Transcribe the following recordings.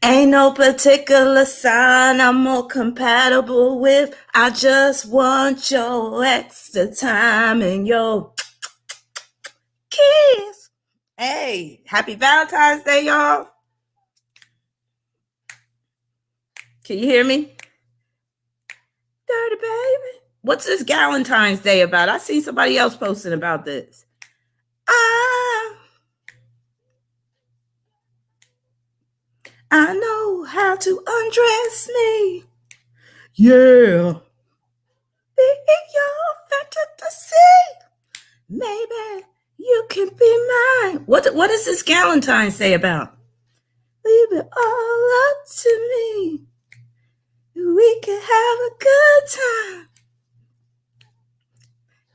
Ain't no particular sign I'm more compatible with. I just want your extra time and your kiss. Hey, happy Valentine's Day, y'all. Can you hear me? Dirty baby. What's this Galentine's Day about? I see somebody else posting about this. I know how to undress me. Yeah. Be your fantasy. Maybe you can be mine. What does this Galentine say about? Leave it all up to me. We can have a good time.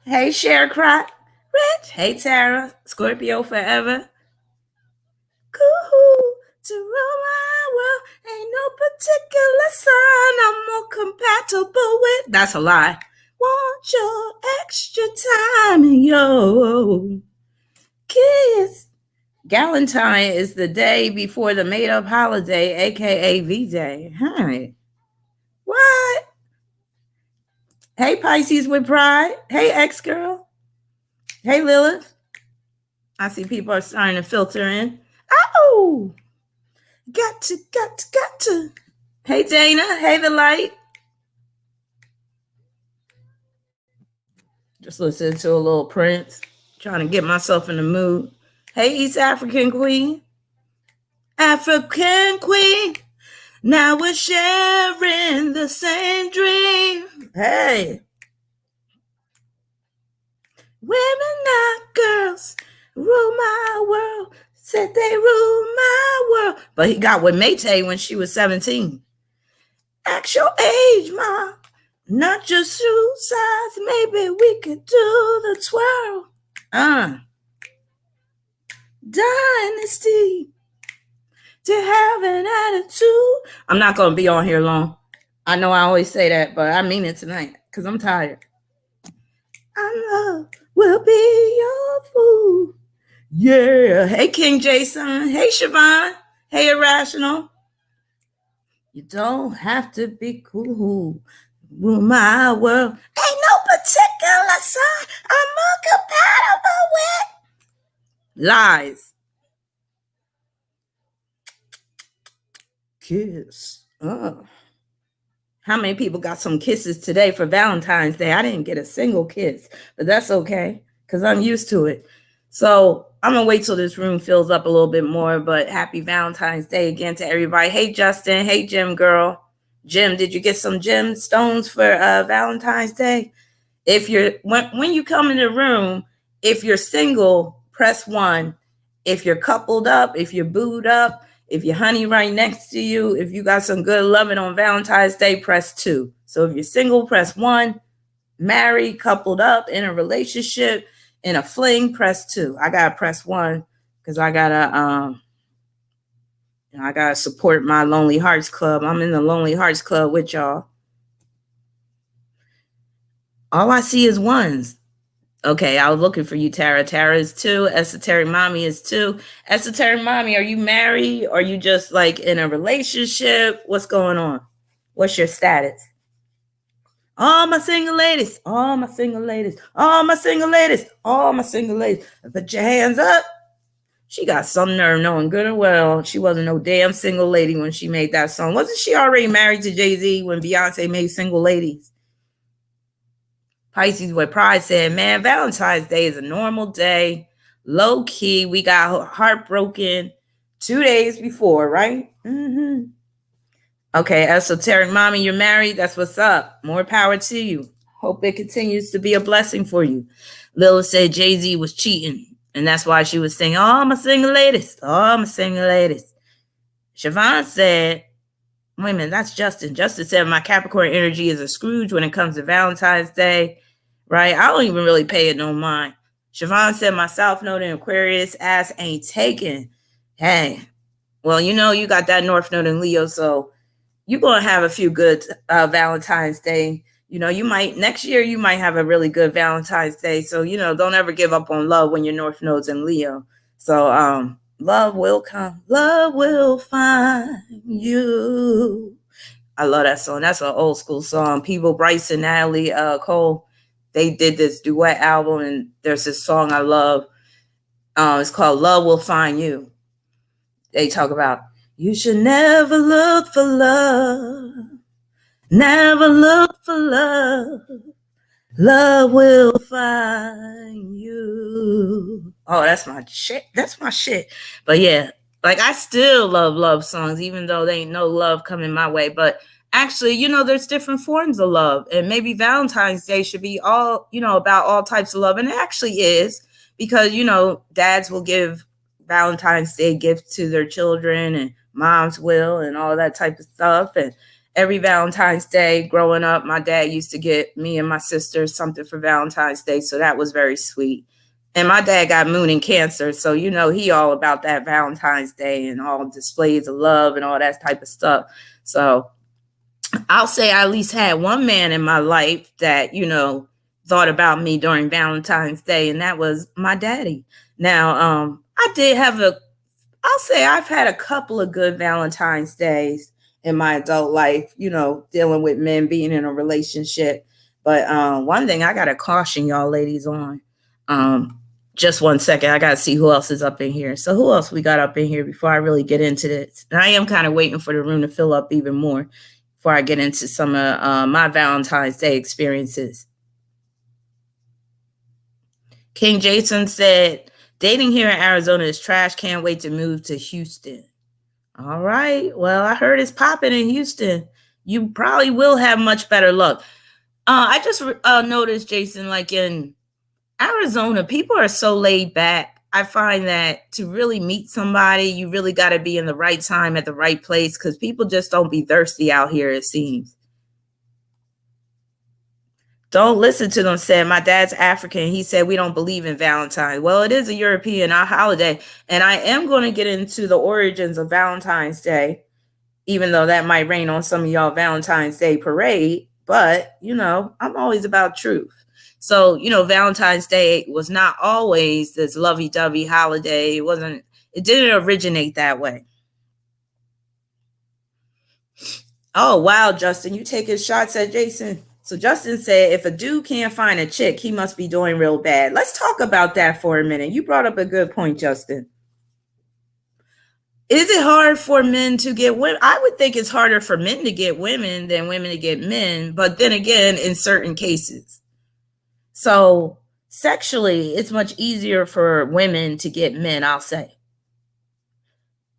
Hey, Sharecrot. Rich. Hey, Tara. Scorpio forever. Cool. To rule my world. Ain't no particular sign I'm more compatible with. That's a lie. Want your extra time and your kiss. Galentine is the day before the made-up holiday, aka V-Day. Hi. What? Hey, Pisces with pride. Hey, ex-girl. Hey, Lilith. I see people are starting to filter in. Oh, got to. Hey, Dana. Hey, the light. Just listening to a little Prince. Trying to get myself in the mood. Hey, East African Queen. African Queen. Now we're sharing the same dream. Hey. Women, not girls, rule my world. Said they rule my world. But he got with Mayte when she was 17. Actual age, Mom. Not just shoe size. Maybe we could do the twirl. Dynasty. To have an attitude. I'm not going to be on here long. I know I always say that, but I mean it tonight because I'm tired. I love will be your fool. Yeah. Hey, King Jason. Hey, Siobhan. Hey, Irrational. You don't have to be cool. Rule my world. Ain't no particular sign I'm more compatible with. Lies. Kiss. Oh. How many people got some kisses today for Valentine's Day? I didn't get a single kiss, but that's okay because I'm used to it. So I'm going to wait till this room fills up a little bit more, but happy Valentine's Day again to everybody. Hey, Justin. Hey, Jim girl. Jim, did you get some gemstones for Valentine's Day? If you're when you come in the room, if you're single, press 1. If you're coupled up, if you're booed up, if your honey right next to you, if you got some good loving on Valentine's Day, press 2. So if you're single, press 1. Married, coupled up, in a relationship, in a fling, press 2. I gotta press 1 because I gotta support my Lonely Hearts Club. I'm in the Lonely Hearts Club with y'all. All I see is ones. Okay, I was looking for you, Tara. Tara is 2. Esoteric Mommy is 2. Esoteric Mommy, are you married? Or are you just like in a relationship? What's going on? What's your status? All my single ladies. All my single ladies. All my single ladies. All my single ladies. Put your hands up. She got some nerve knowing good and well she wasn't no damn single lady when she made that song. Wasn't she already married to Jay-Z when Beyonce made Single Ladies? Pisces with pride said, man, Valentine's Day is a normal day. Low key, we got heartbroken 2 days before, right? Mm-hmm. Okay, Esoteric Mommy, you're married. That's what's up. More power to you. Hope it continues to be a blessing for you. Lila said Jay-Z was cheating, and that's why she was singing, all my single ladies, all my single ladies. Siobhan said, wait a minute, that's Justin. Justin said my Capricorn energy is a Scrooge when it comes to Valentine's Day. Right? I don't even really pay it no mind. Siobhan said my South Node in Aquarius ass ain't taken. Hey, well, you know, you got that North Node in Leo, so you're going to have a few good Valentine's Day. You know, next year, you might have a really good Valentine's Day. So, you know, don't ever give up on love when your North Node's in Leo. So Love will come. Love will find you. I love that song. That's an old school song. People, Bryson, Natalie, Cole, they did this duet album, and there's this song I love. It's called Love Will Find You. They talk about, you should never look for love. Never look for love. Love will find you. Oh, that's my shit. That's my shit. But yeah, like I still love love songs, even though there ain't no love coming my way. But actually, there's different forms of love. And maybe Valentine's Day should be all, about all types of love. And it actually is, because, dads will give Valentine's Day gifts to their children, and moms will, and all that type of stuff. And every Valentine's Day growing up, my dad used to get me and my sister something for Valentine's Day. So that was very sweet. And my dad got moon in Cancer. So, he all about that Valentine's Day and all displays of love and all that type of stuff. So I'll say I at least had one man in my life that, thought about me during Valentine's Day, and that was my daddy. Now, I'll say I've had a couple of good Valentine's Days in my adult life, dealing with men, being in a relationship. But one thing I got to caution y'all ladies on, just one second, I got to see who else is up in here. So who else we got up in here before I really get into this? And I am kind of waiting for the room to fill up even more before I get into some of my Valentine's Day experiences. King Jason said, dating here in Arizona is trash. Can't wait to move to Houston. All right. Well, I heard it's popping in Houston. You probably will have much better luck. I just noticed, Jason, like in Arizona, people are so laid back. I find that to really meet somebody, you really got to be in the right time at the right place, because people just don't be thirsty out here, it seems. Don't listen to them, said my dad's African. He said we don't believe in Valentine. Well, it is a European holiday, and I am going to get into the origins of Valentine's Day, even though that might rain on some of y'all Valentine's Day parade. But, I'm always about truth. So, Valentine's Day was not always this lovey-dovey holiday. It didn't originate that way. Oh, wow, Justin, you taking shots at Jason. So Justin said, if a dude can't find a chick, he must be doing real bad. Let's talk about that for a minute. You brought up a good point, Justin. Is it hard for men to get women? I would think it's harder for men to get women than women to get men. But then again, in certain cases. So sexually, it's much easier for women to get men, I'll say.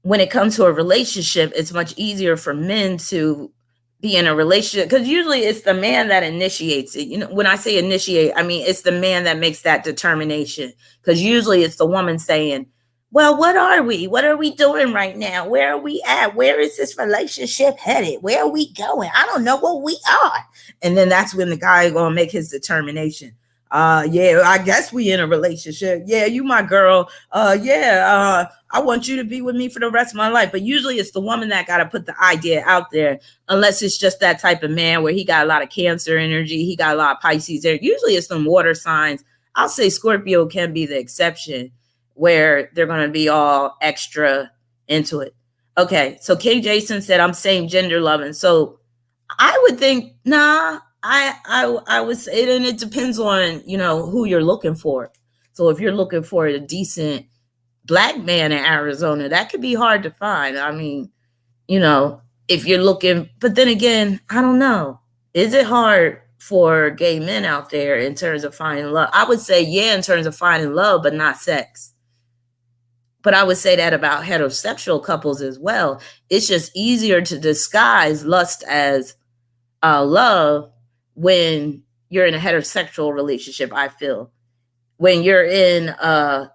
When it comes to a relationship, it's much easier for men to be in a relationship, because usually it's the man that initiates it. When I say initiate, I mean it's the man that makes that determination, because usually it's the woman saying, well, what are we doing right now? Where are we at? Where is this relationship headed? Where are we going? I don't know what we are. And then that's when the guy is going to make his determination. Yeah, I guess we in a relationship. Yeah, you my girl. I want you to be with me for the rest of my life. But usually it's the woman that got to put the idea out there, unless it's just that type of man where he got a lot of Cancer energy. He got a lot of Pisces there. Usually it's some water signs. I'll say Scorpio can be the exception, where they're going to be all extra into it. Okay, so King Jason said, I'm same gender loving. So I would think, nah, I would say, and it depends on, who you're looking for. So if you're looking for a decent Black man in Arizona, that could be hard to find. I mean, if you're looking, but then again, I don't know. Is it hard for gay men out there in terms of finding love? I would say, yeah, in terms of finding love, but not sex. But I would say that about heterosexual couples as well. It's just easier to disguise lust as love when you're in a heterosexual relationship, I feel. When you're in a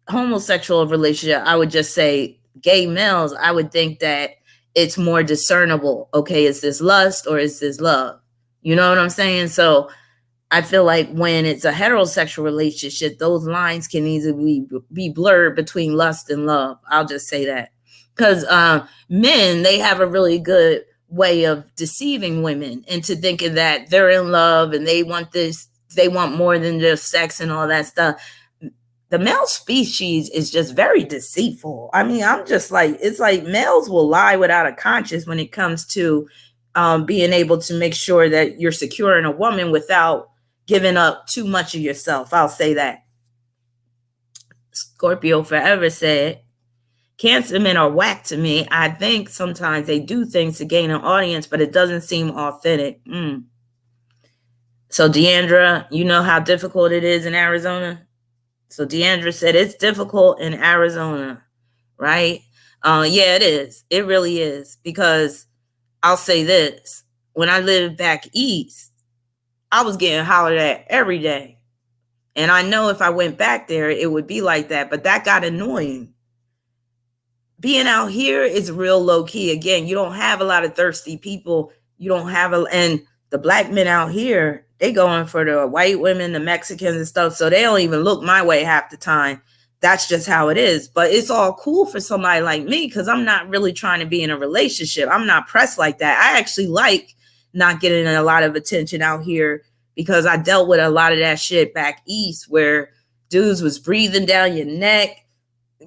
homosexual relationship, I would just say gay males, I would think that it's more discernible. Okay, is this lust or is this love? You know what I'm saying? So I feel like when it's a heterosexual relationship, those lines can easily be blurred between lust and love. I'll just say that. Because men, they have a really good way of deceiving women into thinking that they're in love and they want this, they want more than just sex and all that stuff. the male species is just very deceitful. I mean, I'm just like, it's like males will lie without a conscience when it comes to being able to make sure that you're securing a woman without giving up too much of yourself. I'll say that. Scorpio Forever said, Cancer men are whack to me. I think sometimes they do things to gain an audience, but it doesn't seem authentic. So Deandra, you know how difficult it is in Arizona? So Deandra said it's difficult in Arizona, right? Yeah, it is. It really is. Because I'll say this. When I lived back east, I was getting hollered at every day. And I know if I went back there, it would be like that. But that got annoying. Being out here is real low key. Again, you don't have a lot of thirsty people. You don't have and the black men out here, they going for the white women, the Mexicans and stuff. So they don't even look my way half the time. That's just how it is. But it's all cool for somebody like me because I'm not really trying to be in a relationship. I'm not pressed like that. I actually like not getting a lot of attention out here because I dealt with a lot of that shit back east where dudes was breathing down your neck,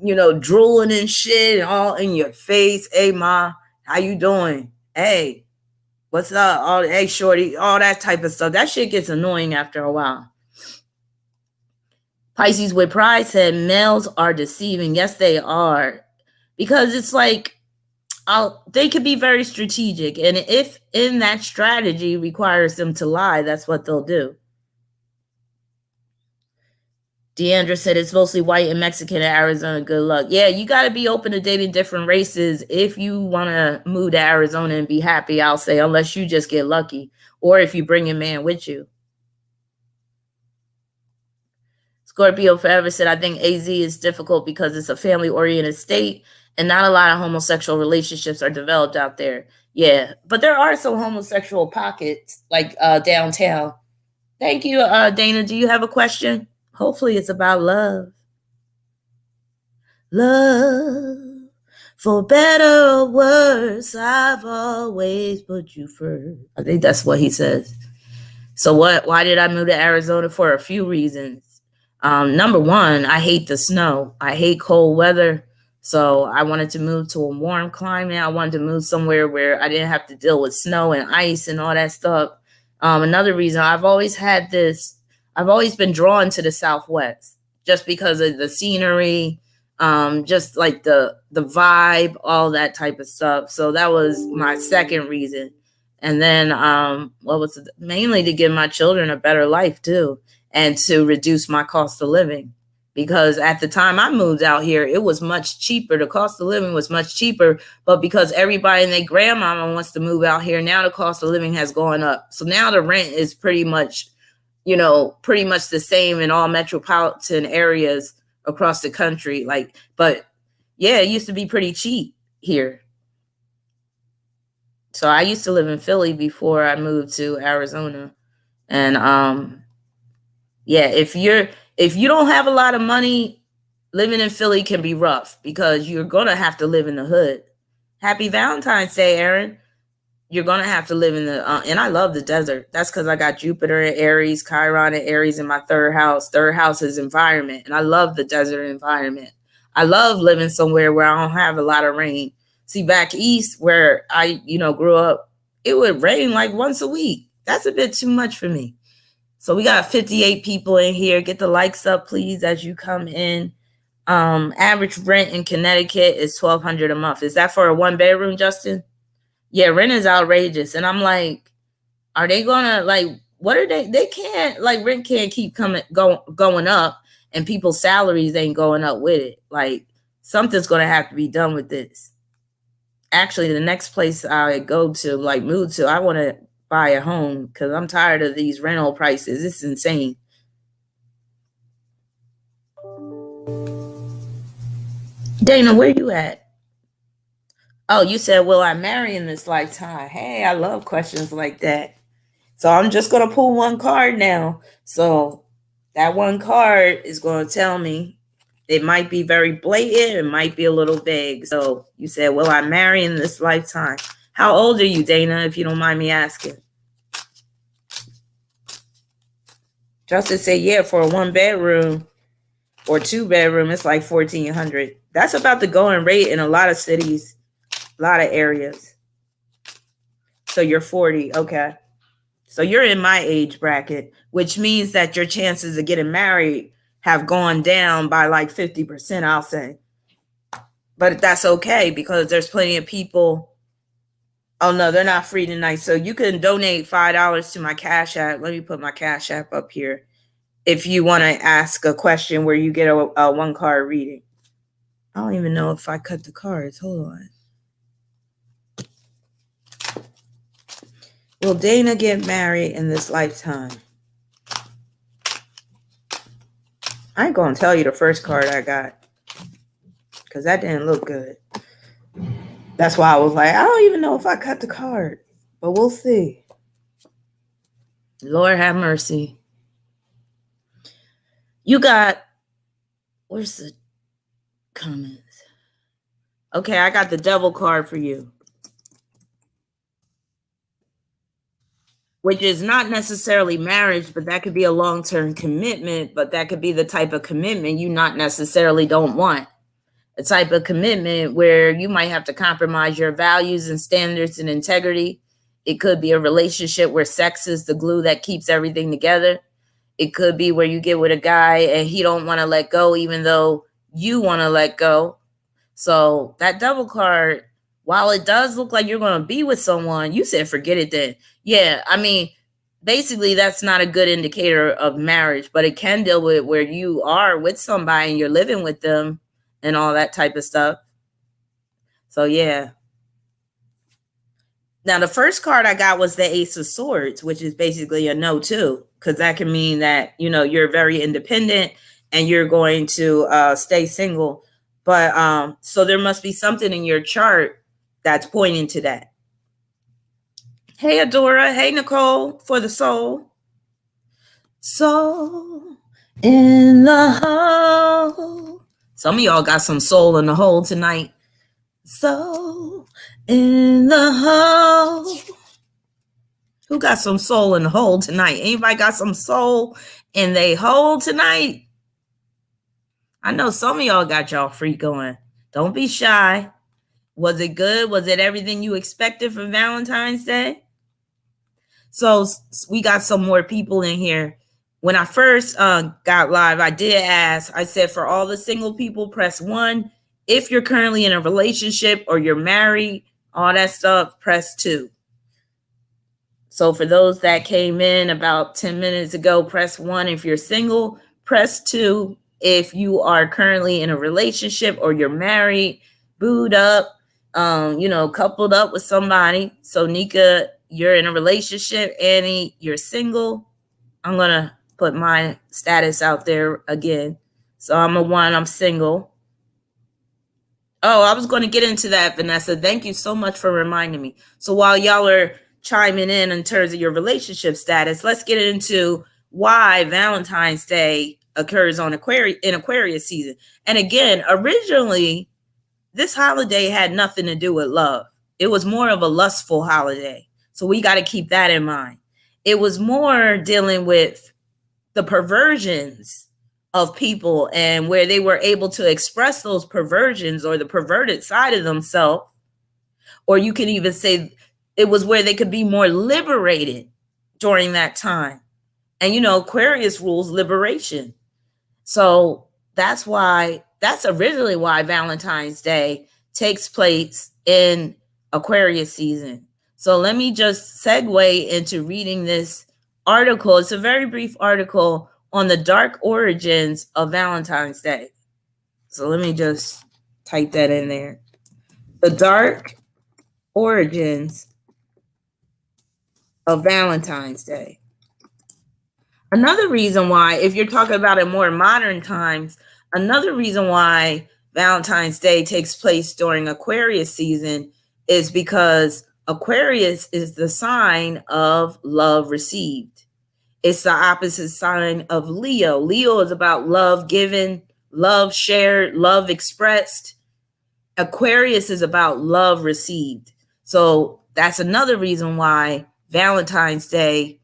you know, drooling and shit and all in your face. Hey, ma, how you doing? Hey, what's up? All, hey, shorty, all that type of stuff. That shit gets annoying after a while. Pisces with Pride said males are deceiving. Yes, they are. Because it's like, they could be very strategic. And if in that strategy requires them to lie, that's what they'll do. Deandra said it's mostly white and Mexican in Arizona. Good luck. Yeah, you got to be open to dating different races if you want to move to Arizona and be happy, I'll say, unless you just get lucky or if you bring a man with you. Scorpio Forever said, I think AZ is difficult because it's a family-oriented state and not a lot of homosexual relationships are developed out there. Yeah, but there are some homosexual pockets like downtown. Thank you, Dana. Do you have a question? Hopefully it's about love. Love, for better or worse, I've always put you first. I think that's what he says. So why did I move to Arizona? For a few reasons. Number one, I hate the snow. I hate cold weather. So I wanted to move to a warm climate. I wanted to move somewhere where I didn't have to deal with snow and ice and all that stuff. Another reason, I've always been drawn to the Southwest just because of the scenery, just like the vibe, all that type of stuff. So that was my second reason. And then mainly to give my children a better life too, and to reduce my cost of living. Because at the time I moved out here, it was much cheaper. The cost of living was much cheaper. But because everybody and their grandmama wants to move out here, now the cost of living has gone up. So now the rent is pretty much the same in all metropolitan areas across the country. But yeah, it used to be pretty cheap here. So I used to live in Philly before I moved to Arizona. And yeah, if you don't have a lot of money, living in Philly can be rough because you're going to have to live in the hood. Happy Valentine's Day, Aaron. You're going to have to live in the, and I love the desert. That's because I got Jupiter and Aries, Chiron and Aries in my third house. Third house is environment. And I love the desert environment. I love living somewhere where I don't have a lot of rain. See, back east where I, grew up, it would rain like once a week. That's a bit too much for me. So we got 58 people in here. Get the likes up, please, as you come in. Average rent in Connecticut is $1,200 a month. Is that for a 1-bedroom, Justin? Yeah, rent is outrageous. And I'm like, are they gonna what are they can't, rent can't keep going up and people's salaries ain't going up with it. Something's gonna have to be done with this. Actually, the next place I go to, move to, I want to buy a home because I'm tired of these rental prices. It's insane. Dana, where you at? Oh, you said, will I marry in this lifetime? Hey, I love questions like that. So I'm just going to pull one card now. So that one card is going to tell me. It might be very blatant. It might be a little vague. So you said, will I marry in this lifetime? How old are you, Dana, if you don't mind me asking? Justin said, yeah, for a 1-bedroom. or 2-bedroom, it's like $1,400. That's about the going rate in a lot of cities, a lot of areas. So you're 40. Okay. So you're in my age bracket, which means that your chances of getting married have gone down by like 50%, I'll say. But that's okay because there's plenty of people. Oh, no, they're not free tonight. So you can donate $5 to my Cash App. Let me put my Cash App up here. If you want to ask a question where you get a one-card reading. I don't even know if I cut the cards. Hold on. Will Dana get married in this lifetime? I ain't going to tell you the first card I got because that didn't look good. That's why I was like, I don't even know if I cut the card, but we'll see. Lord have mercy. You got, where's the comments? Okay, I got the devil card for you, which is not necessarily marriage, but that could be a long-term commitment, but that could be the type of commitment you not necessarily don't want. A type of commitment where you might have to compromise your values and standards and integrity. It could be a relationship where sex is the glue that keeps everything together. It could be where you get with a guy and he don't want to let go, even though you want to let go. So that double card, while it does look like you're going to be with someone, you said forget it then. Yeah, I mean, basically that's not a good indicator of marriage, but it can deal with where you are with somebody and you're living with them and all that type of stuff. So yeah. Now the first card I got was the Ace of Swords, which is basically a no too, because that can mean that, you know, you're very independent and you're going to stay single. But so there must be something in your chart that's pointing to that. Hey, Adora. Hey, Nicole, for the soul. Soul in the hole. Some of y'all got some soul in the hole tonight. Soul in the hole. Who got some soul in the hole tonight? Anybody got some soul in they hole tonight? I know some of y'all got y'all free going. Don't be shy. Was it good? Was it everything you expected for Valentine's Day? So we got some more people in here. When I first got live, I did ask, I said, for all the single people, press 1. If you're currently in a relationship or you're married, all that stuff, press 2. So for those that came in about 10 minutes ago, press 1 if you're single, press 2 if you are currently in a relationship or you're married, booed up, coupled up with somebody. So Nika, you're in a relationship. Annie, you're single. I'm going to put my status out there again. So I'm a 1, I'm single. Oh, I was going to get into that, Vanessa. Thank you so much for reminding me. So while y'all are chiming in terms of your relationship status, let's get into why Valentine's Day occurs on Aquarius season. And again, originally, this holiday had nothing to do with love. It was more of a lustful holiday. So we got to keep that in mind. It was more dealing with the perversions of people and where they were able to express those perversions or the perverted side of themselves. Or you can even say it was where they could be more liberated during that time. And, Aquarius rules liberation. So that's originally why Valentine's Day takes place in Aquarius season. So let me just segue into reading this article. It's a very brief article on the dark origins of Valentine's Day. So let me just type that in there. The dark origins of Valentine's Day. Another reason why, if you're talking about in more modern times, another reason why Valentine's Day takes place during Aquarius season is because Aquarius is the sign of love received. It's the opposite sign of Leo. Leo is about love given, love shared, love expressed. Aquarius is about love received. So that's another reason why Valentine's Day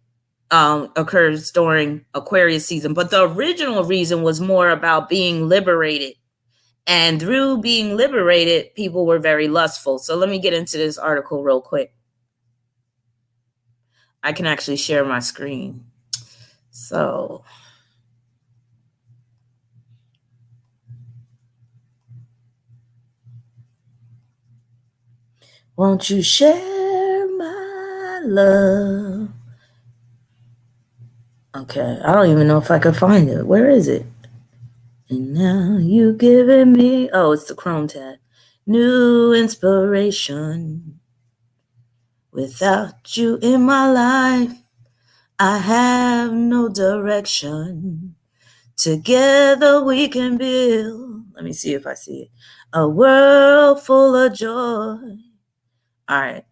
occurs during Aquarius season. But the original reason was more about being liberated. And through being liberated, people were very lustful. So let me get into this article real quick. I can actually share my screen. So won't you share my love? Okay, I don't even know if I could find it. Where is it? And now you giving me, oh, it's the Chrome tab. New inspiration. Without you in my life, I have no direction. Together we can build, let me see if I see it, a world full of joy. All right.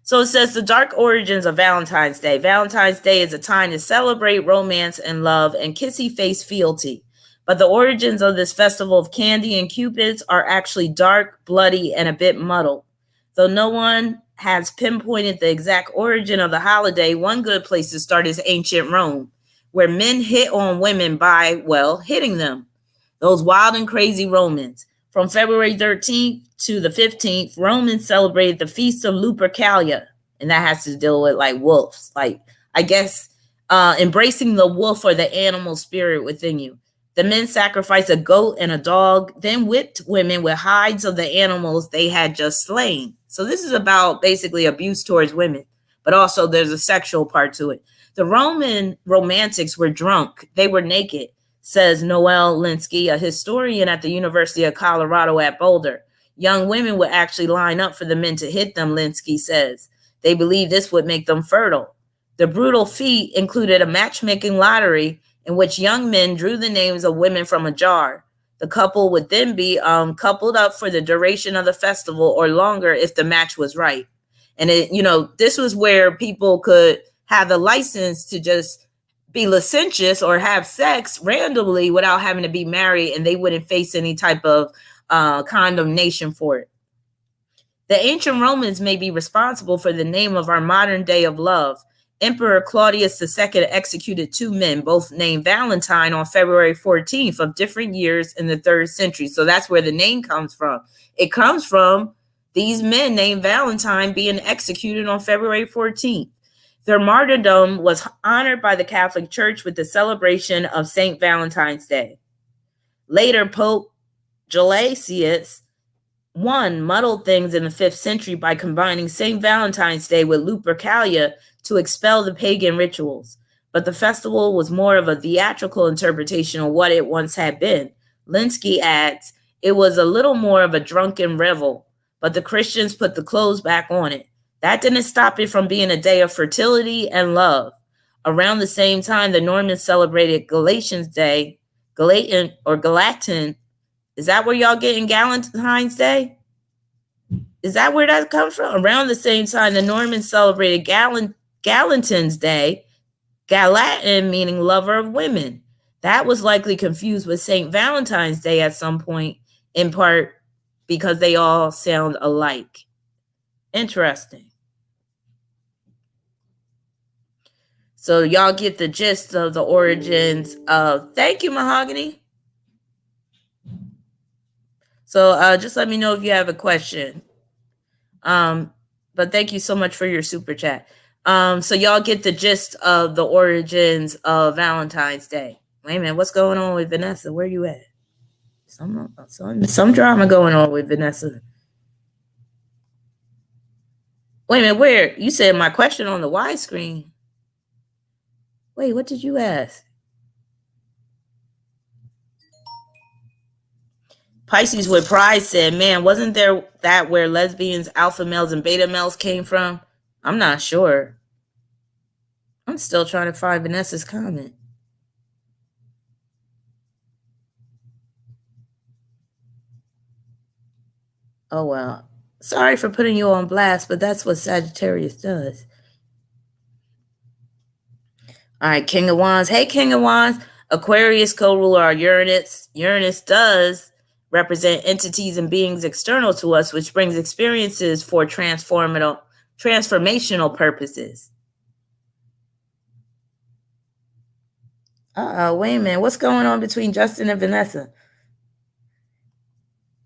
So it says the dark origins of Valentine's Day. Valentine's Day is a time to celebrate romance and love and kissy face fealty. But the origins of this festival of candy and cupids are actually dark, bloody, and a bit muddled. Though no one has pinpointed the exact origin of the holiday, one good place to start is ancient Rome, where men hit on women by, well, hitting them. Those wild and crazy Romans. From February 13th to the 15th, Romans celebrated the Feast of Lupercalia, and that has to deal with like wolves, like I guess embracing the wolf or the animal spirit within you. The men sacrificed a goat and a dog, then whipped women with hides of the animals they had just slain. So this is about basically abuse towards women, but also there's a sexual part to it. The Roman romantics were drunk. They were naked, says Noel Linsky, a historian at the University of Colorado at Boulder. Young women would actually line up for the men to hit them, Linsky says. They believed this would make them fertile. The brutal feat included a matchmaking lottery in which young men drew the names of women from a jar. The couple would then be coupled up for the duration of the festival or longer if the match was right. And this was where people could have the license to just be licentious or have sex randomly without having to be married, and they wouldn't face any type of condemnation for it. The ancient Romans may be responsible for the name of our modern day of love. Emperor Claudius II executed two men, both named Valentine, on February 14th of different years in the 3rd century. So that's where the name comes from. It comes from these men named Valentine being executed on February 14th. Their martyrdom was honored by the Catholic Church with the celebration of St. Valentine's Day. Later, Pope Gelasius I muddled things in the 5th century by combining St. Valentine's Day with Lupercalia to expel the pagan rituals. But the festival was more of a theatrical interpretation of what it once had been. Linsky adds, it was a little more of a drunken revel, but the Christians put the clothes back on it. That didn't stop it from being a day of fertility and love. Around the same time, the Normans celebrated Galatians Day, Galentine. Is that where y'all getting Galentine's Day? Is that where that comes from? Around the same time, the Normans celebrated Galentine's Day, Galatine meaning lover of women. That was likely confused with St. Valentine's Day at some point, in part because they all sound alike. Interesting. So y'all get the gist of the origins of, thank you, Mahogany. So just let me know if you have a question. But thank you so much for your super chat. So y'all get the gist of the origins of Valentine's Day. Wait a minute, what's going on with Vanessa? Where you at? Some drama going on with Vanessa. Wait a minute, where? You said my question on the widescreen. Wait, what did you ask? Pisces with Pride said, man, wasn't there that where lesbians, alpha males, and beta males came from? I'm not sure. I'm still trying to find Vanessa's comment. Oh, well. Sorry for putting you on blast, but that's what Sagittarius does. All right, King of Wands. Hey, King of Wands. Aquarius co-ruler are Uranus. Uranus does represent entities and beings external to us, which brings experiences for transformational purposes. Wait a minute. What's going on between Justin and Vanessa?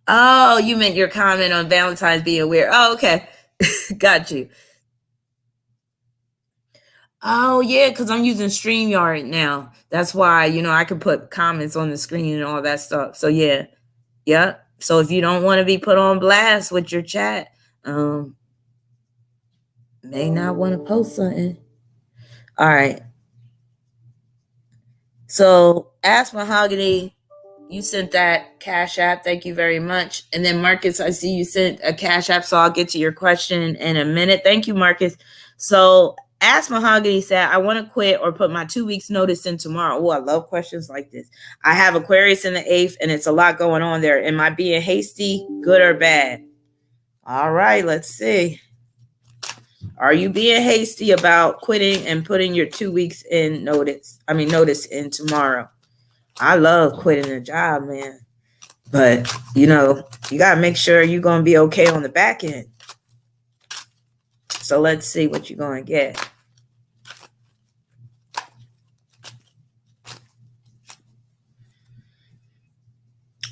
Oh, you meant your comment on Valentine's being weird. Oh, okay. Got you. Oh, yeah, because I'm using StreamYard now. That's why, I can put comments on the screen and all that stuff. So, yeah. Yeah. So, if you don't want to be put on blast with your chat, may not want to post something. All right. So, Ask Mahogany, you sent that Cash App. Thank you very much. And then Marcus, I see you sent a Cash App, so I'll get to your question in a minute. Thank you, Marcus. So Ask Mahogany said, I want to quit or put my 2 weeks notice in tomorrow. Oh, I love questions like this. I have Aquarius in the 8th and it's a lot going on there. Am I being hasty, good or bad? All right, let's see. Are you being hasty about quitting and putting your 2 weeks in notice in tomorrow? I love quitting a job, man. But, you got to make sure you're going to be okay on the back end. So let's see what you're going to get.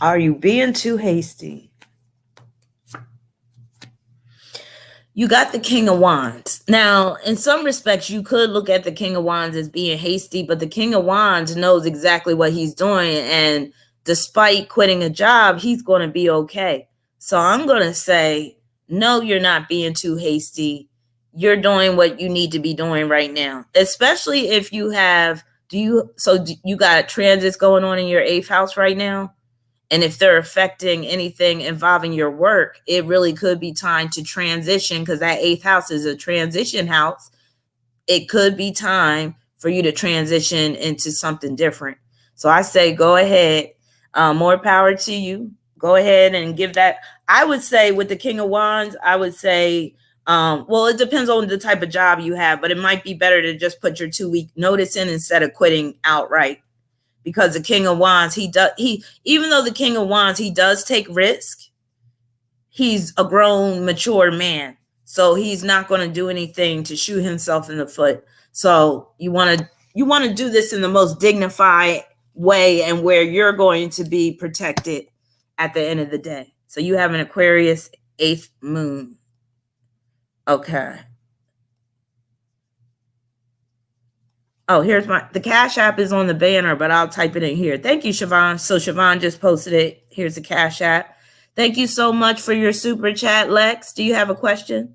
Are you being too hasty? You got the King of Wands. Now, in some respects, you could look at the King of Wands as being hasty, but the King of Wands knows exactly what he's doing. And despite quitting a job, he's going to be okay. So I'm going to say, no, you're not being too hasty. You're doing what you need to be doing right now, especially if you have, you got transits going on in your 8th house right now? And if they're affecting anything involving your work, it really could be time to transition because that 8th house is a transition house. It could be time for you to transition into something different. So I say, go ahead. More power to you. Go ahead and give that. I would say with the King of Wands, I would say, well, it depends on the type of job you have, but it might be better to just put your 2 week notice in instead of quitting outright. Because the King of Wands, even though the King of Wands, he does take risk, he's a grown, mature man. So he's not going to do anything to shoot himself in the foot. So you want to do this in the most dignified way and where you're going to be protected at the end of the day. So you have an Aquarius 8th moon. Okay. Oh, here's the Cash App is on the banner, but I'll type it in here. Thank you, Siobhan. So Siobhan just posted it. Here's the Cash App. Thank you so much for your super chat, Lex. Do you have a question?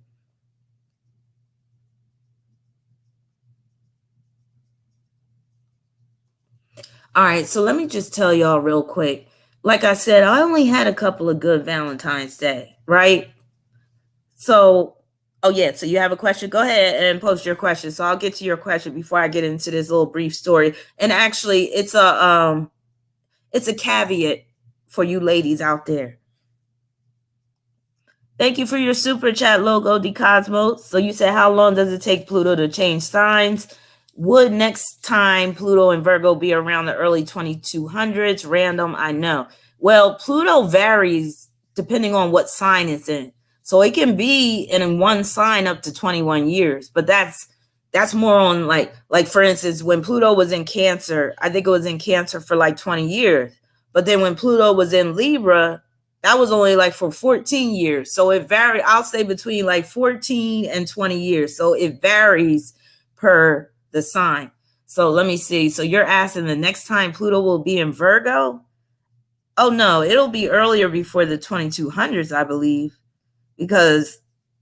All right, so let me just tell y'all real quick. Like I said, I only had a couple of good Valentine's Day, right? So, oh yeah, so you have a question? Go ahead and post your question. So I'll get to your question before I get into this little brief story. And actually, it's a caveat for you ladies out there. Thank you for your super chat, Logo de Cosmos. So you said, how long does it take Pluto to change signs? Would next time Pluto and Virgo be around the early 2200s? Random, I know. Well, Pluto varies depending on what sign it's in. So it can be in one sign up to 21 years, but that's more on like for instance, when Pluto was in Cancer, I think it was in Cancer for like 20 years. But then when Pluto was in Libra, that was only like for 14 years. So it varies, I'll say between like 14 and 20 years. So it varies per the sign. So let me see. So you're asking the next time Pluto will be in Virgo? Oh no, it'll be earlier before the 2200s, I believe. Because,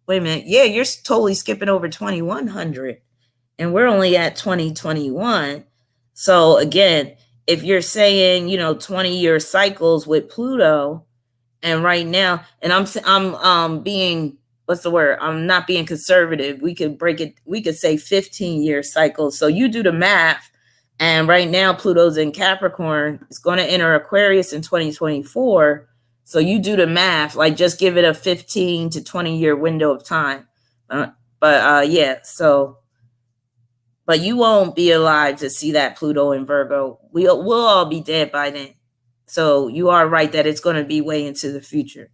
wait a minute. Yeah, you're totally skipping over 2100. And we're only at 2021. So again, if you're saying, 20-year cycles with Pluto, and right now, and I'm being, what's the word? I'm not being conservative. We could say 15-year cycles. So you do the math. And right now, Pluto's in Capricorn. It's going to enter Aquarius in 2024. So you do the math, like just give it a 15 to 20-year window of time. Yeah, so, but you won't be alive to see that Pluto in Virgo. We'll all be dead by then. So you are right that it's going to be way into the future.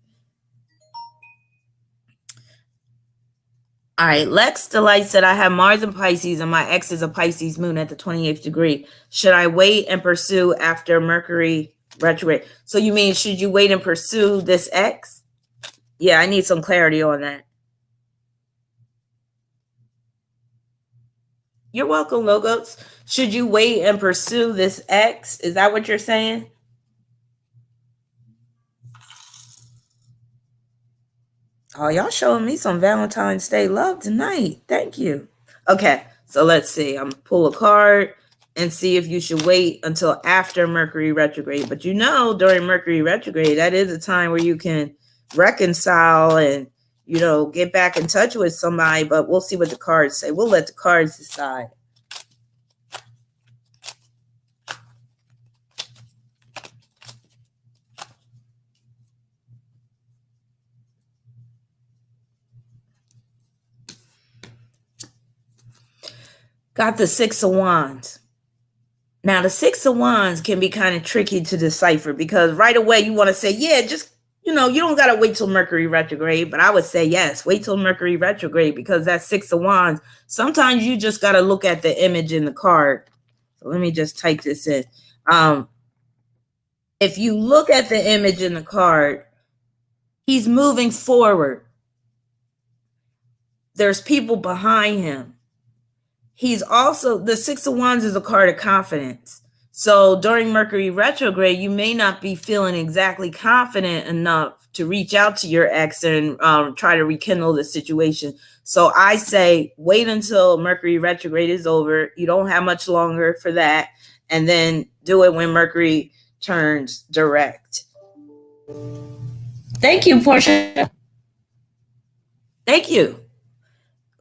All right. Lex Delight said, I have Mars in Pisces and my ex is a Pisces moon at the 28th degree. Should I wait and pursue after Mercury retrograde? So you mean, should you wait and pursue this ex? Yeah, I need some clarity on that. You're welcome, Logos. Should you wait and pursue this ex? Is that what you're saying? Oh, y'all showing me some Valentine's Day love tonight. Thank you. Okay, so let's see. I'm gonna pull a card and see if you should wait until after Mercury retrograde. But you know, during Mercury retrograde, that is a time where you can reconcile and, you know, get back in touch with somebody. But we'll see what the cards say. We'll let the cards decide. Got the Six of Wands. Now, the Six of Wands can be kind of tricky to decipher because right away you want to say, yeah, just, you know, you don't got to wait till Mercury retrograde. But I would say, yes, wait till Mercury retrograde because that Six of Wands, sometimes you just got to look at the image in the card. So let me just type this in. If you look at the image in the card, he's moving forward. There's people behind him. He's also, the Six of Wands is a card of confidence. So during Mercury retrograde, you may not be feeling exactly confident enough to reach out to your ex and try to rekindle the situation. So I say, wait until Mercury retrograde is over. You don't have much longer for that. And then do it when Mercury turns direct. Thank you, Portia. Thank you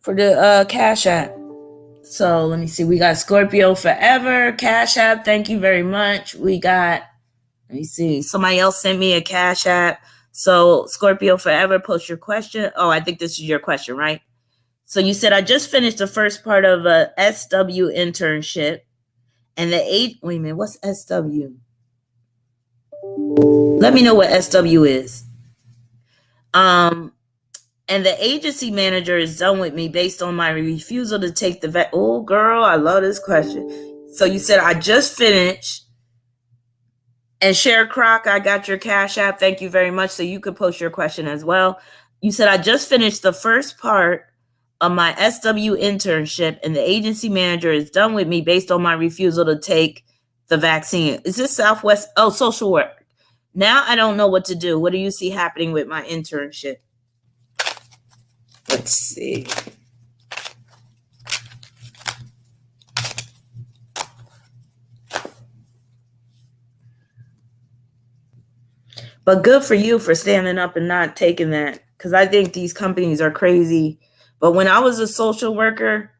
for the Cash App. So let me see. We got Scorpio Forever, Cash App. Thank you very much. We got, let me see. Somebody else sent me a Cash App. So Scorpio Forever, post your question. Oh, I think this is your question, right? So you said, I just finished the first part of a SW internship. And wait a minute, what's SW? Let me know what SW is. And the agency manager is done with me based on my refusal to take the vet. Oh, girl, I love this question. So you said, I just finished. And Cher Croc, I got your Cash App. Thank you very much. So you could post your question as well. You said, I just finished the first part of my SW internship, and the agency manager is done with me based on my refusal to take the vaccine. Is this Southwest? Oh, social work. Now I don't know what to do. What do you see happening with my internship? Let's see. But good for you for standing up and not taking that, because I think these companies are crazy. But when I was a social worker,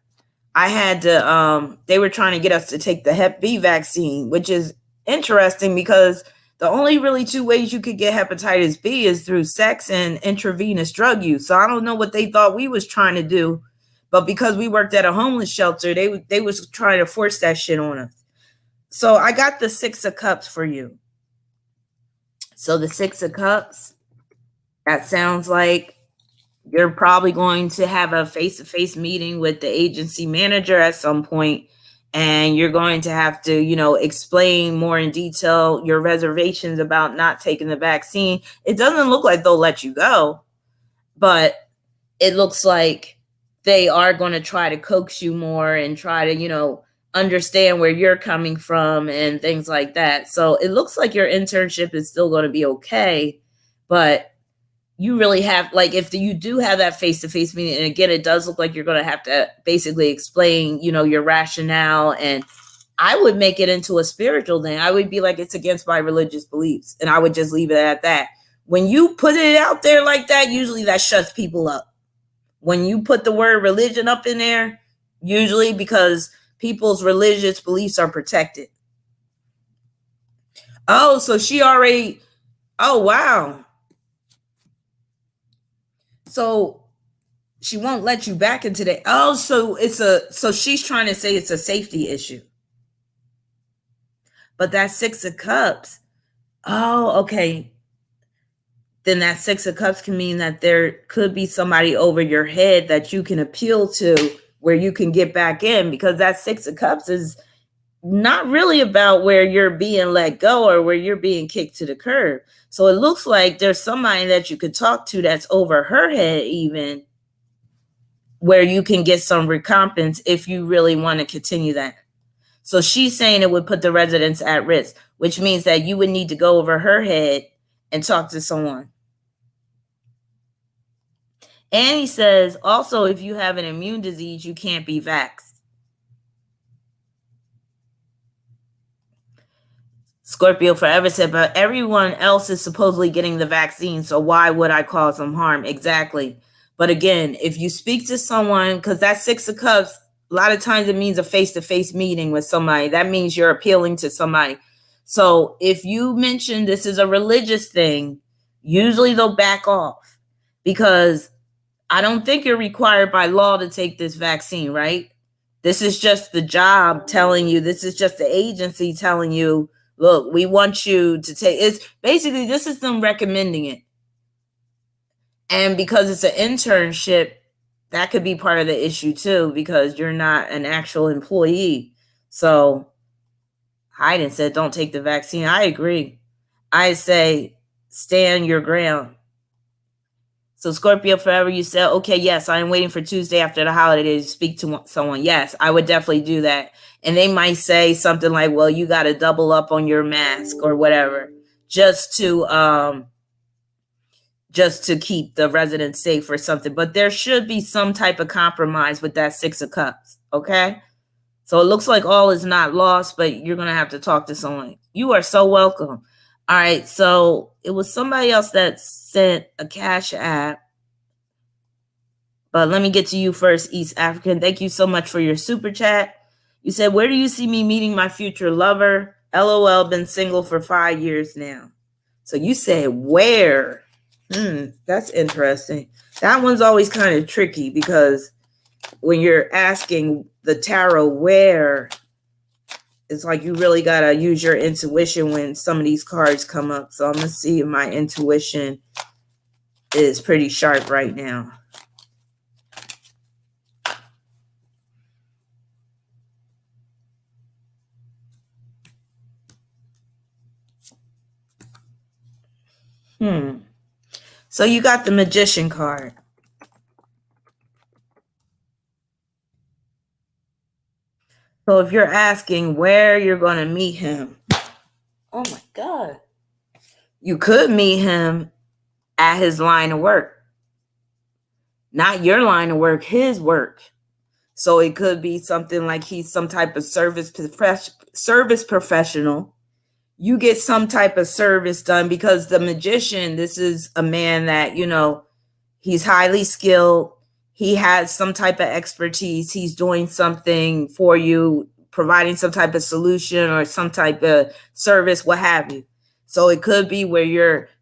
I had to, they were trying to get us to take the Hep B vaccine, which is interesting because the only really two ways you could get hepatitis B is through sex and intravenous drug use. So I don't know what they thought we was trying to do, but because we worked at a homeless shelter, they was trying to force that shit on us. So I got the Six of Cups for you. So the Six of Cups, that sounds like you're probably going to have a face-to-face meeting with the agency manager at some point, and you're going to have to, you know, explain more in detail your reservations about not taking the vaccine. It doesn't look like they'll let you go, but it looks like they are going to try to coax you more and try to, you know, understand where you're coming from and things like that. So it looks like your internship is still going to be okay, but you really have, like, if you do have that face-to-face meeting, and again, it does look like you're going to have to basically explain, you know, your rationale. And I would make it into a spiritual thing. I would be like, it's against my religious beliefs. And I would just leave it at that. When you put it out there like that, usually that shuts people up. When you put the word religion up in there, usually because people's religious beliefs are protected. Oh, so she already, oh, wow. So she won't let you back into that. Oh, so she's trying to say it's a safety issue. But that Six of Cups. Oh, okay. then that Six of Cups can mean that there could be somebody over your head that you can appeal to where you can get back in, because that Six of Cups is not really about where you're being let go or where you're being kicked to the curb. So it looks like there's somebody that you could talk to that's over her head even, where you can get some recompense if you really want to continue that. So she's saying it would put the residents at risk, which means that you would need to go over her head and talk to someone. And he says, also, if you have an immune disease, you can't be vaxxed. Scorpio Forever said, but everyone else is supposedly getting the vaccine, so why would I cause them harm? Exactly. But again, if you speak to someone, because that Six of Cups, a lot of times it means a face-to-face meeting with somebody. That means you're appealing to somebody. So if you mention this is a religious thing, usually they'll back off, because I don't think you're required by law to take this vaccine, right? This is just the job telling you, this is just the agency telling you, look, we want you to take, it's basically, this is them recommending it. And because it's an internship, that could be part of the issue too, because you're not an actual employee. So Hayden said, don't take the vaccine. I agree. I say, stand your ground. So Scorpio Forever, you said, okay, yes, I am waiting for Tuesday after the holiday to speak to someone. Yes, I would definitely do that. And they might say something like, well, you got to double up on your mask or whatever, just to keep the residents safe or something. But there should be some type of compromise with that Six of Cups, okay? So it looks like all is not lost, but you're going to have to talk to someone. You are so welcome. All right, so it was somebody else that sent a Cash App. But let me get to you first, East African. Thank you so much for your super chat. You said, where do you see me meeting my future lover? LOL, been single for 5 years now. So you said where? That's interesting. That one's always kind of tricky, because when you're asking the tarot where, it's like you really got to use your intuition when some of these cards come up. So I'm going to see if my intuition is pretty sharp right now. So you got the Magician card. So if you're asking where you're going to meet him, oh my God, you could meet him at his line of work. Not your line of work, his work. So it could be something like he's some type of service professional. You get some type of service done, because the Magician, this is a man that, you know, he's highly skilled. He has some type of expertise. He's doing something for you, providing some type of solution or some type of service, what have you. So it could be where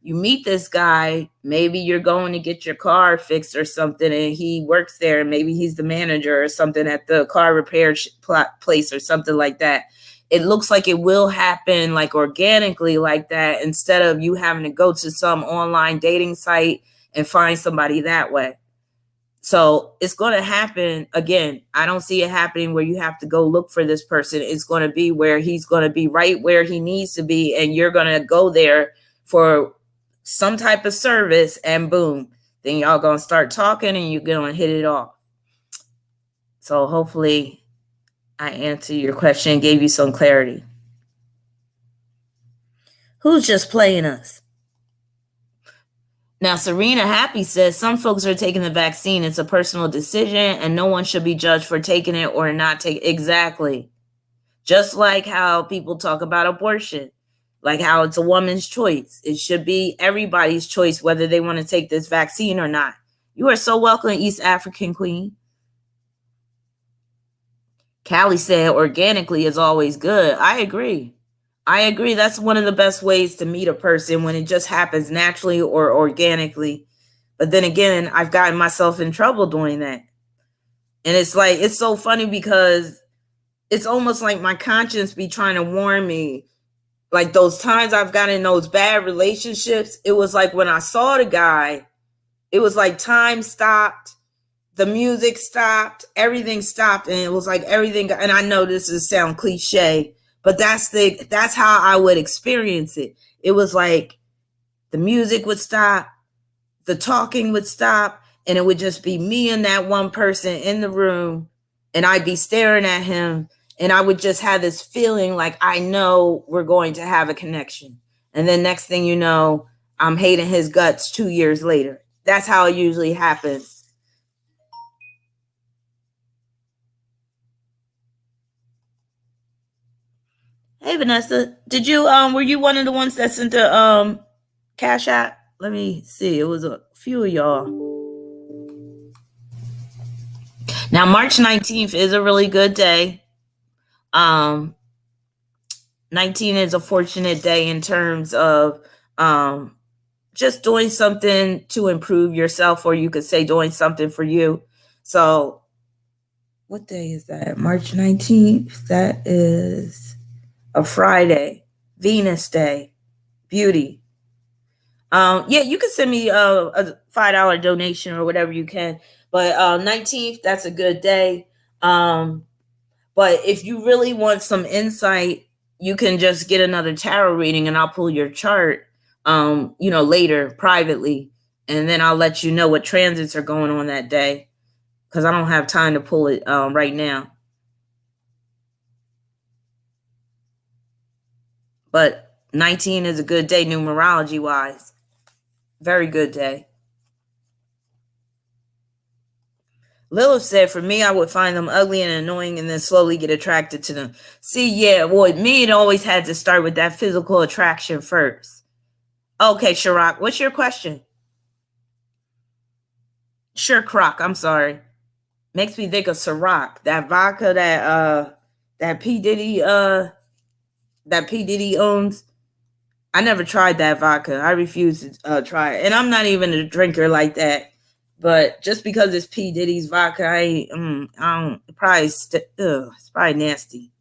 you meet this guy, maybe you're going to get your car fixed or something, and he works there, and maybe he's the manager or something at the car repair place or something like that. It looks like it will happen like organically like that, instead of you having to go to some online dating site and find somebody that way. So it's going to happen. Again, I don't see it happening where you have to go look for this person. It's going to be where he's going to be right where he needs to be, and you're going to go there for some type of service, and boom, then y'all going to start talking and you're going to hit it off. So hopefully I answered your question and gave you some clarity. Who's just playing us? Now, Serena Happy says some folks are taking the vaccine. It's a personal decision, and no one should be judged for taking it or not taking it. Exactly. Just like how people talk about abortion, like how it's a woman's choice. It should be everybody's choice whether they want to take this vaccine or not. You are so welcome, East African Queen. Callie said organically is always good. I agree. That's one of the best ways to meet a person, when it just happens naturally or organically. But then again, I've gotten myself in trouble doing that. And it's like, it's so funny, because it's almost like my conscience be trying to warn me, like those times I've gotten in those bad relationships, it was like when I saw the guy, it was like time stopped, the music stopped, everything stopped, and it was like everything. And I know this is sound cliche, but that's how I would experience it. It was like the music would stop, the talking would stop, and it would just be me and that one person in the room, and I'd be staring at him, and I would just have this feeling like I know we're going to have a connection. And then next thing you know, I'm hating his guts 2 years later. That's how it usually happens. Hey Vanessa, did you were you one of the ones that sent the Cash App? Let me see. It was a few of y'all. Now, March 19th is a really good day. 19 is a fortunate day in terms of just doing something to improve yourself, or you could say doing something for you. So, what day is that? March 19th. That is a Friday. Venus Day. Beauty. Yeah, you can send me a $5 donation or whatever you can. But 19th, that's a good day. But if you really want some insight, you can just get another tarot reading and I'll pull your chart, later privately. And then I'll let you know what transits are going on that day, because I don't have time to pull it right now. But 19 is a good day numerology wise. Very good day. Lilith said, for me, I would find them ugly and annoying and then slowly get attracted to them. See, yeah, well, with me, it always had to start with that physical attraction first. Okay, Shirok, what's your question? Sure, Croc, I'm sorry. Makes me think of Ciroc, that vodka that P. Diddy owns. I never tried that vodka. I refuse to try it. And I'm not even a drinker like that. But just because it's P. Diddy's vodka, I don't, it's probably nasty.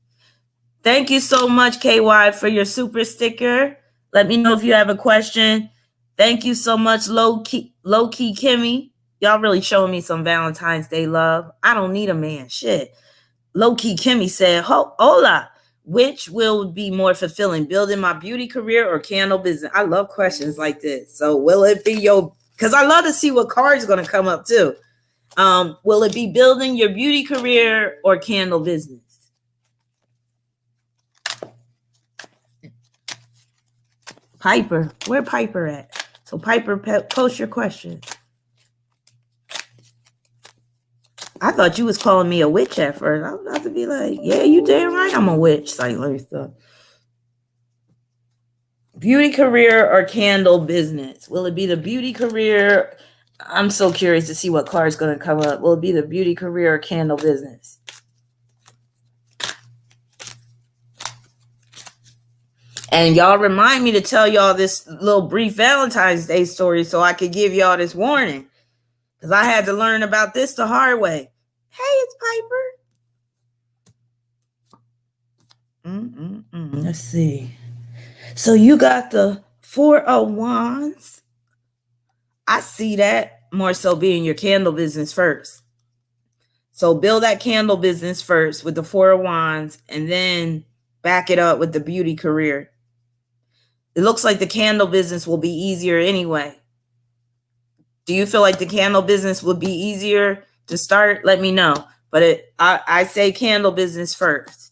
Thank you so much, KY, for your super sticker. Let me know if you have a question. Thank you so much, Low Key Kimmy. Y'all really showing me some Valentine's Day love. I don't need a man. Shit. Low Key Kimmy said, hola. Which will be more fulfilling, building my beauty career or candle business? I love questions like this. So will it be because I love to see what card's going to come up too. Will it be building your beauty career or candle business? Piper, where Piper at? So Piper, post your question. I thought you was calling me a witch at first. I was about to be like, yeah, you damn right I'm a witch. Like, let me stop. Beauty career or candle business? Will it be the beauty career? I'm so curious to see what card's going to come up. Will it be the beauty career or candle business? And y'all remind me to tell y'all this little brief Valentine's Day story so I could give y'all this warning, because I had to learn about this the hard way. Hey, it's Piper. Let's see. So you got the 4 of Wands. I see that more so being your candle business first. So build that candle business first with the 4 of Wands and then back it up with the beauty career. It looks like the candle business will be easier anyway. Do you feel like the candle business would be easier to start? Let me know. But I say candle business first.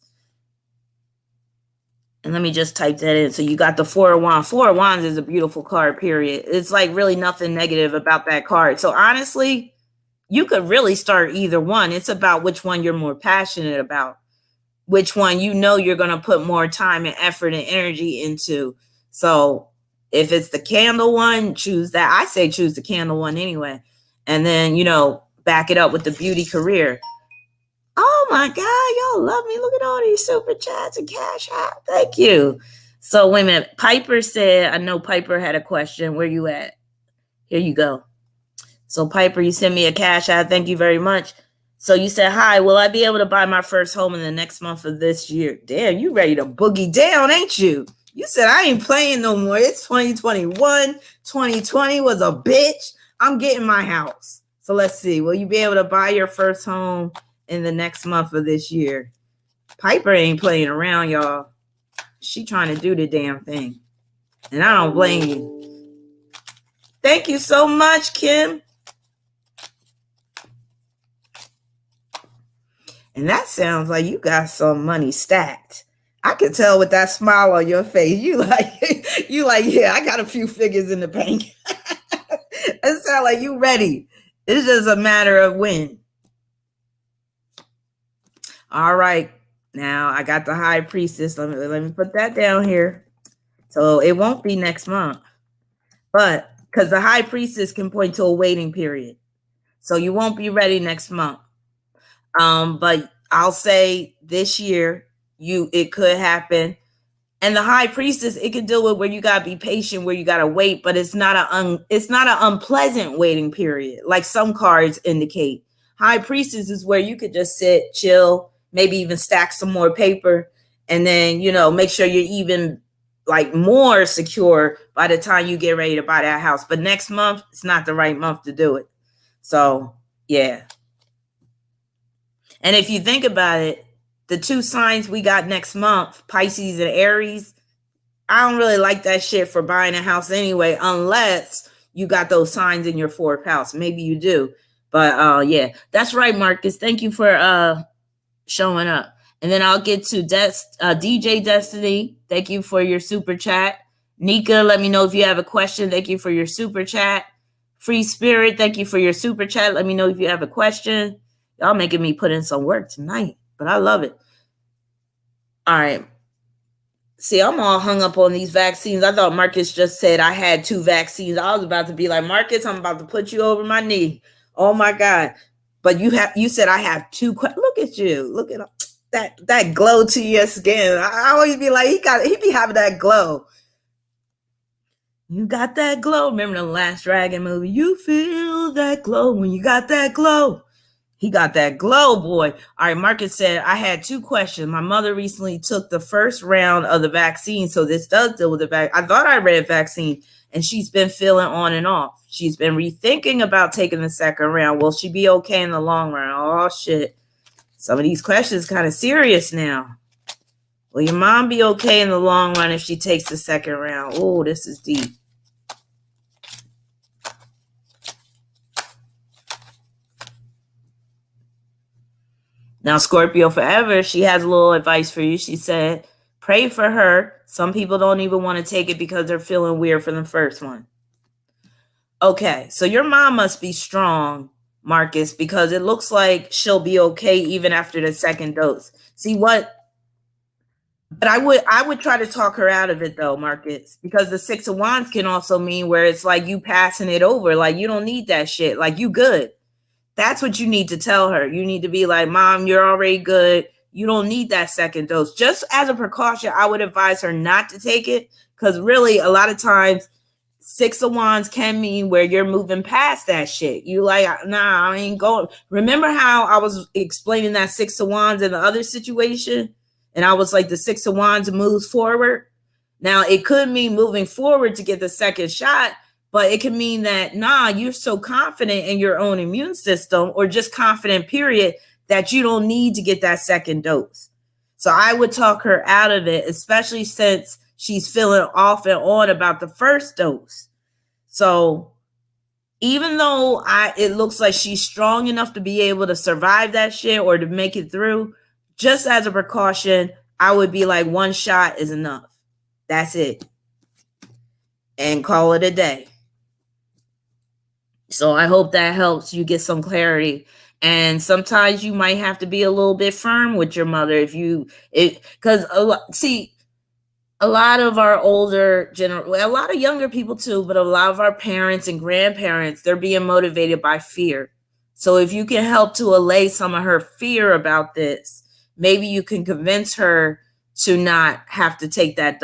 And let me just type that in. So you got the 4 of Wands. 4 of Wands is a beautiful card, period. It's like really nothing negative about that card. So honestly, you could really start either one. It's about which one you're more passionate about, which one you know you're going to put more time and effort and energy into. So if it's the candle one, choose that. I say choose the candle one anyway. And then, back it up with the beauty career. Oh my God, y'all love me. Look at all these super chats and cash app. Thank you. So wait a minute. Piper said, I know Piper had a question. Where you at? Here you go. So Piper, you sent me a cash app. Thank you very much. So you said, hi, will I be able to buy my first home in the next month of this year? Damn, you ready to boogie down, ain't you? You said I ain't playing no more. It's 2021. 2020 was a bitch. I'm getting my house. So let's see. Will you be able to buy your first home in the next month of this year? Piper ain't playing around, y'all. She trying to do the damn thing. And I don't blame you. Thank you so much, Kim. And that sounds like you got some money stacked. I can tell with that smile on your face. You like, yeah, I got a few figures in the bank. It sounds like you ready. It's just a matter of when. All right. Now I got the high priestess. Let me put that down here. So it won't be next month. But because the high priestess can point to a waiting period. So you won't be ready next month. But I'll say this year, it could happen. And the high priestess, it can deal with where you gotta be patient, where you gotta wait, but it's not an unpleasant waiting period, like some cards indicate. High priestess is where you could just sit, chill, maybe even stack some more paper, and then make sure you're even like more secure by the time you get ready to buy that house. But next month, it's not the right month to do it. So yeah. And if you think about it, the two signs we got next month, Pisces and Aries, I don't really like that shit for buying a house anyway, unless you got those signs in your fourth house. Maybe you do. But yeah, that's right, Marcus. Thank you for showing up. And then I'll get to DJ Destiny. Thank you for your super chat. Nika, let me know if you have a question. Thank you for your super chat. Free Spirit, thank you for your super chat. Let me know if you have a question. Y'all making me put in some work tonight, but I love it. All right. See, I'm all hung up on these vaccines. I thought Marcus just said I had 2 vaccines. I was about to be like, Marcus, I'm about to put you over my knee. Oh my God. But you said I have 2. Look at you. Look at that glow to your skin. I always be like, he be having that glow. You got that glow. Remember the Last Dragon movie? You feel that glow when you got that glow. He got that glow, boy. All right, Marcus said, I had 2 questions. My mother recently took the first round of the vaccine, so this does deal with the vaccine. I thought I read vaccine, and she's been feeling on and off. She's been rethinking about taking the second round. Will she be okay in the long run? Oh, shit. Some of these questions kind of serious now. Will your mom be okay in the long run if she takes the second round? Oh, this is deep. Now, Scorpio Forever, she has a little advice for you. She said, pray for her. Some people don't even want to take it because they're feeling weird for the first one. Okay, so your mom must be strong, Marcus, because it looks like she'll be okay even after the second dose. See what? But I would try to talk her out of it though, Marcus, because the 6 of Wands can also mean where it's like you passing it over. Like you don't need that shit. Like you good. That's what you need to tell her. You need to be like, Mom, you're already good. You don't need that second dose. Just as a precaution, I would advise her not to take it because really a lot of times 6 of Wands can mean where you're moving past that shit. You like, nah, I ain't going. Remember how I was explaining that 6 of Wands in the other situation? And I was like, the 6 of Wands moves forward. Now, it could mean moving forward to get the second shot, but it can mean that, nah, you're so confident in your own immune system or just confident, period, that you don't need to get that second dose. So I would talk her out of it, especially since she's feeling off and on about the first dose. So even though it looks like she's strong enough to be able to survive that shit or to make it through, just as a precaution, I would be like, 1 shot is enough. That's it. And call it a day. So I hope that helps you get some clarity. And sometimes you might have to be a little bit firm with your mother because a lot of our older a lot of younger people too, but a lot of our parents and grandparents, they're being motivated by fear. So if you can help to allay some of her fear about this, maybe you can convince her to not have to take that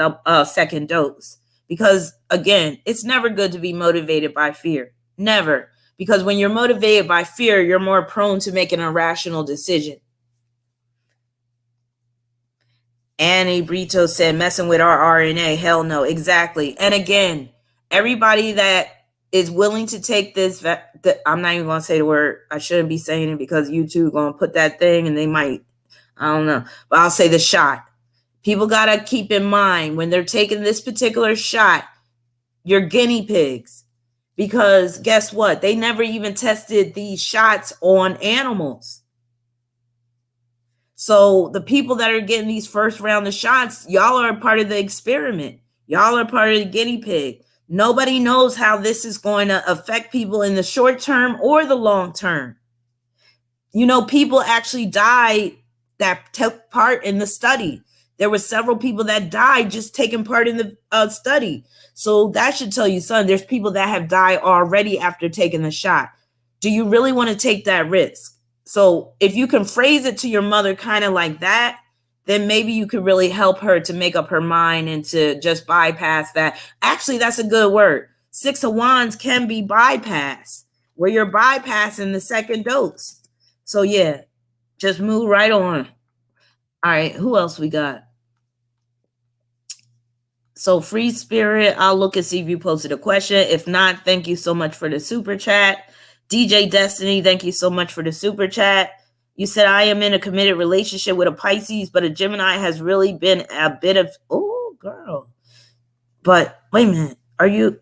second dose. Because again, it's never good to be motivated by fear. Never. Because when you're motivated by fear, you're more prone to make an irrational decision. Annie Brito said, messing with our RNA. Hell no. Exactly. And again, everybody that is willing to take this, I'm not even going to say the word. I shouldn't be saying it because YouTube going to put that thing and they might, I don't know. But I'll say the shot. People got to keep in mind when they're taking this particular shot, you're guinea pigs. Because guess what? They never even tested these shots on animals. So the people that are getting these first round of shots, y'all are a part of the experiment. Y'all are part of the guinea pig. Nobody knows how this is going to affect people in the short term or the long term. You know, people actually died that took part in the study. There were several people that died just taking part in the study. So that should tell you, son, there's people that have died already after taking the shot. Do you really want to take that risk? So if you can phrase it to your mother kind of like that, then maybe you could really help her to make up her mind and to just bypass that. Actually, that's a good word. 6 of Wands can be bypassed, where you're bypassing the second dose. So yeah, just move right on. All right, who else we got? So Free Spirit, I'll look and see if you posted a question. If not, thank you so much for the super chat. DJ Destiny, thank you so much for the super chat. You said, I am in a committed relationship with a Pisces, but a Gemini has really been a bit of, oh, girl. But wait a minute. Are you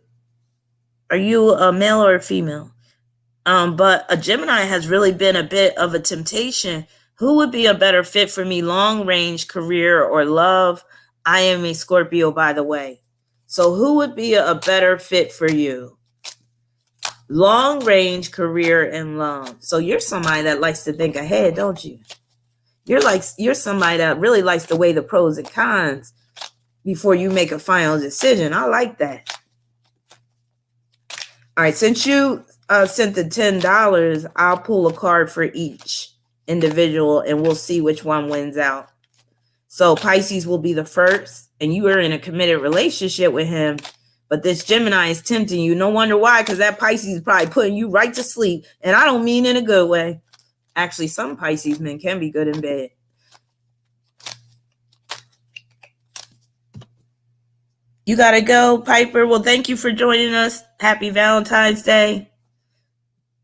a male or a female? But a Gemini has really been a bit of a temptation. Who would be a better fit for me? Long range, career, or love? I am a Scorpio, by the way. So who would be a better fit for you? Long range, career, and love. So you're somebody that likes to think ahead, don't you? You're somebody that really likes to weigh the pros and cons before you make a final decision. I like that. All right, since you sent the $10, I'll pull a card for each individual and we'll see which one wins out. So Pisces will be the first, and you are in a committed relationship with him, but this Gemini is tempting you. No wonder why, because that Pisces is probably putting you right to sleep, and I don't mean in a good way. Actually, some Pisces men can be good in bed. You got to go, Piper. Well, thank you for joining us. Happy Valentine's Day.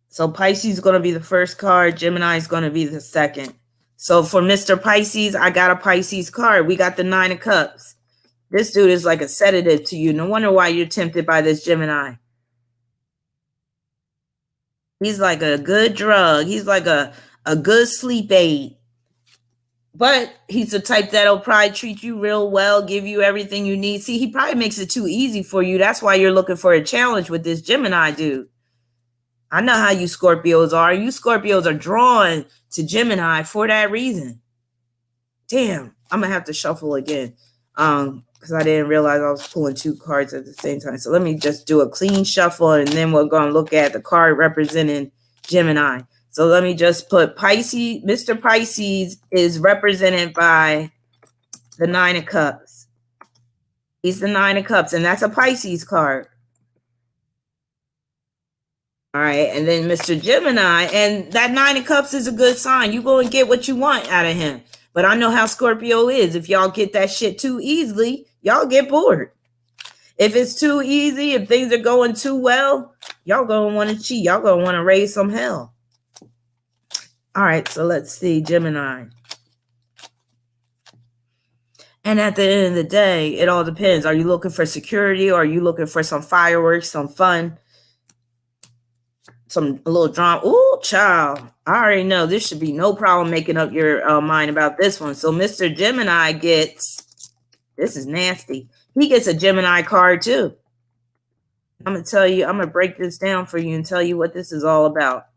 So Pisces is going to be the first card. Gemini is going to be the second. So for Mr. Pisces, I got a Pisces card. We got the 9 of Cups. This dude is like a sedative to you. No wonder why you're tempted by this Gemini. He's like a good drug. He's like a good sleep aid. But he's the type that'll probably treat you real well, give you everything you need. See, he probably makes it too easy for you. That's why you're looking for a challenge with this Gemini dude. I know how you Scorpios are. You Scorpios are drawn to Gemini for that reason. Damn, I'm going to have to shuffle again because I didn't realize I was pulling 2 cards at the same time. So let me just do a clean shuffle, and then we're going to look at the card representing Gemini. So let me just put Pisces. Mr. Pisces is represented by the 9 of Cups. He's the 9 of Cups, and that's a Pisces card. All right, and then Mr. Gemini, and that 9 of Cups is a good sign. You go and get what you want out of him. But I know how Scorpio is. If y'all get that shit too easily, y'all get bored. If it's too easy, if things are going too well, y'all gonna want to cheat. Y'all gonna want to raise some hell. All right, so let's see, Gemini. And at the end of the day, it all depends. Are you looking for security, or are you looking for some fireworks, some fun? A little drama. Oh, child. I already know this should be no problem making up your mind about this one. So Mr. Gemini gets, this is nasty. He gets a Gemini card too. I'm going to tell you, I'm going to break this down for you and tell you what this is all about.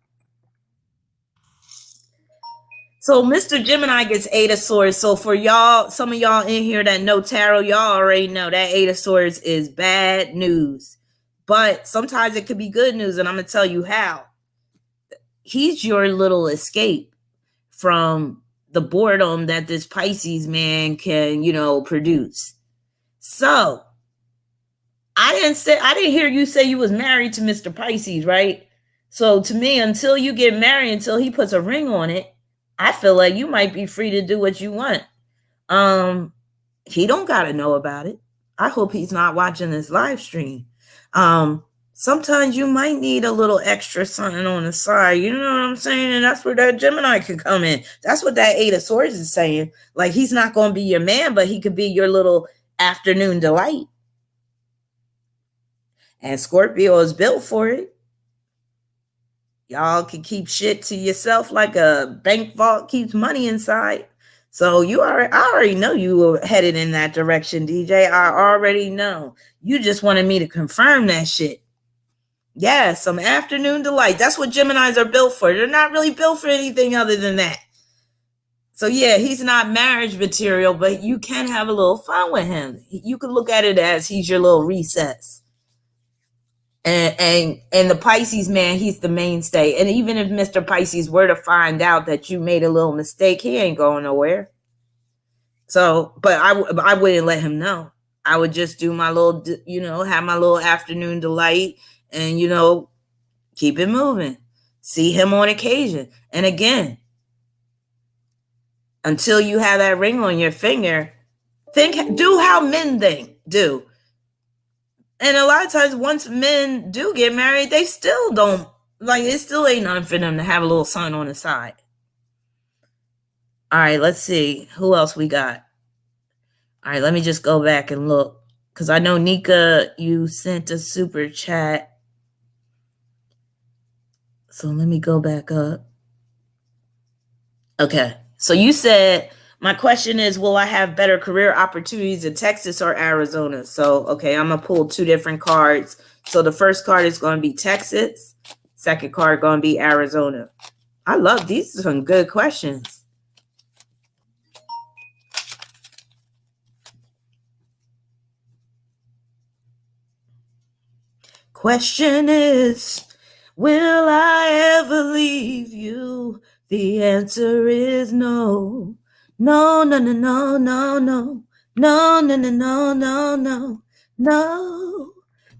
So Mr. Gemini gets 8 of Swords. So for y'all, some of y'all in here that know tarot, y'all already know that 8 of Swords is bad news. But sometimes it could be good news, and I'm going to tell you how. He's your little escape from the boredom that this Pisces man can, produce. So I didn't hear you say you was married to Mr. Pisces, right? So to me, until you get married, until he puts a ring on it, I feel like you might be free to do what you want. He don't got to know about it. I hope he's not watching this live stream. Sometimes you might need a little extra something on the side. You know what I'm saying? And that's where that Gemini could come in. That's what that 8 of Swords is saying. Like, he's not going to be your man, but he could be your little afternoon delight. And Scorpio is built for it. Y'all can keep shit to yourself like a bank vault keeps money inside. So I already know you were headed in that direction, DJ. I already know. You just wanted me to confirm that shit. Yeah, some afternoon delight. That's what Geminis are built for. They're not really built for anything other than that. So yeah, he's not marriage material, but you can have a little fun with him. You could look at it as he's your little recess. And the Pisces man, he's the mainstay. And even if Mr. Pisces were to find out that you made a little mistake, he ain't going nowhere. So, but I wouldn't let him know. I would just do my little, have my little afternoon delight and, keep it moving. See him on occasion. And again, until you have that ring on your finger, do how men do. And a lot of times once men do get married, they still don't, it still ain't nothing for them to have a little sign on the side. All right, let's see. Who else we got? All right, let me just go back and look. Because I know, Nika, you sent a super chat. So let me go back up. Okay. So you said, my question is, will I have better career opportunities in Texas or Arizona? So, okay, I'm going to pull 2 different cards. So the first card is going to be Texas. Second card going to be Arizona. I love these. Are some good questions. Question is, will I ever leave you? The answer is no. No, no, no, no, no, no. No, no, no, no, no, no. No,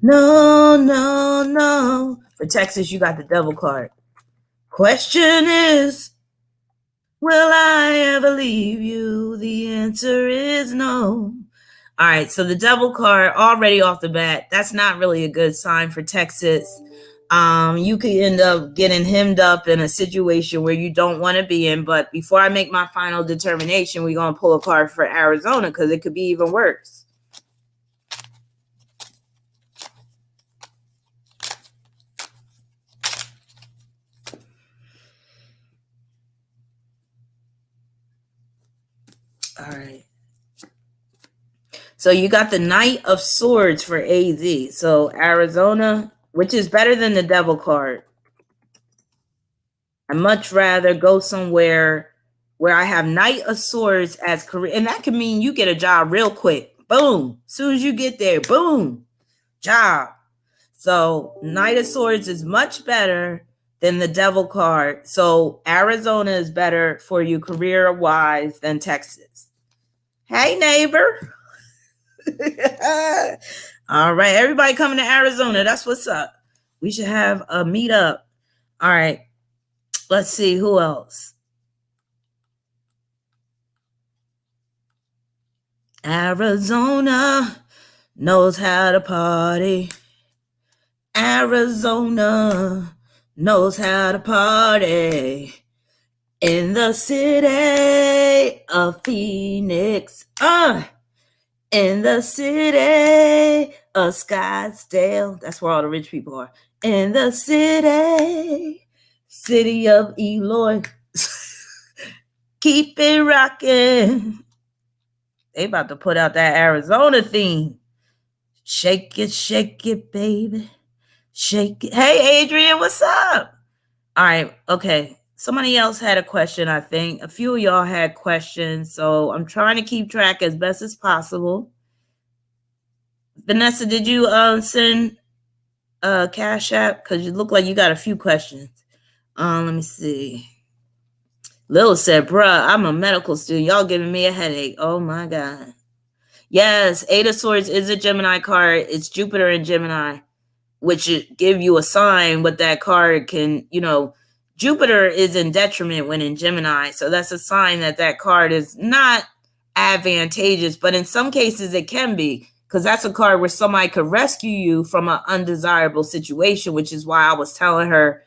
no, no, no. For Texas, you got the Devil card. Question is, will I ever leave you? The answer is no. All right, so the Devil card already off the bat, that's not really a good sign for Texas. You could end up getting hemmed up in a situation where you don't want to be in. But before I make my final determination, we're going to pull a card for Arizona because it could be even worse. All right. So you got the Knight of Swords for AZ. So Arizona, which is better than the Devil card. I'd much rather go somewhere where I have Knight of Swords as career. And that can mean you get a job real quick. Boom. As soon as you get there, boom, job. So Knight of Swords is much better than the Devil card. So Arizona is better for you career-wise than Texas. Hey, neighbor. All right, everybody coming to Arizona. That's what's up. We should have a meetup. All right, let's see who else. Arizona knows how to party. Arizona knows how to party. In the city of Phoenix. In the city of Scottsdale. That's where all the rich people are. In the city of Eloy. Keep it rocking. They about to put out that Arizona theme. Shake it, baby. Shake it. Hey, Adrian, what's up? All right, okay. Somebody else had a question, I think. A few of y'all had questions, so I'm trying to keep track as best as possible. Vanessa, did you send a Cash App? Because you look like you got a few questions. Let me see. Lil said, bruh, I'm a medical student. Y'all giving me a headache. Oh, my God. Yes, 8 of Swords is a Gemini card. It's Jupiter in Gemini, which should give you a sign what that card can, Jupiter is in detriment when in Gemini. So that's a sign that card is not advantageous, but in some cases it can be, because that's a card where somebody could rescue you from an undesirable situation, which is why I was telling her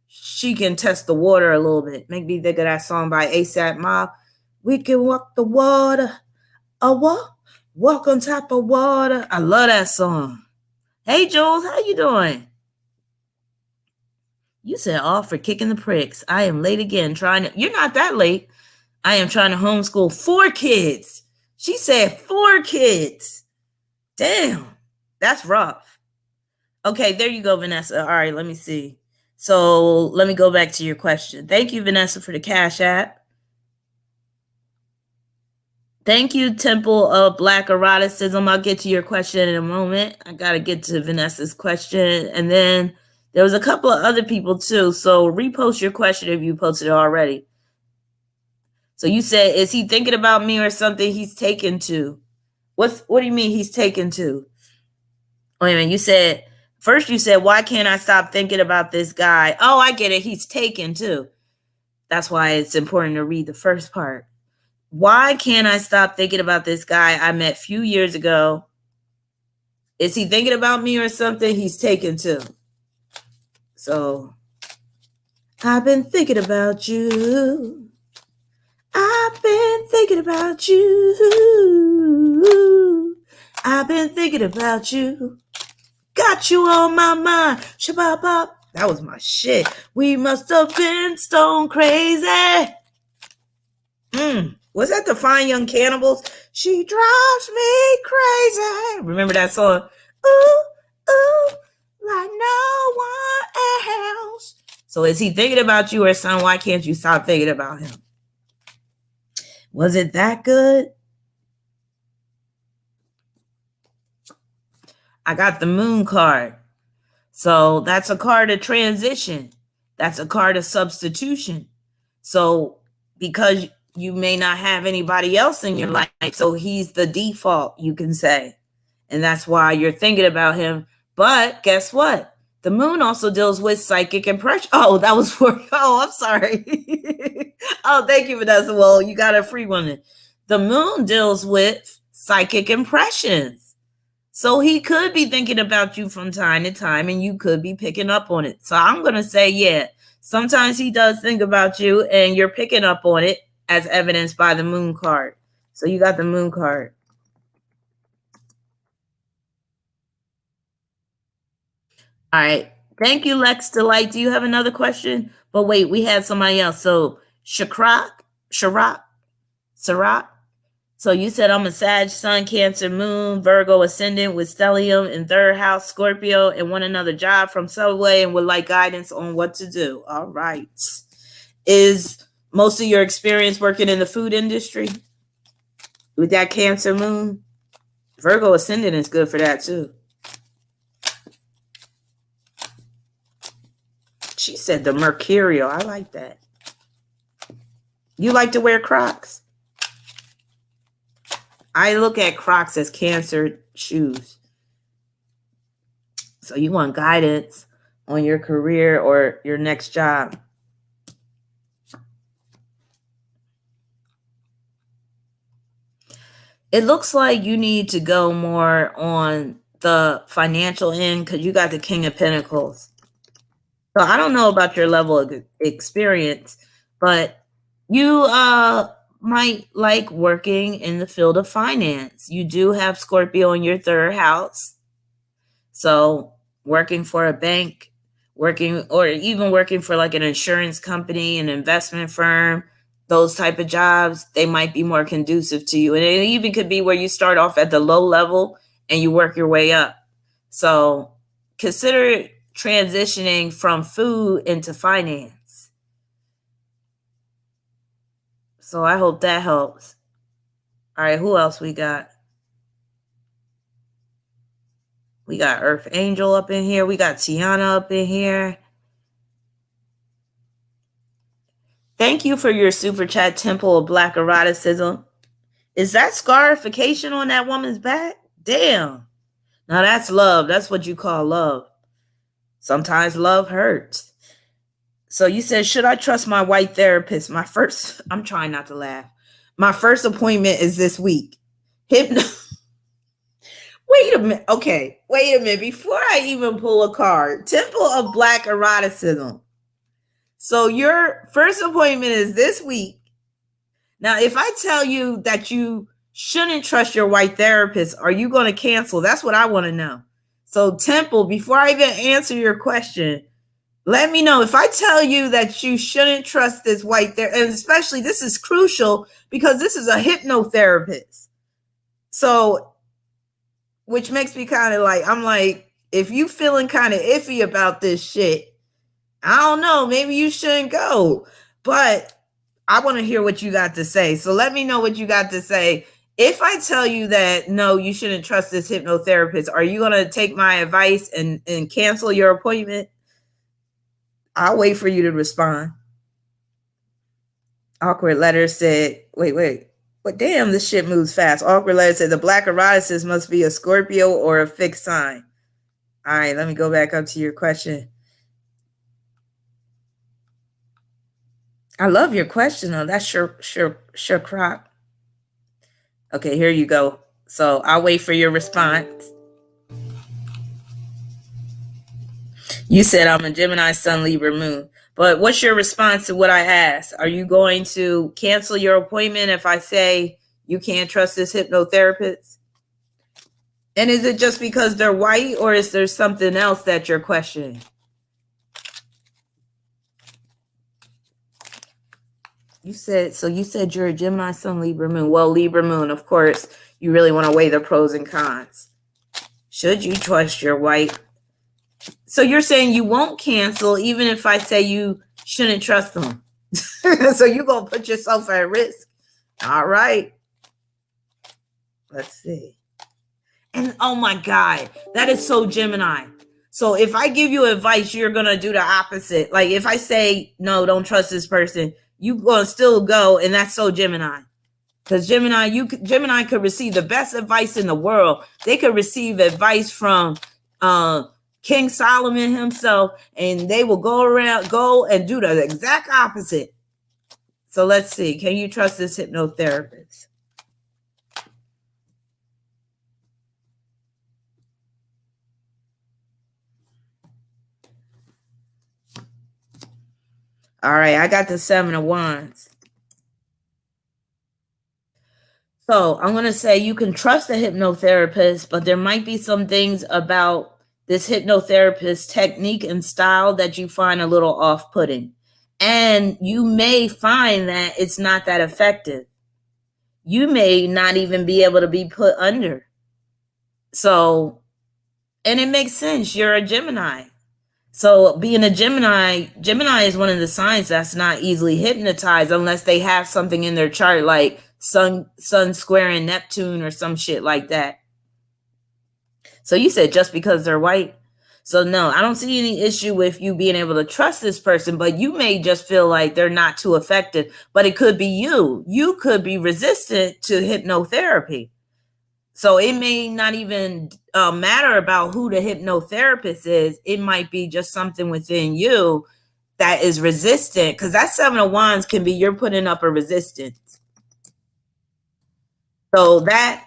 she can test the water a little bit. Make me think of that song by ASAP Mob. We can walk the water, walk on top of water. I love that song. Hey, Jules, how you doing? You said off for kicking the pricks. I am late again trying to. You're not that late. I am trying to homeschool 4 kids. She said 4 kids. Damn, that's rough. Okay, there you go, Vanessa. All right, let me see. So let me go back to your question. Thank you, Vanessa, for the Cash App. Thank you, Temple of Black Eroticism. I'll get to your question in a moment. I got to get to Vanessa's question. And then there was a couple of other people too. So repost your question if you posted it already. So you said, is he thinking about me or something he's taken to? What do you mean he's taken to? Wait a minute. You said, why can't I stop thinking about this guy? Oh, I get it. He's taken to. That's why it's important to read the first part. Why can't I stop thinking about this guy I met a few years ago? Is he thinking about me or something he's taken to? So, I've been thinking about you. I've been thinking about you. I've been thinking about you. Got you on my mind. Shabba-bop. That was my shit. We must have been stone crazy. Was that the Fine Young Cannibals? She drives me crazy. Remember that song? Ooh, ooh, like no one else. So is he thinking about you or son? Why can't you stop thinking about him? Was it that good? I got the Moon card. So that's a card of transition. That's a card of substitution. So because you may not have anybody else in your life, so he's the default, you can say. And that's why you're thinking about him. But guess what? The Moon also deals with psychic impression. Oh, that was for, I'm sorry. Oh, thank you, Vanessa. Well, you got a free one. The Moon deals with psychic impressions. So he could be thinking about you from time to time, and you could be picking up on it. So I'm going to say, yeah, sometimes he does think about you, and you're picking up on it, as evidenced by the Moon card. So you got the Moon card. All right. Thank you, Lex Delight. Do you have another question? But wait, we had somebody else. So Sharak. So you said I'm a Sag, Sun, Cancer, Moon, Virgo, Ascendant with Stellium in 3rd house, Scorpio, and want another job from Subway and would like guidance on what to do. All right. Is most of your experience working in the food industry with that Cancer Moon? Virgo Ascendant is good for that too. She said the Mercurial. I like that. You like to wear Crocs? I look at Crocs as Cancer shoes. So you want guidance on your career or your next job. It looks like you need to go more on the financial end because you got the King of Pentacles. So I don't know about your level of experience, but you might like working in the field of finance. You do have Scorpio in your 3rd house. So working for a bank, working for like an insurance company, an investment firm, those type of jobs, they might be more conducive to you. And it even could be where you start off at the low level and you work your way up. So consider transitioning from food into finance. So I hope that helps. All right, who else we got? We got Earth Angel up in here. We got Tiana up in here. Thank you for your super chat, Temple of Black Eroticism. Is that scarification on that woman's back? Damn. Now that's love. That's what you call love. Sometimes love hurts. So you said, should I trust my white therapist? I'm trying not to laugh. My first appointment is this week. Hypno. Wait a minute. Okay, wait a minute. Before I even pull a card, Temple of Black Eroticism. So your first appointment is this week. Now, if I tell you that you shouldn't trust your white therapist, are you going to cancel? That's what I want to know. So, Temple, before I even answer your question, let me know if I tell you that you shouldn't trust this white therapist, and especially this is crucial because this is a hypnotherapist. So, which makes me kind of like, I'm like, if you feeling kind of iffy about this shit, I don't know, maybe you shouldn't go. But I want to hear what you got to say. So let me know what you got to say. If I tell you that, no, you shouldn't trust this hypnotherapist, are you going to take my advice and cancel your appointment? I'll wait for you to respond. Awkward letter said, wait. But damn, this shit moves fast. Awkward letter said, the black eroticist must be a Scorpio or a fixed sign. All right, let me go back up to your question. I love your question, though. That's sure crop. Okay, here you go. So I'll wait for your response. You said I'm a Gemini, Sun, Libra, Moon. But what's your response to what I asked? Are you going to cancel your appointment if I say you can't trust this hypnotherapist? And is it just because they're white, or is there something else that you're questioning? You said you're a Gemini, Sun, Libra, Moon. Well, Libra, Moon, of course, you really want to weigh the pros and cons. Should you trust your white? So you're saying you won't cancel even if I say you shouldn't trust them. So you're going to put yourself at risk. All right. Let's see. And oh my God, that is so Gemini. So if I give you advice, you're going to do the opposite. Like if I say, no, don't trust this person, you going to still go. And that's so Gemini. Because Gemini could receive the best advice in the world. They could receive advice from King Solomon himself, and they will go and do the exact opposite. So let's see. Can you trust this hypnotherapist? All right, I got the 7 of Wands. So I'm going to say you can trust a hypnotherapist, but there might be some things about this hypnotherapist technique and style that you find a little off-putting. And you may find that it's not that effective. You may not even be able to be put under. So, and it makes sense. You're a Gemini. So being a Gemini is one of the signs that's not easily hypnotized unless they have something in their chart like sun squaring Neptune or some shit like that. So you said just because they're white. So no, I don't see any issue with you being able to trust this person, but you may just feel like they're not too effective. But it could be you. You could be resistant to hypnotherapy. So it may not even matter about who the hypnotherapist is. It might be just something within you that is resistant, because that 7 of Wands can be you're putting up a resistance. So that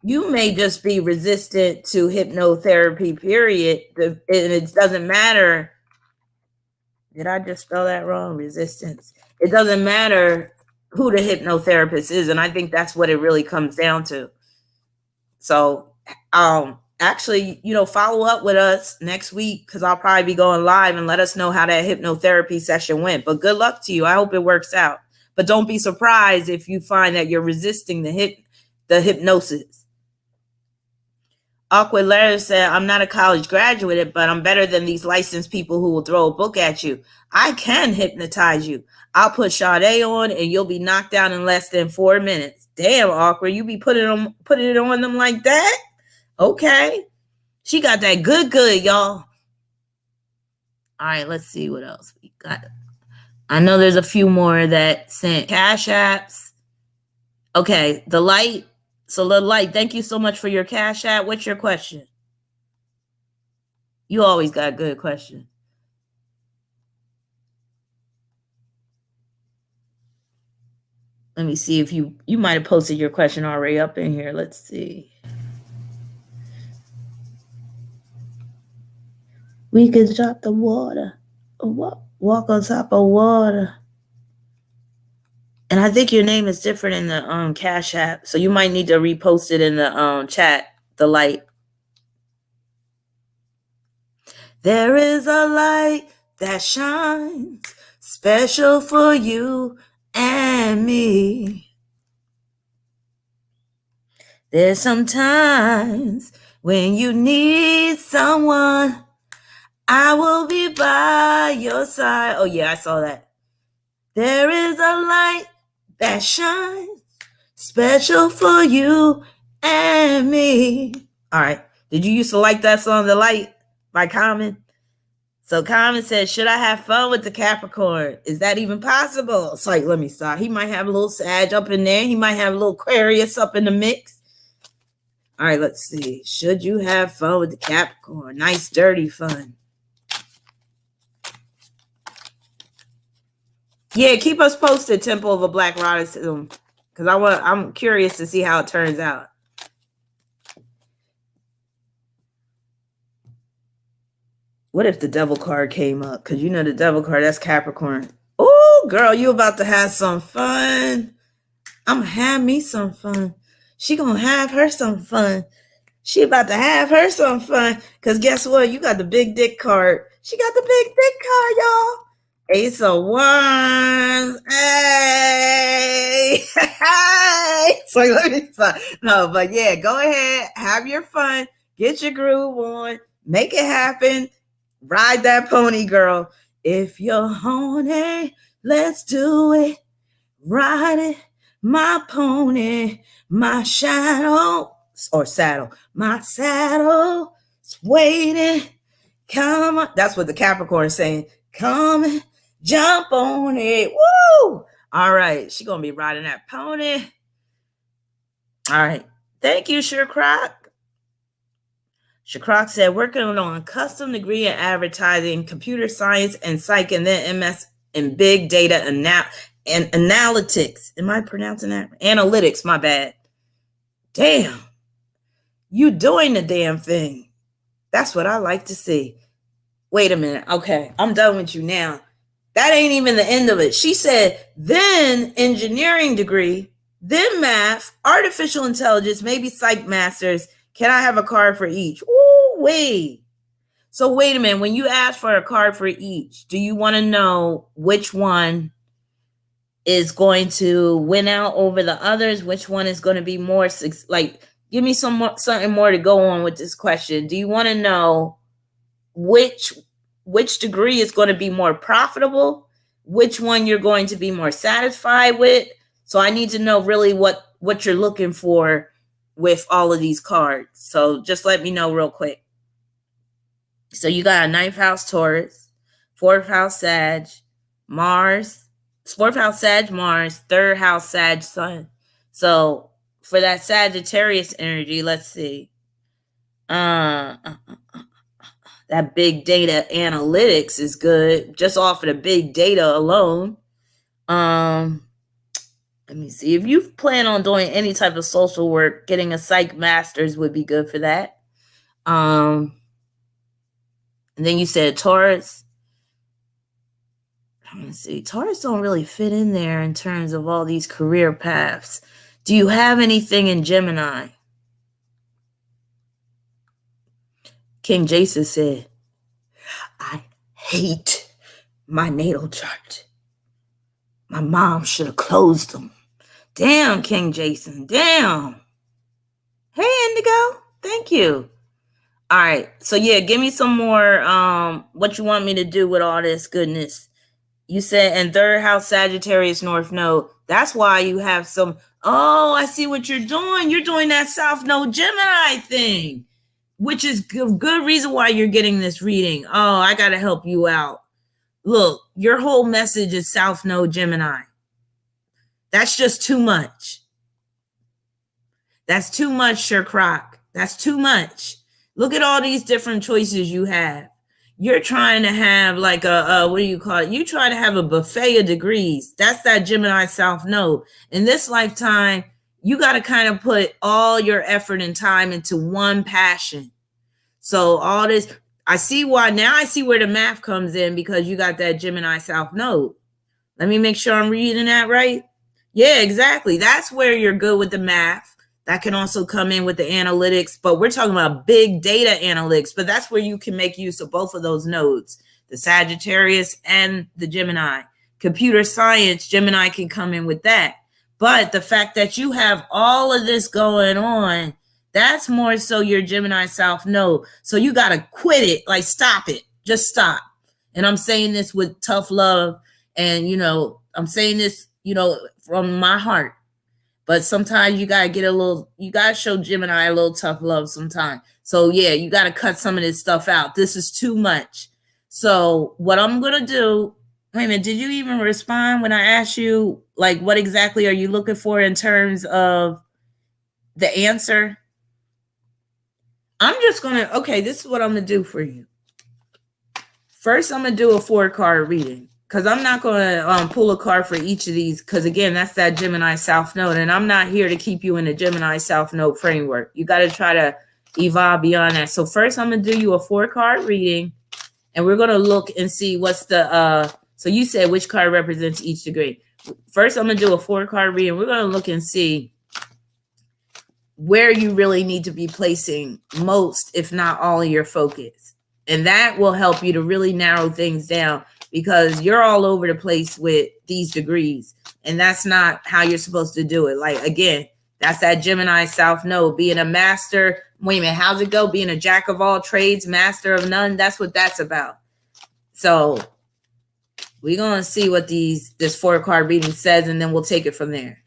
you may just be resistant to hypnotherapy, period. And it doesn't matter. Did I just spell that wrong? Resistance. It doesn't matter who the hypnotherapist is. And I think that's what it really comes down to. So, actually, follow up with us next week because I'll probably be going live and let us know how that hypnotherapy session went. But good luck to you. I hope it works out. But don't be surprised if you find that you're resisting the hypnosis. Awkward Larry said, I'm not a college graduate, but I'm better than these licensed people who will throw a book at you. I can hypnotize you. I'll put Sade on and you'll be knocked out in less than 4 minutes. Damn, Awkward, you be putting it on them like that? Okay. She got that good, y'all. All right, let's see what else we got. I know there's a few more that sent cash apps. Okay, the light. So the light, thank you so much for your cash app. What's your question? You always got a good question. Let me see if you might have posted your question already up in here. Let's see. We could drop the water. Walk on top of water. And I think your name is different in the Cash App. So you might need to repost it in the chat, the light. There is a light that shines special for you and me. There's sometimes when you need someone, I will be by your side. Oh, yeah, I saw that. There is a light that shines special for you and me. All right. Did you used to like that song, The Light, by Common? So Common said, should I have fun with the Capricorn? Is that even possible? It's like, let me stop. He might have a little Sag up in there. He might have a little Aquarius up in the mix. All right, let's see. Should you have fun with the Capricorn? Nice, dirty fun. Yeah, keep us posted, Temple of a Black Goddess, because I'm curious to see how it turns out. What if the devil card came up? Because you know the devil card, that's Capricorn. Oh, girl, you about to have some fun. I'm going to have me some fun. She going to have her some fun. She about to have her some fun. Because guess what? You got the big dick card. She got the big dick card, y'all. Ace of Wands. Hey. So let me stop. No, but yeah, go ahead. Have your fun. Get your groove on. Make it happen. Ride that pony, girl. If you're horny, let's do it. Ride it, my pony, my shadow, or saddle. My saddle is waiting. Come on. That's what the Capricorn is saying. Come and jump on it. Woo! All right. She's going to be riding that pony. All right. Thank you, Shirkrock. Shakrock said, working on a custom degree in advertising, computer science, and psych, and then MS in big data and analytics. Am I pronouncing that? Analytics, my bad. Damn. You doing the damn thing. That's what I like to see. Wait a minute. Okay, I'm done with you now. That ain't even the end of it. She said, then engineering degree, then math, artificial intelligence, maybe psych masters. Can I have a card for each? Ooh, wait. So wait a minute. When you ask for a card for each, do you want to know which one is going to win out over the others? Which one is going to be more, like, give me something more to go on with this question. Do you want to know which degree is going to be more profitable? Which one you're going to be more satisfied with? So I need to know really what you're looking for with all of these cards. So just let me know real quick. So you got a 9th house Taurus, 4th house Sag, Mars, 4th house Sag, Mars, 3rd house Sag, Sun. So for that Sagittarius energy, let's see. That big data analytics is good. Just off of the big data alone. Let me see. If you plan on doing any type of social work, getting a psych master's would be good for that. And then you said Taurus. Let me see. Taurus don't really fit in there in terms of all these career paths. Do you have anything in Gemini? King Jason said, I hate my natal chart. My mom should have closed them. Damn, King Jason. Damn. Hey, Indigo. Thank you. All right. So, yeah, give me some more what you want me to do with all this goodness. You said in 3rd house Sagittarius North Node. That's why you have some. Oh, I see what you're doing. You're doing that South Node Gemini thing, which is good reason why you're getting this reading. Oh, I got to help you out. Look, your whole message is South Node Gemini. That's just too much. That's too much, Shercrock. That's too much. Look at all these different choices you have. you're trying to have like a what do you call it? You try to have a buffet of degrees. That's that Gemini South Node. In this lifetime, you got to kind of put all your effort and time into one passion. So all this, I see why now. I see where the math comes in because you got that Gemini South Node. Let me make sure I'm reading that right. Yeah, exactly. That's where you're good with the math. That can also come in with the analytics, but we're talking about big data analytics, but that's where you can make use of both of those nodes, the Sagittarius and the Gemini. Computer science, Gemini can come in with that. But the fact that you have all of this going on, that's more so your Gemini South Node. So you got to quit it, like stop it, just stop. And I'm saying this with tough love. And, I'm saying this, from my heart. But sometimes you got to you got to show Gemini a little tough love sometimes. So, yeah, you got to cut some of this stuff out. This is too much. So what I'm going to do, wait a minute, did you even respond when I asked you, like, what exactly are you looking for in terms of the answer? I'm just going to, okay, this is what I'm going to do for you. First, I'm going to do a 4-card reading. Because I'm not going to pull a card for each of these. Because, again, that's that Gemini South Node. And I'm not here to keep you in the Gemini South Node framework. You got to try to evolve beyond that. So first, I'm going to do you a 4-card reading. And we're going to look and see what's the so you said which card represents each degree. First, I'm going to do a 4-card reading. We're going to look and see where you really need to be placing most, if not all, of your focus. And that will help you to really narrow things down. Because you're all over the place with these degrees. And that's not how you're supposed to do it. Like, again, that's that Gemini South Node. Being a master. Wait a minute, how's it go? Being a jack of all trades, master of none. That's what that's about. So we're going to see what this 4-card reading says. And then we'll take it from there.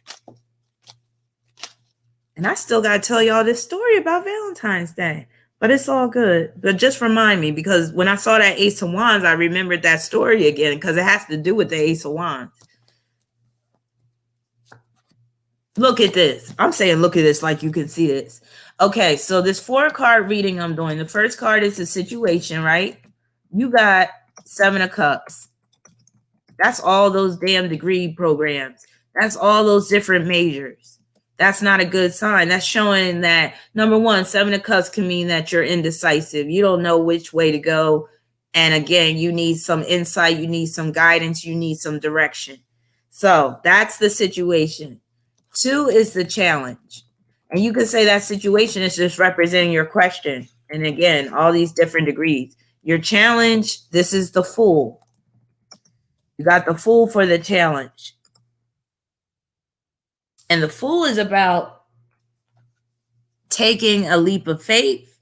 And I still got to tell y'all this story about Valentine's Day. But it's all good. But just remind me, because when I saw that Ace of Wands, I remembered that story again, because it has to do with the Ace of Wands. Look at this. I'm saying look at this like you can see this. Okay, so this 4-card reading I'm doing. The first card is the situation, right? You got 7 of Cups. That's all those damn degree programs. That's all those different majors. That's not a good sign. That's showing that, number one, 7 of Cups can mean that you're indecisive. You don't know which way to go. And again, you need some insight. You need some guidance. You need some direction. So that's the situation. 2 is the challenge. And you can say that situation is just representing your question. And again, all these different degrees. Your challenge, this is the Fool. You got the Fool for the challenge. And the Fool is about taking a leap of faith.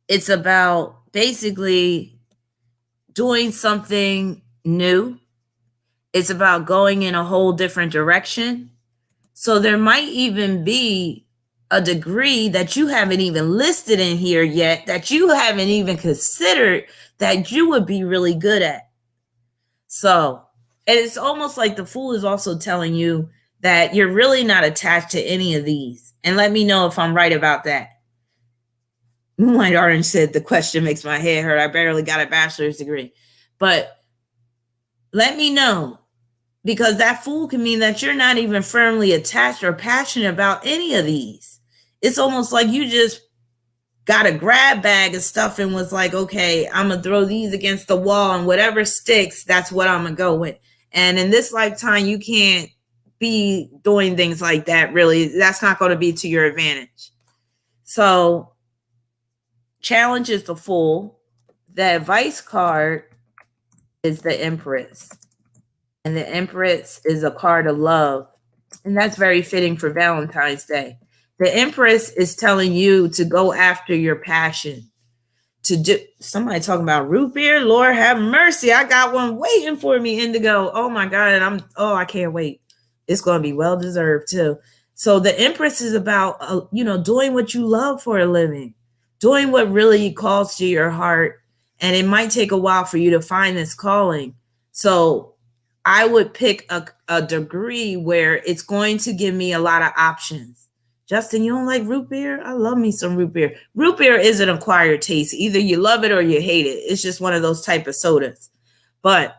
It's about basically doing something new. It's about going in a whole different direction. So there might even be a degree that you haven't even listed in here yet, that you haven't even considered that you would be really good at. So, and it's almost like the Fool is also telling you that you're really not attached to any of these. And let me know if I'm right about that. Moonlight Orange said, the question makes my head hurt. I barely got a bachelor's degree. But let me know, because that Fool can mean that you're not even firmly attached or passionate about any of these. It's almost like you just got a grab bag of stuff and was like, okay, I'm going to throw these against the wall, and whatever sticks, that's what I'm going to go with. And in this lifetime, you can't be doing things like that, really. That's not going to be to your advantage. So challenge is the Fool. The advice card is the Empress. And the Empress is a card of love. And that's very fitting for Valentine's Day. The Empress is telling you to go after your passion. To do, somebody talking about root beer, Lord have mercy. I got one waiting for me, Indigo. Oh my God. And I can't wait. It's going to be well deserved too. So the Empress is about, doing what you love for a living, doing what really calls to your heart. And it might take a while for you to find this calling. So I would pick a degree where it's going to give me a lot of options. Justin, you don't like root beer? I love me some root beer. Root beer is an acquired taste. Either you love it or you hate it. It's just one of those type of sodas. But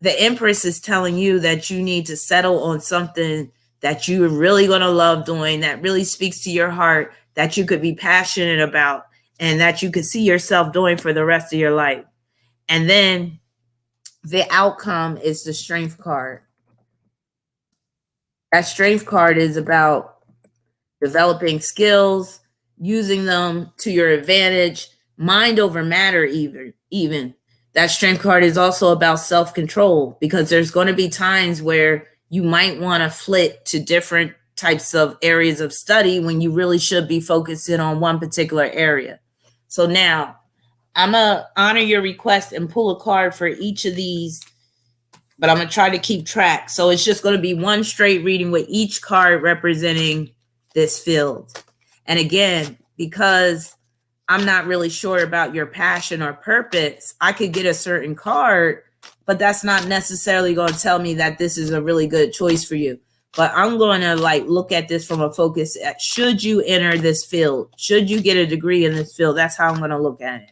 the Empress is telling you that you need to settle on something that you're really going to love doing, that really speaks to your heart, that you could be passionate about, and that you could see yourself doing for the rest of your life. And then the outcome is the Strength card. That Strength card is about developing skills, using them to your advantage, mind over matter even. That Strength card is also about self-control, because there's going to be times where you might want to flit to different types of areas of study when you really should be focusing on one particular area. So now I'm going to honor your request and pull a card for each of these, but I'm going to try to keep track. So it's just going to be one straight reading with each card representing this field. And again, because I'm not really sure about your passion or purpose, I could get a certain card, but that's not necessarily going to tell me that this is a really good choice for you. But I'm going to look at this from a focus at, should you enter this field? Should you get a degree in this field? That's how I'm going to look at it.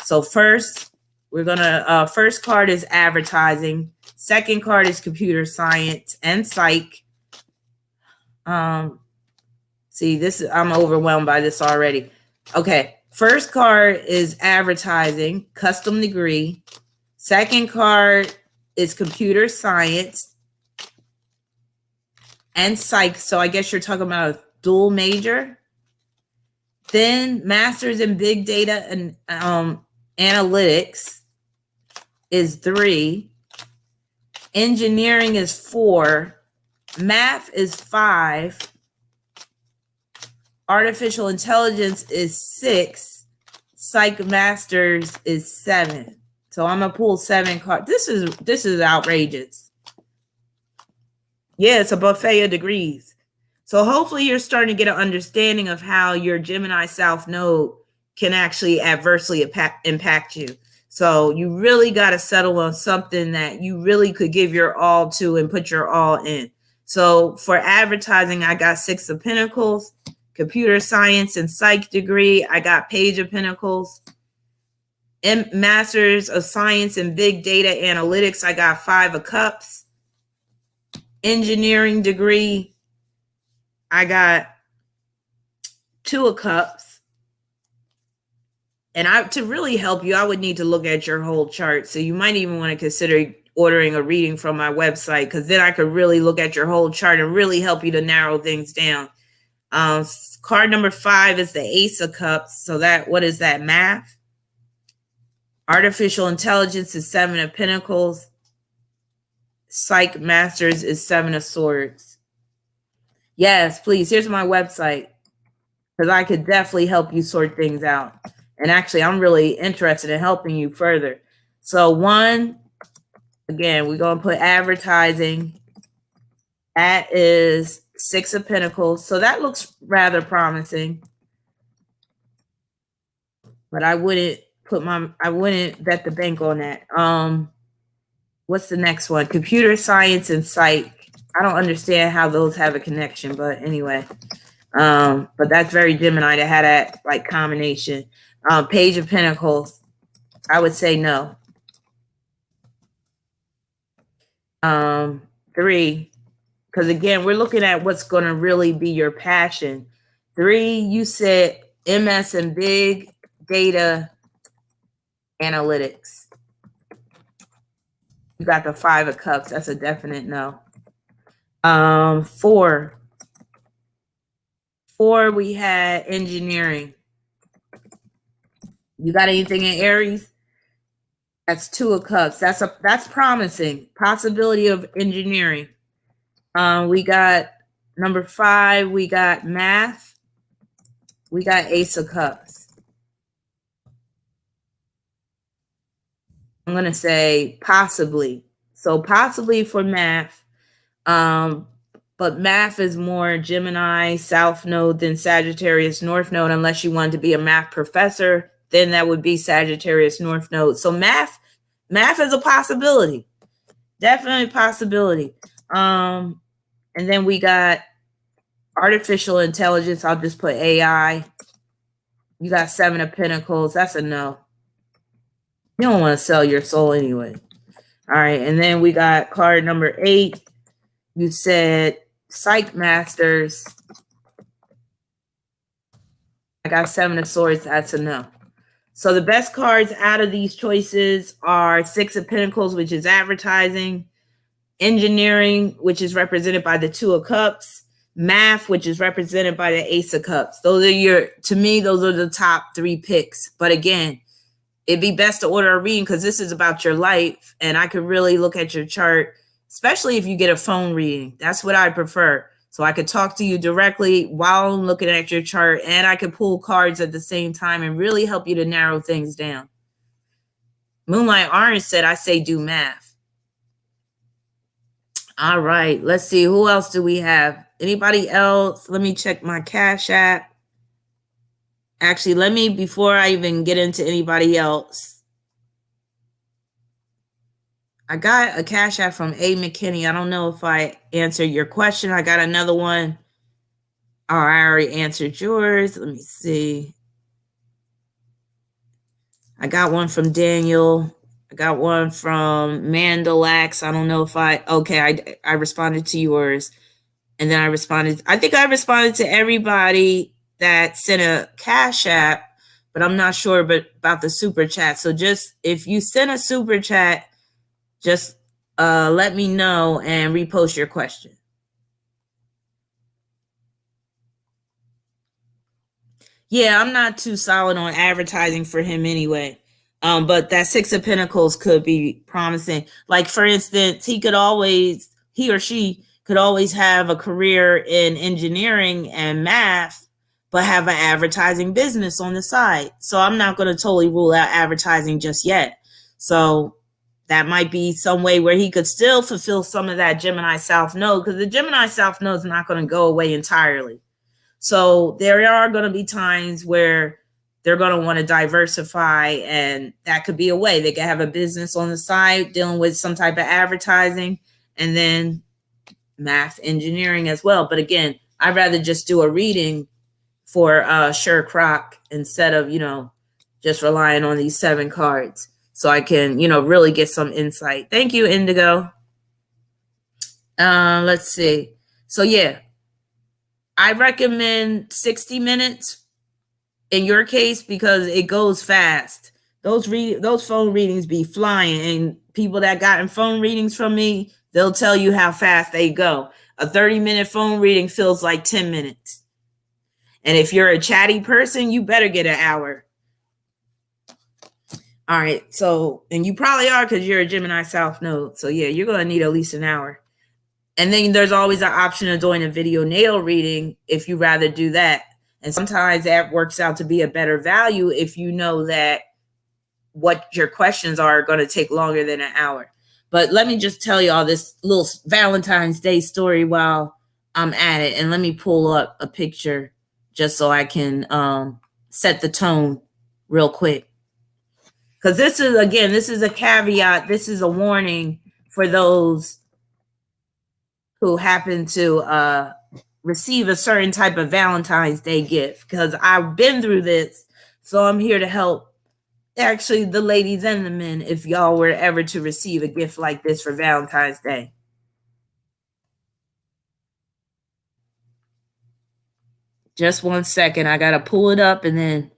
So first, we're going to, first card is advertising. Second card is computer science and psych. See, I'm overwhelmed by this already. Okay, first card is advertising, custom degree. Second card is computer science and psych. So I guess you're talking about a dual major. Then master's in big data and analytics is 3. Engineering is 4. Math is 5. Artificial intelligence is 6. Psych masters is 7. So I'm gonna pull 7 cards. This is outrageous. Yeah, it's a buffet of degrees. So hopefully you're starting to get an understanding of how your Gemini South Node can actually adversely impact you. So you really got to settle on something that you really could give your all to and put your all in. So for advertising, I got 6 of Pentacles. Computer science and psych degree, I got Page of Pentacles. Masters of Science and Big Data Analytics, I got 5 of Cups. Engineering degree, I got 2 of Cups. And to really help you, I would need to look at your whole chart. So you might even want to consider ordering a reading from my website, because then I could really look at your whole chart and really help you to narrow things down. Card number 5 is the Ace of Cups. So what is that? Math. Artificial intelligence is 7 of Pentacles. Psych masters is 7 of Swords. Yes, please. Here's my website, because I could definitely help you sort things out. And actually, I'm really interested in helping you further. So 1, again, we're going to put advertising. That is 6 of Pentacles. So that looks rather promising. But I wouldn't bet the bank on that. What's the next one? Computer science and psych. I don't understand how those have a connection, but anyway. But that's very Gemini to have that combination. Page of Pentacles. I would say no. 3. Because again, we're looking at what's going to really be your passion. 3, you said MS and Big Data Analytics. You got the 5 of Cups. That's a definite no. 4, we had engineering. You got anything in Aries? That's 2 of Cups. That's promising. Possibility of engineering. We got number 5. We got math. We got Ace of Cups. I'm going to say possibly. So possibly for math. But math is more Gemini South Node than Sagittarius North Node. Unless you want to be a math professor, then that would be Sagittarius North Node. So math is a possibility. Definitely a possibility. And then we got Artificial intelligence, I'll just put AI. You got 7 of Pentacles. That's a no. You don't want to sell your soul anyway. All right. And then we got card number 8. You said Psych Masters. I got 7 of Swords. That's a no. So the best cards out of these choices are 6 of Pentacles, which is advertising, engineering, which is represented by the 2 of Cups, math, which is represented by the Ace of Cups. Those are to me, those are the top 3 picks. But again, it'd be best to order a reading because this is about your life. And I could really look at your chart, especially if you get a phone reading. That's what I prefer. So I could talk to you directly while I'm looking at your chart, and I could pull cards at the same time and really help you to narrow things down. Moonlight Orange said, I say do math. All right, let's see. Who else do we have? Anybody else? Let me check my Cash App. Actually, before I even get into anybody else, I got a Cash App from A. McKinney. I don't know if I answered your question. I got another one. Oh, I already answered yours. Let me see. I got one from Daniel. I got one from Mandalax. I don't know if I responded to yours. And then I think I responded to everybody that sent a Cash App, but I'm not sure about the super chat. So just, if you send a super chat, just let me know and repost your question. Yeah, I'm not too solid on advertising for him anyway. But that 6 of Pentacles could be promising. Like, for instance, he or she could always have a career in engineering and math, but have an advertising business on the side. So I'm not going to totally rule out advertising just yet. So that might be some way where he could still fulfill some of that Gemini South Node, because the Gemini South Node is not going to go away entirely. So there are going to be times where they're going to want to diversify, and that could be a way. They could have a business on the side dealing with some type of advertising, and then math, engineering as well. But again, I'd rather just do a reading for Sher Croc instead of, just relying on these 7 cards. So I can, really get some insight. Thank you, Indigo. Let's see. So yeah, I recommend 60 minutes in your case because it goes fast. Those phone readings be flying, and people that gotten phone readings from me, they'll tell you how fast they go. A 30-minute phone reading feels like 10 minutes. And if you're a chatty person, you better get an hour. All right. So, and you probably are because you're a Gemini South Node. So yeah, you're going to need at least an hour. And then there's always an option of doing a video nail reading if you rather do that. And sometimes that works out to be a better value if you know that what your questions are going to take longer than an hour. But let me just tell y'all this little Valentine's Day story while I'm at it. And let me pull up a picture just so I can set the tone real quick. Because this is a caveat. This is a warning for those who happen to receive a certain type of Valentine's Day gift, because I've been through this. So I'm here to help actually the ladies and the men if y'all were ever to receive a gift like this for Valentine's Day. Just 1 second. I got to pull it up and then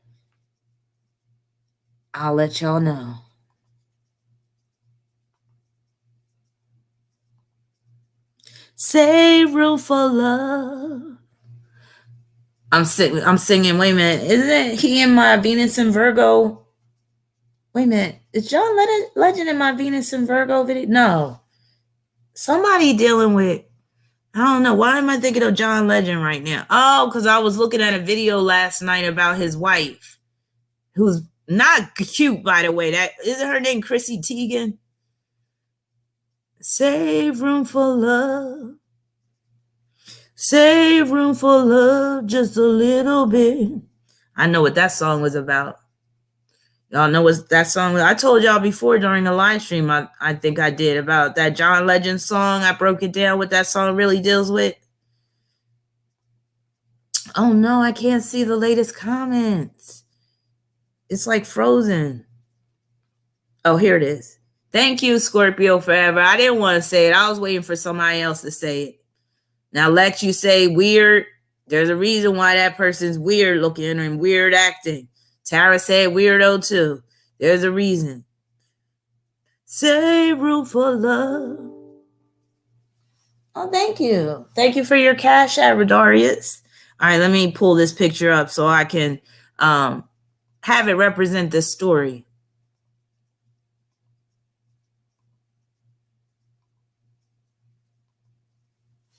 I'll let y'all know. Save room for love. I'm singing. Wait a minute. Isn't he in my Venus and Virgo? Wait a minute. Is John Legend in my Venus and Virgo video? No. Somebody dealing with, I don't know. Why am I thinking of John Legend right now? Oh, because I was looking at a video last night about his wife, who's not cute, by the way. That isn't her name, Chrissy Teigen. Save room for love. Save room for love just a little bit. I know what that song was about. Y'all know what that song was. I told y'all before during the live stream, I think I did, about that John Legend song. I broke it down what that song really deals with. Oh no, I can't see the latest comments. It's like frozen. Oh, here it is. Thank you, Scorpio Forever. I didn't want to say it. I was waiting for somebody else to say it. Now, let you say weird. There's a reason why that person's weird looking and weird acting. Tara said weirdo too. There's a reason. Say room for love. Oh, thank you. Thank you for your cash at Rodarius. All right, let me pull this picture up so I can have it represent this story.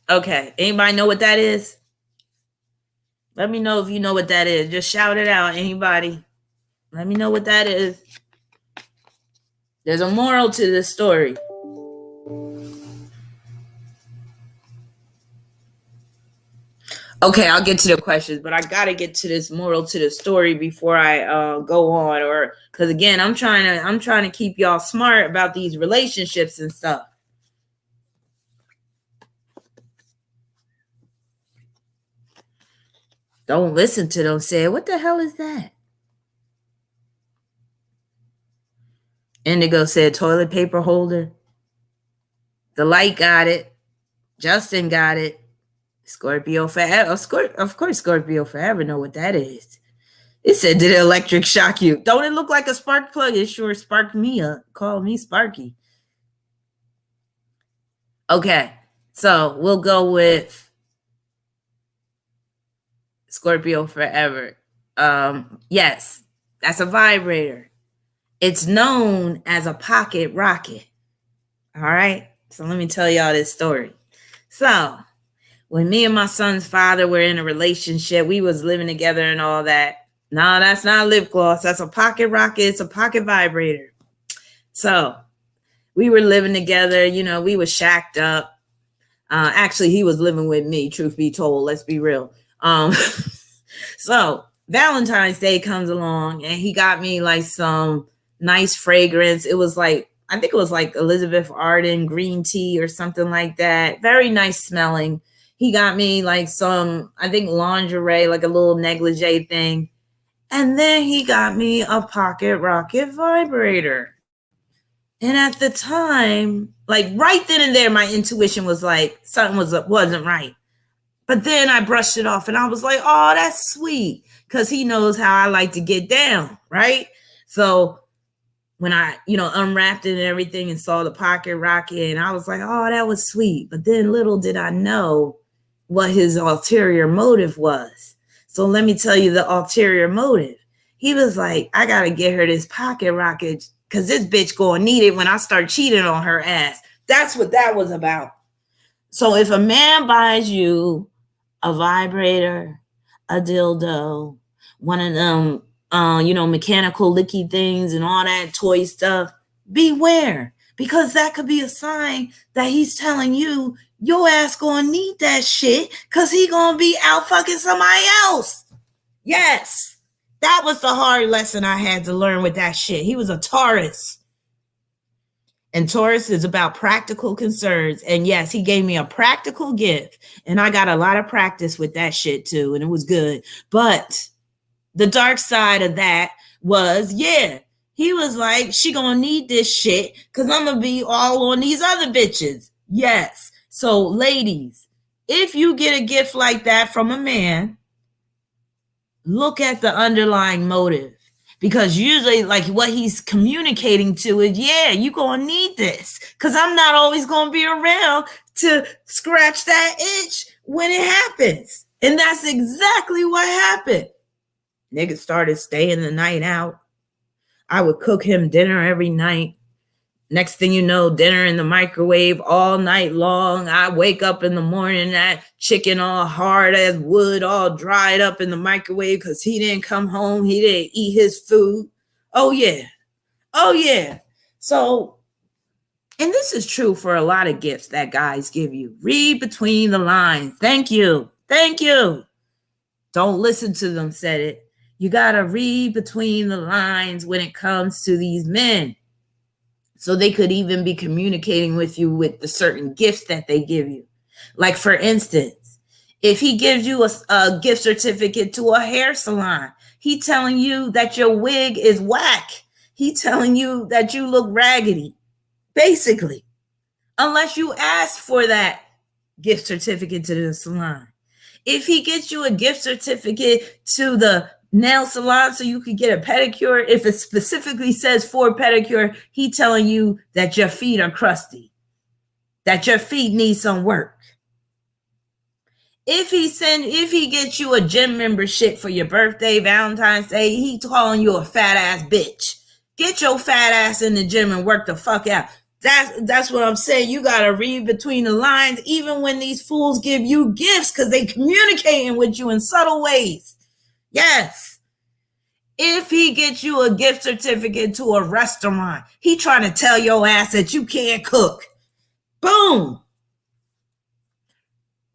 Okay, anybody know what that is? Let me know if you know what that is. Just shout it out, anybody. Let me know what that is. There's a moral to this story. Okay, I'll get to the questions, but I gotta get to this moral to the story before I go on, or because again, I'm trying to keep y'all smart about these relationships and stuff. Don't listen to them say, what the hell is that? Indigo said toilet paper holder. The light got it. Justin got it. Scorpio Forever. Of course, Scorpio Forever know what that is. It said, did it electric shock you? Don't it look like a spark plug? It sure sparked me up. Call me Sparky. Okay, so we'll go with Scorpio Forever. Yes, that's a vibrator. It's known as a pocket rocket. All right, so let me tell y'all this story. So when me and my son's father were in a relationship, we was living together and all that. No, that's not lip gloss. That's a pocket rocket. It's a pocket vibrator. So we were living together. You know, we was shacked up. Actually, he was living with me, truth be told. Let's be real. So Valentine's Day comes along and he got me like some nice fragrance. It was like, I think it was like Elizabeth Arden green tea or something like that. Very nice smelling. He got me like some, I think lingerie, like a little negligee thing. And then he got me a pocket rocket vibrator. And at the time, like right then and there, my intuition was like, something wasn't right. But then I brushed it off and I was like, oh, that's sweet. Because he knows how I like to get down, right? So when I, unwrapped it and everything and saw the pocket rocket, and I was like, oh, that was sweet. But then little did I know what his ulterior motive was. So let me tell you the ulterior motive. He was like, I got to get her this pocket rocket because this bitch going to need it when I start cheating on her ass. That's what that was about. So if a man buys you a vibrator, a dildo, one of them, mechanical licky things and all that toy stuff, beware, because that could be a sign that he's telling you your ass gonna need that shit because he gonna be out fucking somebody else. Yes, that was the hard lesson I had to learn with that shit. He was a Taurus. And Taurus is about practical concerns. And yes, he gave me a practical gift. And I got a lot of practice with that shit too. And it was good. But the dark side of that was, he was like, she gonna need this shit because I'm gonna be all on these other bitches. Yes. So ladies, if you get a gift like that from a man, look at the underlying motive. Because usually, like, what he's communicating to is, you're going to need this. Because I'm not always going to be around to scratch that itch when it happens. And that's exactly what happened. Nigga started staying the night out. I would cook him dinner every night. Next thing you know, dinner in the microwave all night long. I wake up in the morning, that chicken all hard as wood, all dried up in the microwave because he didn't come home. He didn't eat his food. Oh, yeah. So, and this is true for a lot of gifts that guys give you. Read between the lines. Thank you. Don't listen to them, said it. You got to read between the lines when it comes to these men. So they could even be communicating with you with the certain gifts that they give you. Like, for instance, If he gives you a gift certificate to a hair salon, he telling you that your wig is whack. He telling you that you look raggedy, basically, unless you ask for that gift certificate to the salon. If he gets you a gift certificate to the nail salon so you could get a pedicure, if it specifically says for pedicure, he telling you that your feet are crusty, that your feet need some work. If he gets you a gym membership for your birthday, Valentine's Day, he calling you a fat ass bitch. Get your fat ass in the gym and work the fuck out. That's what I'm saying. You gotta read between the lines, even when these fools give you gifts, because they communicating with you in subtle ways. Yes. If he gets you a gift certificate to a restaurant, he trying to tell your ass that you can't cook. Boom.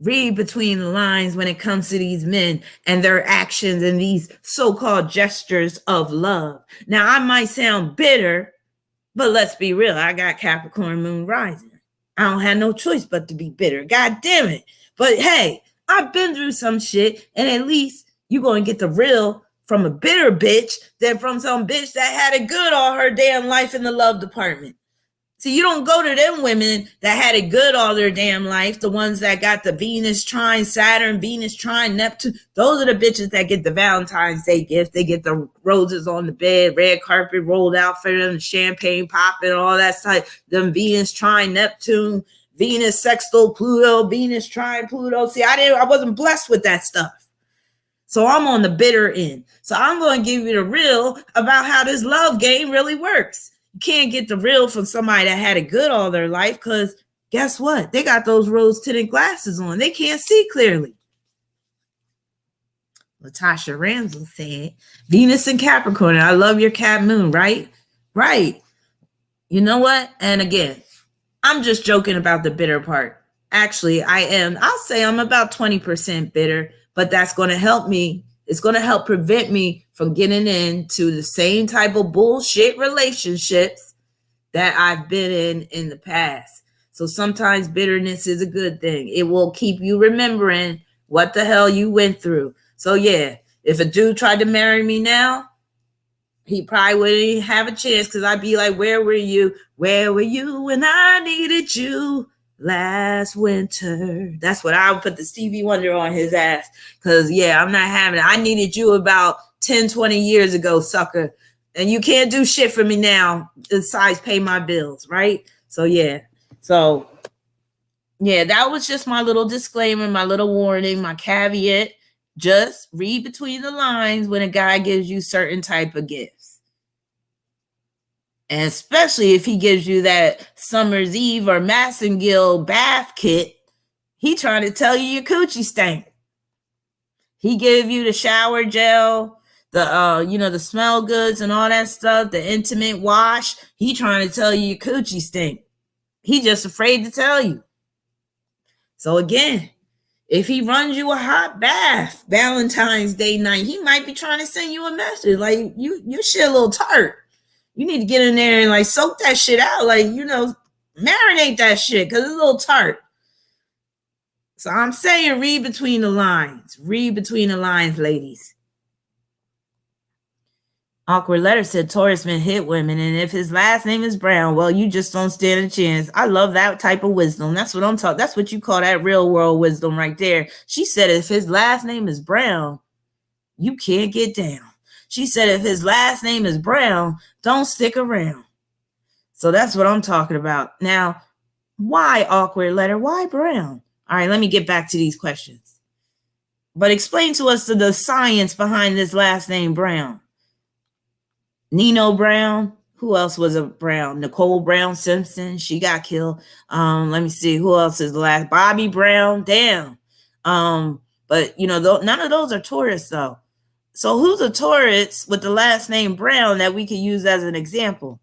Read between the lines when it comes to these men and their actions and these so-called gestures of love. Now, I might sound bitter, but let's be real. I got Capricorn moon rising. I don't have no choice but to be bitter. God damn it. But hey, I've been through some shit, and at least you're going to get the real from a bitter bitch than from some bitch that had it good all her damn life in the love department. See, you don't go to them women that had it good all their damn life, the ones that got the Venus trine Saturn, Venus trine Neptune. Those are the bitches that get the Valentine's Day gift. They get the roses on the bed, red carpet rolled out for them, champagne popping, all that stuff. Them Venus trine Neptune, Venus sextile Pluto, Venus trine Pluto. See, I wasn't blessed with that stuff. So I'm on the bitter end. So I'm going to give you the real about how this love game really works. You can't get the real from somebody that had it good all their life, because guess what? They got those rose-tinted glasses on. They can't see clearly. Latasha Ramsey said, Venus and Capricorn. I love your Cap moon, right? Right. You know what? And again, I'm just joking about the bitter part. Actually, I'll say I'm about 20% bitter, but that's going to help me. It's going to help prevent me from getting into the same type of bullshit relationships that I've been in the past. So sometimes bitterness is a good thing. It will keep you remembering what the hell you went through. So yeah, if a dude tried to marry me now, he probably wouldn't have a chance, because I'd be like, where were you? Where were you when I needed you last winter? That's what I would put the Stevie Wonder on his ass. Because yeah, I'm not having it. I needed you about 10, 20 years ago, sucker. And you can't do shit for me now besides pay my bills, right? So yeah. So yeah, that was just my little disclaimer, my little warning, my caveat. Just read between the lines when a guy gives you certain type of gifts. And especially if he gives you that Summer's Eve or Massengill bath kit, he trying to tell you your coochie stank. He gave you the shower gel, the smell goods and all that stuff, the intimate wash. He trying to tell you your coochie stink. He just afraid to tell you. So again, if he runs you a hot bath Valentine's Day night, he might be trying to send you a message like, you shit a little tart. You need to get in there and like soak that shit out, like, marinate that shit, because it's a little tart. So I'm saying read between the lines. Read between the lines, ladies. Awkward Letter said Taurus men hit women, and if his last name is Brown, well, you just don't stand a chance. I love that type of wisdom. That's what I'm talking. That's what you call that real world wisdom right there. She said if his last name is Brown, you can't get down. She said if his last name is Brown, don't stick around. So that's what I'm talking about. Now, why Awkward Letter? Why Brown? All right, let me get back to these questions. But explain to us the science behind this last name Brown. Nino Brown. Who else was a Brown? Nicole Brown Simpson. She got killed. Let me see. Who else is the last? Bobby Brown. Damn. But none of those are Taurus though. So who's a Taurus with the last name Brown that we can use as an example?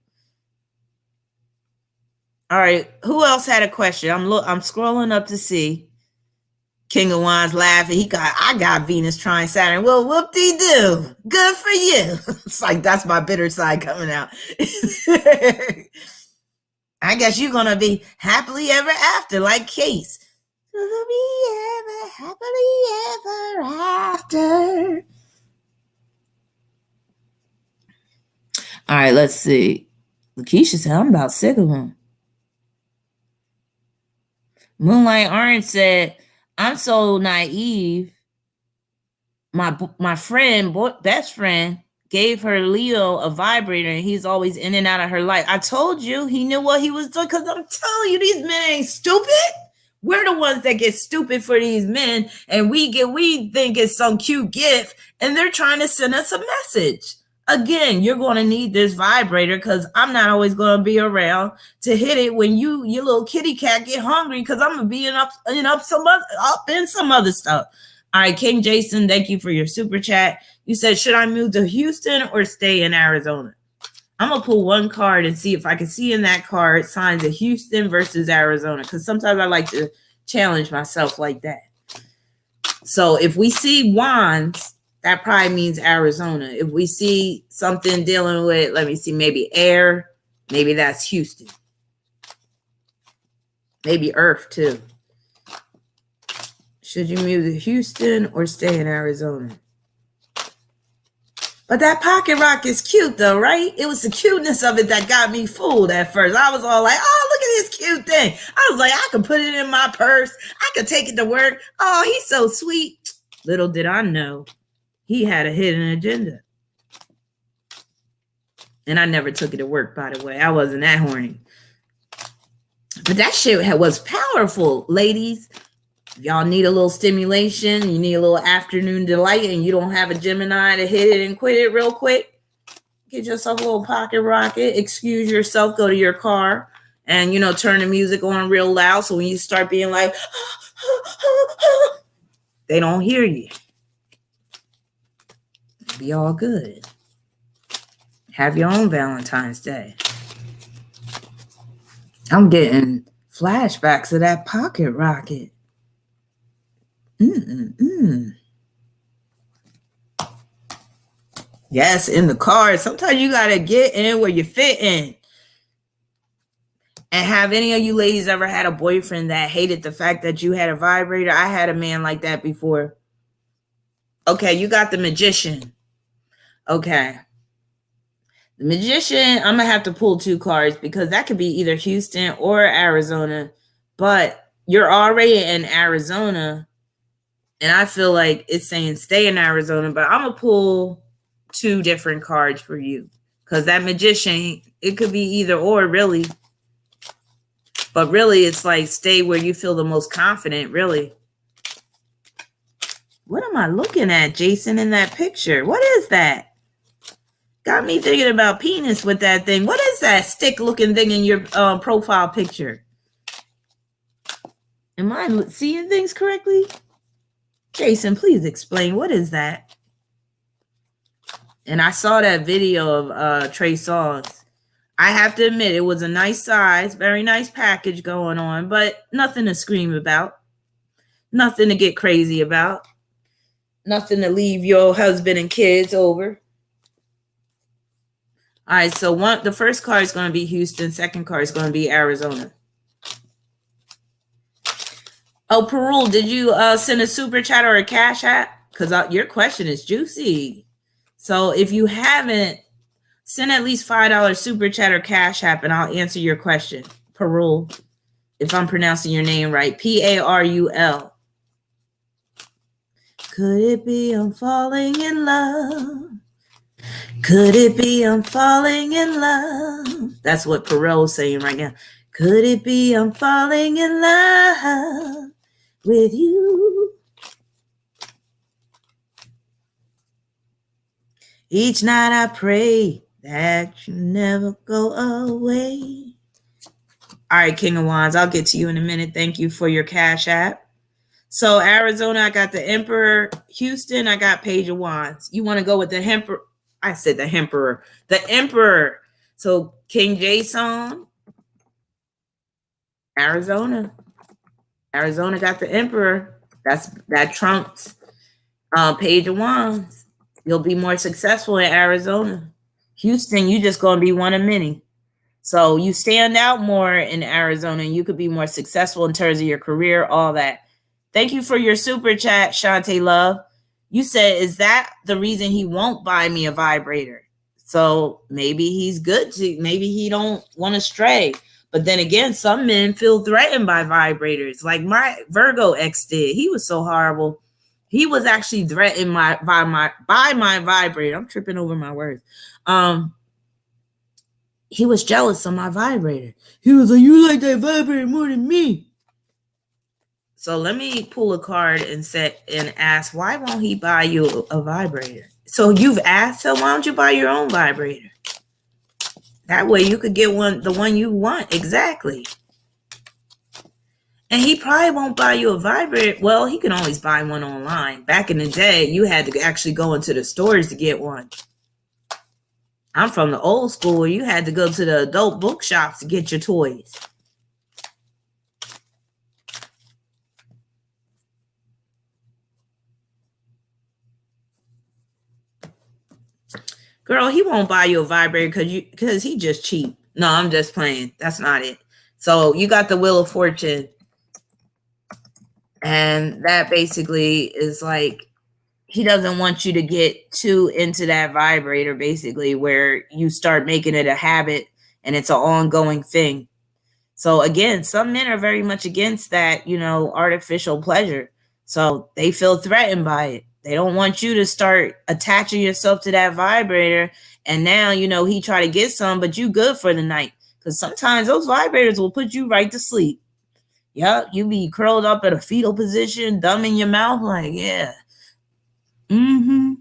All right. Who else had a question? I'm scrolling up to see. King of Wands laughing. I got Venus trine Saturn. Well, whoop-de-doo. Good for you. It's like, that's my bitter side coming out. I guess you're going to be happily ever after, like Case. To be ever happily ever after. All right, let's see. Lakeisha said, I'm about sick of him. Moonlight Orange said, I'm so naive. My friend, best friend, gave her Leo a vibrator, and he's always in and out of her life. I told you he knew what he was doing, because I'm telling you, these men ain't stupid. We're the ones that get stupid for these men, and we think it's some cute gift, and they're trying to send us a message. Again, you're going to need this vibrator, because I'm not always going to be around to hit it when your little kitty cat get hungry, because I'm going to be up in some other stuff. All right, King Jason, thank you for your super chat. You said, should I move to Houston or stay in Arizona? I'm going to pull one card and see if I can see in that card signs of Houston versus Arizona, because sometimes I like to challenge myself like that. So if we see wands, that probably means Arizona. If we see something dealing with, let me see, maybe air, maybe that's Houston. Maybe earth too. Should you move to Houston or stay in Arizona? But that pocket rock is cute though, right? It was the cuteness of it that got me fooled at first. I was all like, oh, look at this cute thing. I was like, I could put it in my purse. I could take it to work. Oh, he's so sweet. Little did I know, he had a hidden agenda. And I never took it to work, by the way. I wasn't that horny. But that shit was powerful, ladies. Y'all need a little stimulation, you need a little afternoon delight, and you don't have a Gemini to hit it and quit it real quick, get yourself a little pocket rocket, excuse yourself, go to your car, and, turn the music on real loud, so when you start being like, they don't hear you. Be all good. Have your own Valentine's Day. I'm getting flashbacks of that pocket rocket. Yes, in the car. Sometimes you got to get in where you fit in. And have any of you ladies ever had a boyfriend that hated the fact that you had a vibrator? I had a man like that before. Okay, you got the Magician. Okay. The Magician, I'm going to have to pull two cards, because that could be either Houston or Arizona. But you're already in Arizona. And I feel like it's saying stay in Arizona, but I'm going to pull two different cards for you, because that Magician, it could be either or, really. But really, it's like stay where you feel the most confident, really. What am I looking at, Jason, in that picture? What is that? Got me thinking about penis with that thing. What is that stick-looking thing in your profile picture? Am I seeing things correctly? Jason, please explain. What is that? And I saw that video of Trey Songz. I have to admit, it was a nice size, very nice package going on, but nothing to scream about. Nothing to get crazy about. Nothing to leave your husband and kids over. All right, so the first card is going to be Houston. Second card is going to be Arizona. Oh, Perul, did you send a super chat or a cash app? Because your question is juicy. So if you haven't, send at least $5 super chat or cash app, and I'll answer your question. Perul, if I'm pronouncing your name right. P-A-R-U-L. Could it be I'm falling in love? Could it be I'm falling in love? That's what Perel's saying right now. Could it be I'm falling in love with you? Each night I pray that you never go away. All right, King of Wands, I'll get to you in a minute. Thank you for your cash app. So Arizona, I got the Emperor. Houston, I got Page of Wands. You want to go with the Emperor? I said the Emperor. The Emperor. So King Jason, Arizona. Arizona got the Emperor. That trumps Page of Wands. You'll be more successful in Arizona. Houston, you just going to be one of many. So you stand out more in Arizona and you could be more successful in terms of your career, all that. Thank you for your super chat, Shantae Love. You said, is that the reason he won't buy me a vibrator? So maybe he's good to, maybe he don't want to stray. But then again, some men feel threatened by vibrators, like my Virgo ex did. He was so horrible. He was actually threatened by my vibrator. I'm tripping over my words. He was jealous of my vibrator. He was like, you like that vibrator more than me. So let me pull a card and ask, why won't he buy you a vibrator? So you've asked him, why don't you buy your own vibrator? That way you could get the one you want. Exactly. And he probably won't buy you a vibrator. Well, he can always buy one online. Back in the day, you had to actually go into the stores to get one. I'm from the old school where you had to go to the adult bookshops to get your toys. Girl, he won't buy you a vibrator because he just cheap. No, I'm just playing. That's not it. So you got the Wheel of Fortune. And that basically is like, he doesn't want you to get too into that vibrator, basically, where you start making it a habit and it's an ongoing thing. So again, some men are very much against that, artificial pleasure. So they feel threatened by it. They don't want you to start attaching yourself to that vibrator. And now, he try to get some, but you good for the night. Because sometimes those vibrators will put you right to sleep. Yep, you be curled up in a fetal position, thumb in your mouth, like, yeah. Mm-hmm.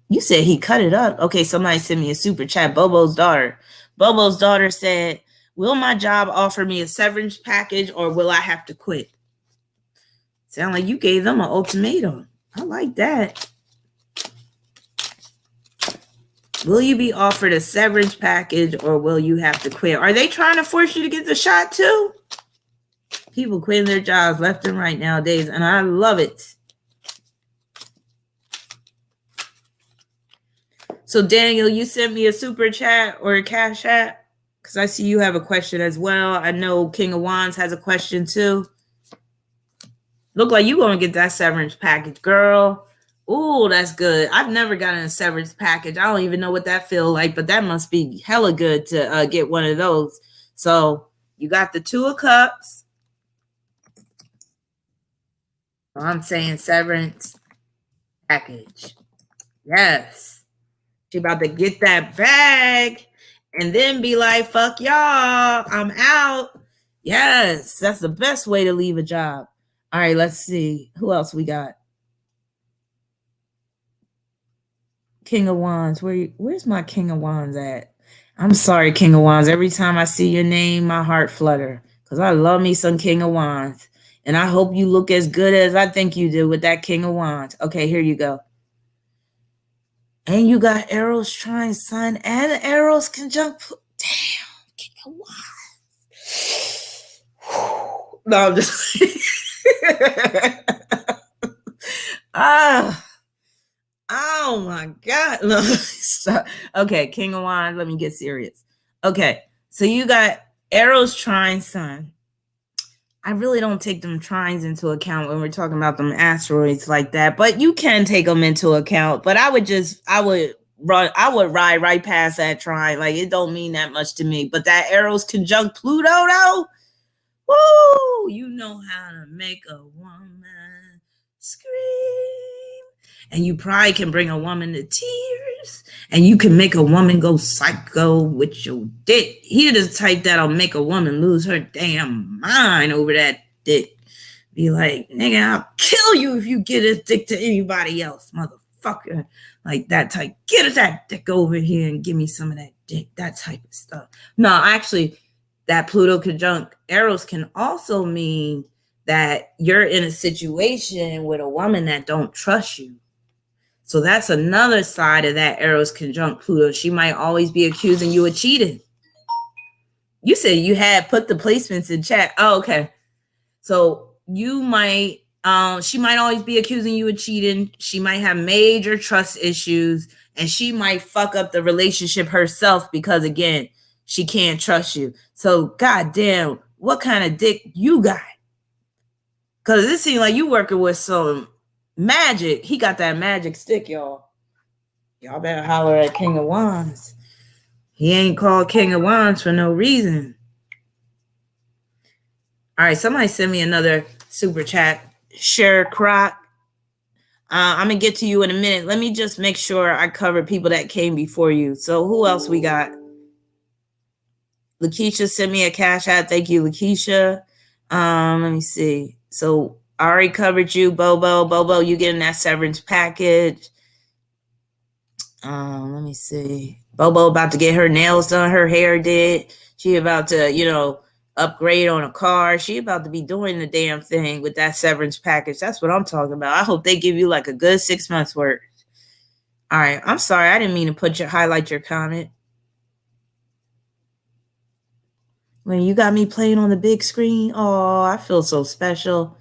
You said he cut it up. Okay, somebody sent me a super chat. Bobo's daughter. Bobo's daughter said, will my job offer me a severance package or will I have to quit? Sound like you gave them an ultimatum. I like that. Will you be offered a severance package or will you have to quit? Are they trying to force you to get the shot too? People quitting their jobs left and right nowadays, and I love it. So Daniel, you sent me a super chat or a cash app because I see you have a question as well. I know King of Wands has a question too. Look like you gonna get that severance package, girl. Ooh, that's good. I've never gotten a severance package. I don't even know what that feels like, but that must be hella good to get one of those. So you got the Two of Cups. I'm saying severance package. Yes. She about to get that bag and then be like, fuck y'all, I'm out. Yes, that's the best way to leave a job. All right, let's see. Who else we got? King of Wands. Where's my King of Wands at? I'm sorry, King of Wands. Every time I see your name, my heart flutter because I love me some King of Wands. And I hope you look as good as I think you do with that King of Wands. Okay, here you go. And you got Eros trine Sun and Eros conjunct. Damn, King of Wands. No, I'm just. Oh my God. No, stop. Okay, King of Wands. Let me get serious. Okay, so you got Eros trine Sun. I really don't take them trines into account when we're talking about them asteroids like that, but you can take them into account. But I would ride right past that trine. Like, it don't mean that much to me. But that Eros conjunct Pluto, though, woo, you know how to make a woman scream. And you probably can bring a woman to tears. And you can make a woman go psycho with your dick. He the type that'll make a woman lose her damn mind over that dick. Be like, nigga, I'll kill you if you get a dick to anybody else, motherfucker. Like that type. Get that dick over here and give me some of that dick. That type of stuff. No, actually, that Pluto conjunct Eros can also mean that you're in a situation with a woman that don't trust you. So that's another side of that Eros conjunct Pluto. She might always be accusing you of cheating. You said you had put the placements in chat. Oh, okay. So you might, she might always be accusing you of cheating. She might have major trust issues and she might fuck up the relationship herself because, again, she can't trust you. So goddamn, what kind of dick you got? Because it seems like you working with some magic. He got that magic stick, y'all. Y'all better holler at King of Wands. He ain't called King of Wands for no reason. All right, somebody send me another super chat. Sure, Croc. I'm going to get to you in a minute. Let me just make sure I cover people that came before you. So who else we got? Lakeisha sent me a cash out. Thank you, Lakeisha. Let me see. So I already covered you, Bobo. Bobo, you getting that severance package. Let me see. Bobo about to get her nails done, her hair did. She about to, upgrade on a car. She about to be doing the damn thing with that severance package. That's what I'm talking about. I hope they give you like a good 6 months worth. All right. I'm sorry. I didn't mean to highlight your comment. When you got me playing on the big screen, oh, I feel so special.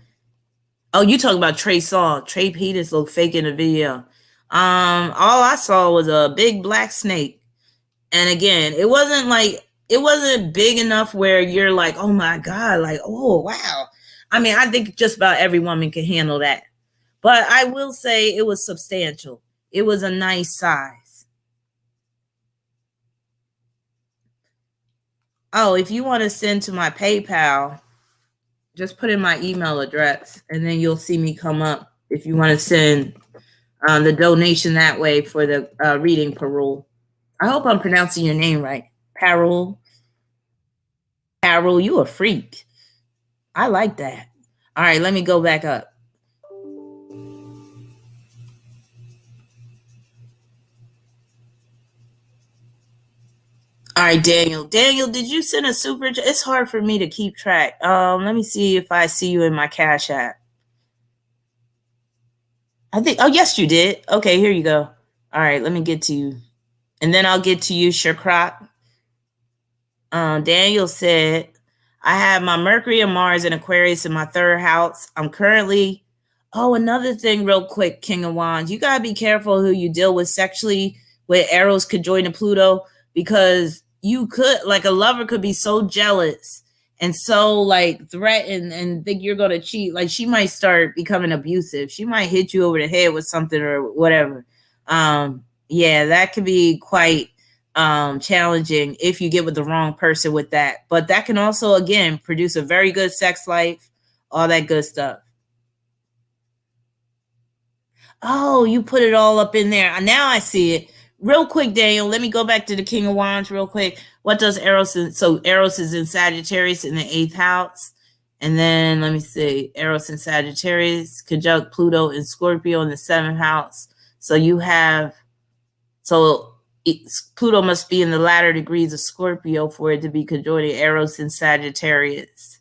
Oh, you talking about Trey Songz. Trey Peters looked fake in the video. All I saw was a big black snake. And again, it wasn't big enough where you're like, oh my God, like, oh, wow. I mean, I think just about every woman can handle that. But I will say it was substantial. It was a nice size. Oh, if you want to send to my PayPal, just put in my email address and then you'll see me come up if you want to send the donation that way for the reading parole. I hope I'm pronouncing your name right. Parole. Parole, you a freak. I like that. All right, let me go back up. All right, Daniel. Daniel, did you send a super? It's hard for me to keep track. Let me see if I see you in my Cash App. I think. Oh, yes, you did. Okay, here you go. All right, let me get to you, and then I'll get to you, Shakrak. Daniel said, "I have my Mercury and Mars and Aquarius in my third house. I'm currently." Oh, another thing, real quick, King of Wands. You gotta be careful who you deal with sexually. With arrows conjoined Pluto, because you could, like, a lover could be so jealous and so like threaten and think you're gonna cheat. Like, she might start becoming abusive. She might hit you over the head with something or whatever. Yeah, that could be quite challenging if you get with the wrong person with that. But that can also, again, produce a very good sex life, all that good stuff. Oh, you put it all up in there. Now I see it. Real quick, Daniel, let me go back to the King of Wands real quick. What does Eros? So Eros is in Sagittarius in the 8th house. And then let me see. Eros in Sagittarius, conjunct Pluto in Scorpio in the 7th house. So you have, Pluto must be in the latter degrees of Scorpio for it to be conjoining Eros in Sagittarius.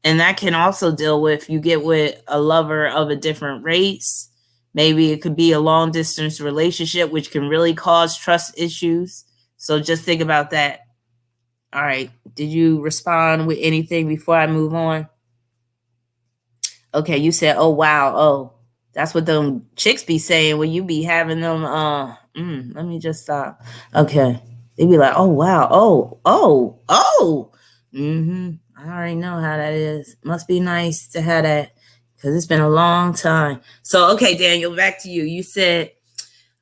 And that can also deal with, you get with a lover of a different race. Maybe it could be a long distance relationship, which can really cause trust issues. So just think about that. All right. Did you respond with anything before I move on? Okay. You said, oh, wow. Oh, that's what them chicks be saying when you be having them. Let me just stop. Okay. They be like, oh, wow. Oh. I already know how that is. Must be nice to have that. Because it's been a long time. So, okay, Daniel, back to you. You said,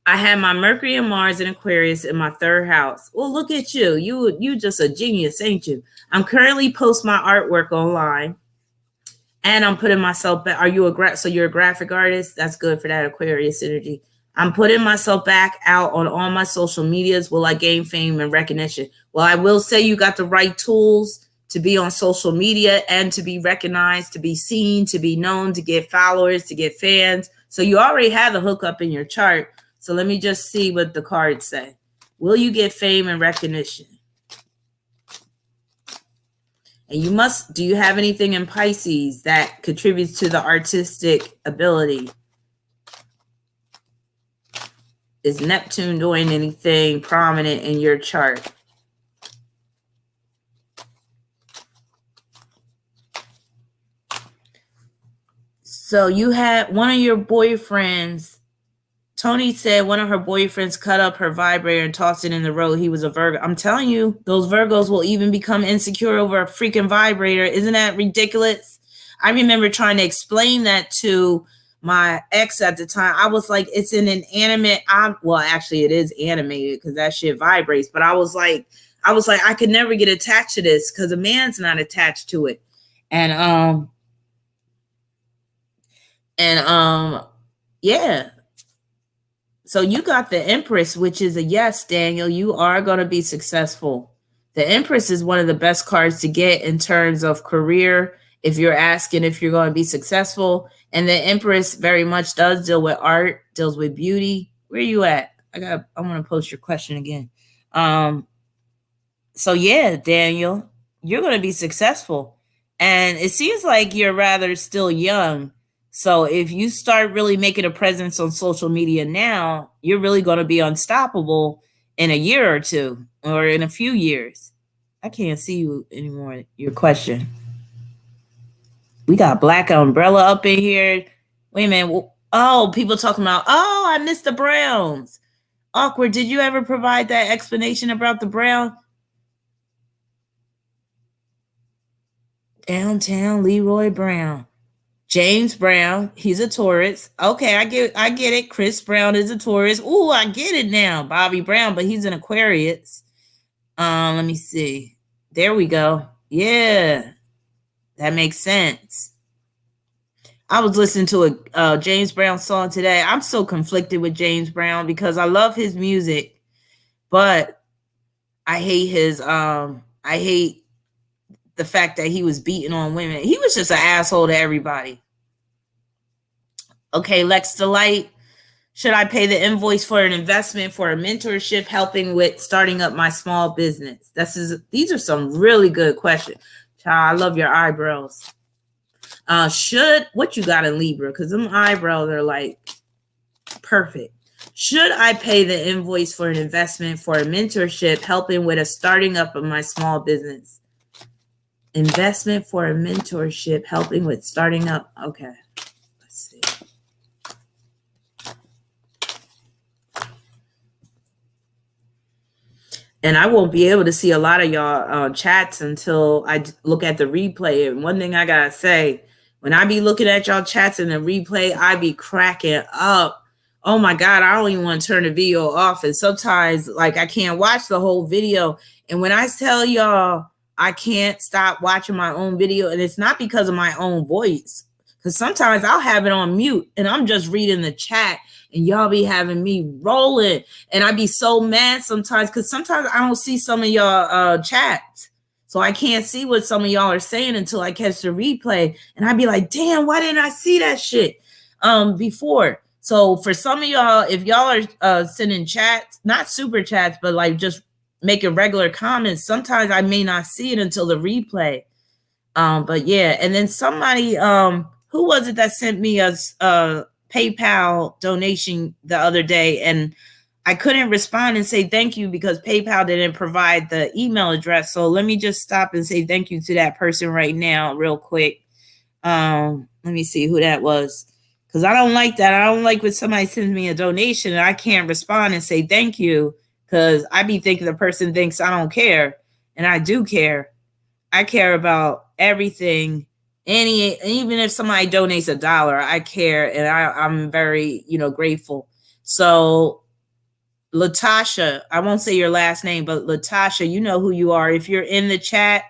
I had my Mercury and Mars in Aquarius in my 3rd house. Well, look at you. You just a genius, ain't you? I'm currently post my artwork online. And I'm putting myself back. So you're a graphic artist? That's good for that Aquarius energy. I'm putting myself back out on all my social medias. Will I gain fame and recognition? Well, I will say you got the right tools to be on social media and to be recognized, to be seen, to be known, to get followers, to get fans. So you already have the hookup in your chart. So let me just see what the cards say. Will you get fame and recognition? And do you have anything in Pisces that contributes to the artistic ability? Is Neptune doing anything prominent in your chart? So you had one of your boyfriends Tony said one of her boyfriends cut up her vibrator and tossed it in the road. He was a Virgo. I'm telling you, those Virgos will even become insecure over a freaking vibrator. Isn't that ridiculous? I remember trying to explain that to my ex at the time. I was like, it's an inanimate. Well, actually, it is animated because that shit vibrates. But I was like, I could never get attached to this because a man's not attached to it. And yeah. So you got the Empress, which is a yes, Daniel. You are going to be successful. The Empress is one of the best cards to get in terms of career, if you're asking if you're going to be successful. And the Empress very much does deal with art, deals with beauty. Where are you at? I want to post your question again. So yeah, Daniel, you're going to be successful. And it seems like you're rather still young. So if you start really making a presence on social media now, you're really going to be unstoppable in a year or two or in a few years. I can't see you anymore. Your question. We got Black Umbrella up in here. Wait a minute. Oh, people talking about, oh, I missed the Browns. Awkward. Did you ever provide that explanation about the Brown? Downtown Leroy Brown. James Brown, he's a Taurus. Okay, I get it. Chris Brown is a Taurus. Ooh, I get it now. Bobby Brown, but he's an Aquarius. Let me see. There we go. Yeah, that makes sense. I was listening to a James Brown song today. I'm so conflicted with James Brown because I love his music, but I hate I hate the fact that he was beating on women. He was just an asshole to everybody. Okay, Lex Delight. Should I pay the invoice for an investment for a mentorship helping with starting up my small business? These are some really good questions. Child, I love your eyebrows. What you got in Libra? Because them eyebrows are like perfect. Should I pay the invoice for an investment for a mentorship helping with a starting up of my small business? Investment for a mentorship helping with starting up. Okay, let's see. And I won't be able to see a lot of y'all chats until I look at the replay. And one thing I gotta say, when I be looking at y'all chats in the replay, I be cracking up. Oh my God, I don't even want to turn the video off. And sometimes, like, I can't watch the whole video. And when I tell y'all, I can't stop watching my own video, and it's not because of my own voice. Because sometimes I'll have it on mute, and I'm just reading the chat, and y'all be having me rolling. And I be so mad sometimes, because sometimes I don't see some of y'all chats. So I can't see what some of y'all are saying until I catch the replay. And I be like, damn, why didn't I see that shit before? So for some of y'all, if y'all are sending chats, not super chats, but like just making regular comments, sometimes I may not see it until the replay. But yeah, and then somebody, who was it that sent me a PayPal donation the other day, and I couldn't respond and say thank you because PayPal didn't provide the email address. So let me just stop and say thank you to that person right now, real quick. Let me see who that was, because I don't like that. I don't like when somebody sends me a donation and I can't respond and say thank you, because I be thinking the person thinks I don't care, and I do care. I care about everything. Even if somebody donates $1, I care, and I'm very, grateful. So Latasha, I won't say your last name, but Latasha, you know who you are. If you're in the chat,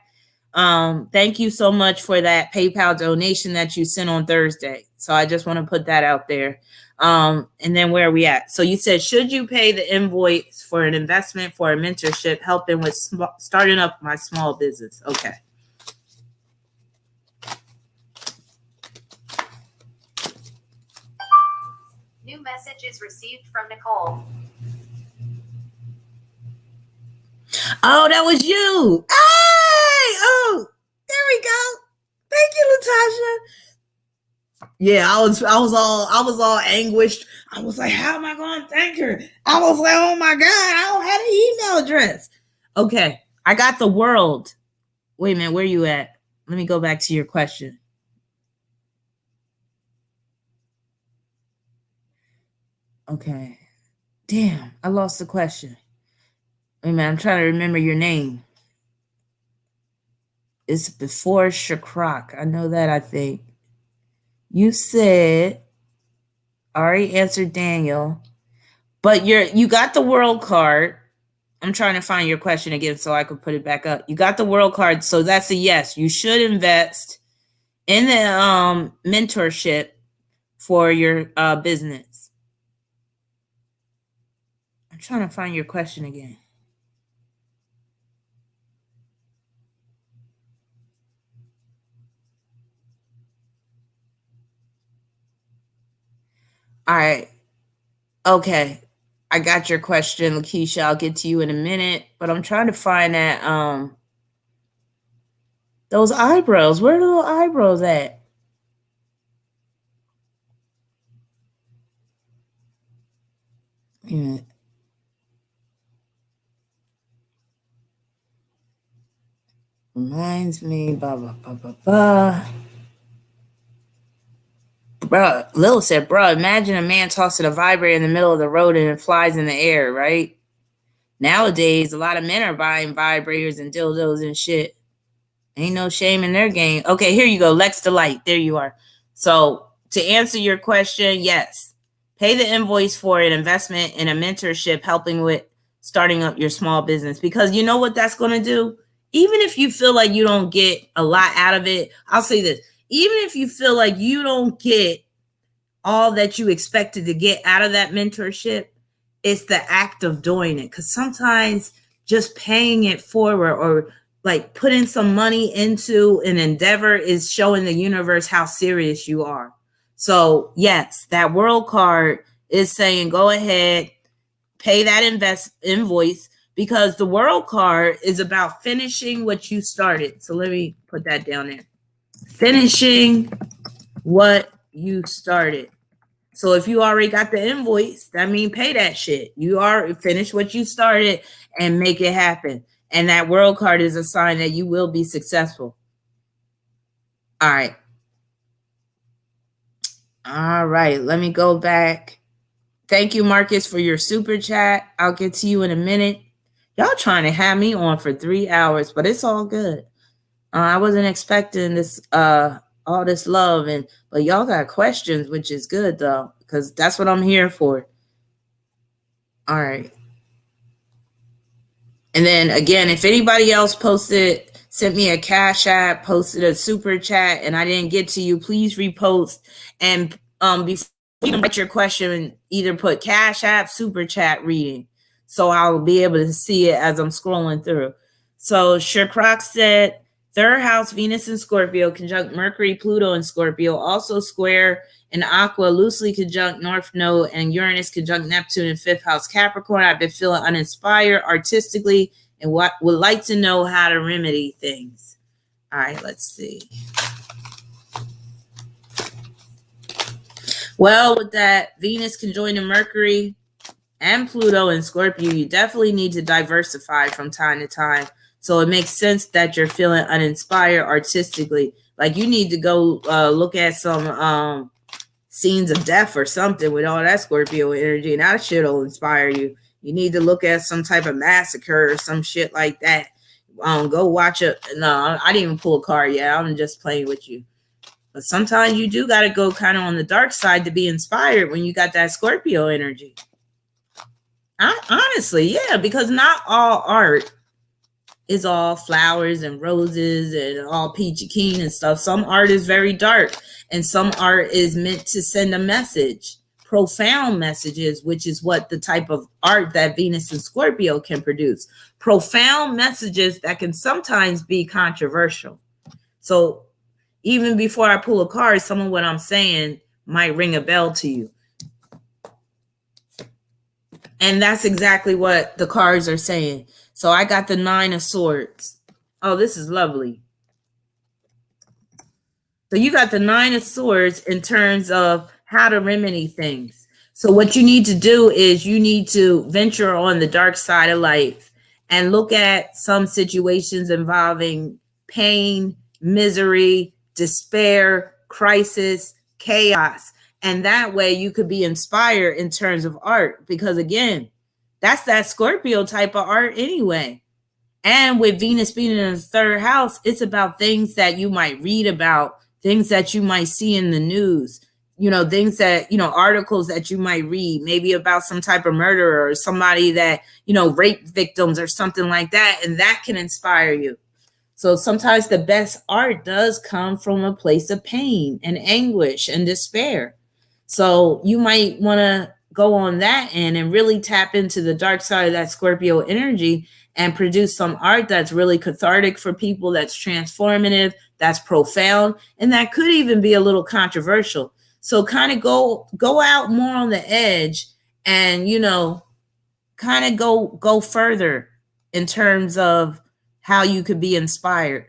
thank you so much for that PayPal donation that you sent on Thursday. So I just want to put that out there. And then where are we at? So you said, should you pay the invoice for an investment for a mentorship helping with starting up my small business? Okay. New message is received from Nicole. Oh, that was you. Hey! Oh, there we go. Thank you, Latasha. Yeah, I was all anguished. I was like, how am I going to thank her? I was like, oh my God, I don't have an email address. Okay, I got the world. Wait a minute, where you at? Let me go back to your question. Okay. Damn, I lost the question. Wait a minute, I'm trying to remember your name. It's before Shakrak. I know that, I think. You said, I already answered Daniel, but you got the world card. I'm trying to find your question again so I could put it back up. You got the world card, so that's a yes. You should invest in the mentorship for your business. I'm trying to find your question again. All right. Okay. I got your question, Lakeisha. I'll get to you in a minute, but I'm trying to find that those eyebrows. Where are the little eyebrows at? Yeah. Reminds me, blah, blah, blah, blah, blah. Bro, Lil said, bro, imagine a man tossing a vibrator in the middle of the road and it flies in the air, right? Nowadays, a lot of men are buying vibrators and dildos and shit. Ain't no shame in their game. Okay, here you go. Lex Delight. There you are. So to answer your question, yes. Pay the invoice for an investment in a mentorship helping with starting up your small business. Because you know what that's going to do? Even if you feel like you don't get a lot out of it, I'll say this. Even if you feel like you don't get all that you expected to get out of that mentorship, it's the act of doing it. Because sometimes just paying it forward or like putting some money into an endeavor is showing the universe how serious you are. So yes, that world card is saying go ahead, pay that invoice, because the world card is about finishing what you started. So let me put that down there. Finishing what you started. So if you already got the invoice, that means pay that shit. You are finish what you started and make it happen. And that world card is a sign that you will be successful. All right. All right. Let me go back. Thank you, Marcus, for your super chat. I'll get to you in a minute. Y'all trying to have me on for 3 hours, but it's all good. I wasn't expecting this all this love, but y'all got questions, which is good though, because that's what I'm here for. All right. And then again, if anybody else sent me a Cash App, posted a super chat, and I didn't get to you, please repost. And before you can write your question, either put Cash App, super chat reading, so I'll be able to see it as I'm scrolling through. So Shakrak said, third house, Venus in Scorpio, conjunct Mercury, Pluto in Scorpio, also square in Aqua, loosely conjunct North Node, and Uranus conjunct Neptune in fifth house, Capricorn. I've been feeling uninspired artistically and would like to know how to remedy things. All right, let's see. Well, with that Venus conjoining Mercury and Pluto in Scorpio, you definitely need to diversify from time to time. So it makes sense that you're feeling uninspired artistically. Like you need to go look at some scenes of death or something with all that Scorpio energy, and that shit will inspire you. You need to look at some type of massacre or some shit like that. Go watch it. No, I didn't even pull a card yet. I'm just playing with you. But sometimes you do got to go kind of on the dark side to be inspired when you got that Scorpio energy. Honestly, yeah, because not all art is all flowers and roses and all peachy keen and stuff. Some art is very dark, and some art is meant to send a message, profound messages, which is what the type of art that Venus and Scorpio can produce. Profound messages that can sometimes be controversial. So even before I pull a card, some of what I'm saying might ring a bell to you. And that's exactly what the cards are saying. So I got the 9 of Swords. Oh, this is lovely. So you got the 9 of Swords in terms of how to remedy things. So what you need to do is you need to venture on the dark side of life and look at some situations involving pain, misery, despair, crisis, chaos, And that way you could be inspired in terms of art, because again, that's that Scorpio type of art anyway. And with Venus being in the third house, it's about things that you might read about, things that you might see in the news, things that, articles that you might read, maybe about some type of murderer or somebody that, rape victims or something like that. And that can inspire you. So sometimes the best art does come from a place of pain and anguish and despair. So you might want to go on that end and really tap into the dark side of that Scorpio energy and produce some art that's really cathartic for people, that's transformative, that's profound, and that could even be a little controversial. So kind of go out more on the edge and, kind of go further in terms of how you could be inspired.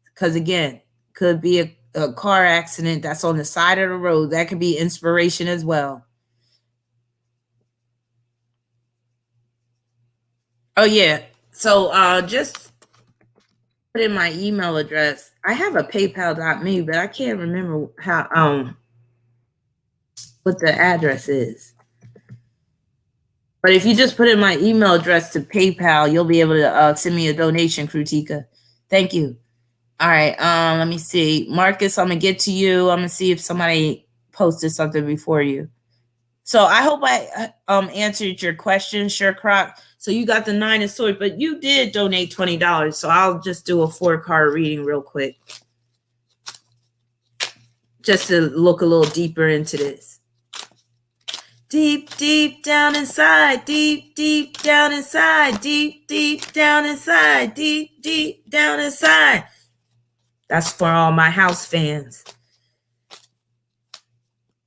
Because again, could be a car accident that's on the side of the road. That could be inspiration as well. Oh, yeah. So just put in my email address. I have a PayPal.me, but I can't remember how what the address is. But if you just put in my email address to PayPal, you'll be able to send me a donation, Krutika. Thank you. All right. Let me see. Marcus, I'm going to get to you. I'm going to see if somebody posted something before you. So I hope I answered your question, Sure Croc. So you got the 9 of Swords, but you did donate $20. So I'll just do a 4-card reading real quick, just to look a little deeper into this. Deep, deep down inside, deep, deep down inside, deep, deep down inside, deep, deep down inside. That's for all my house fans.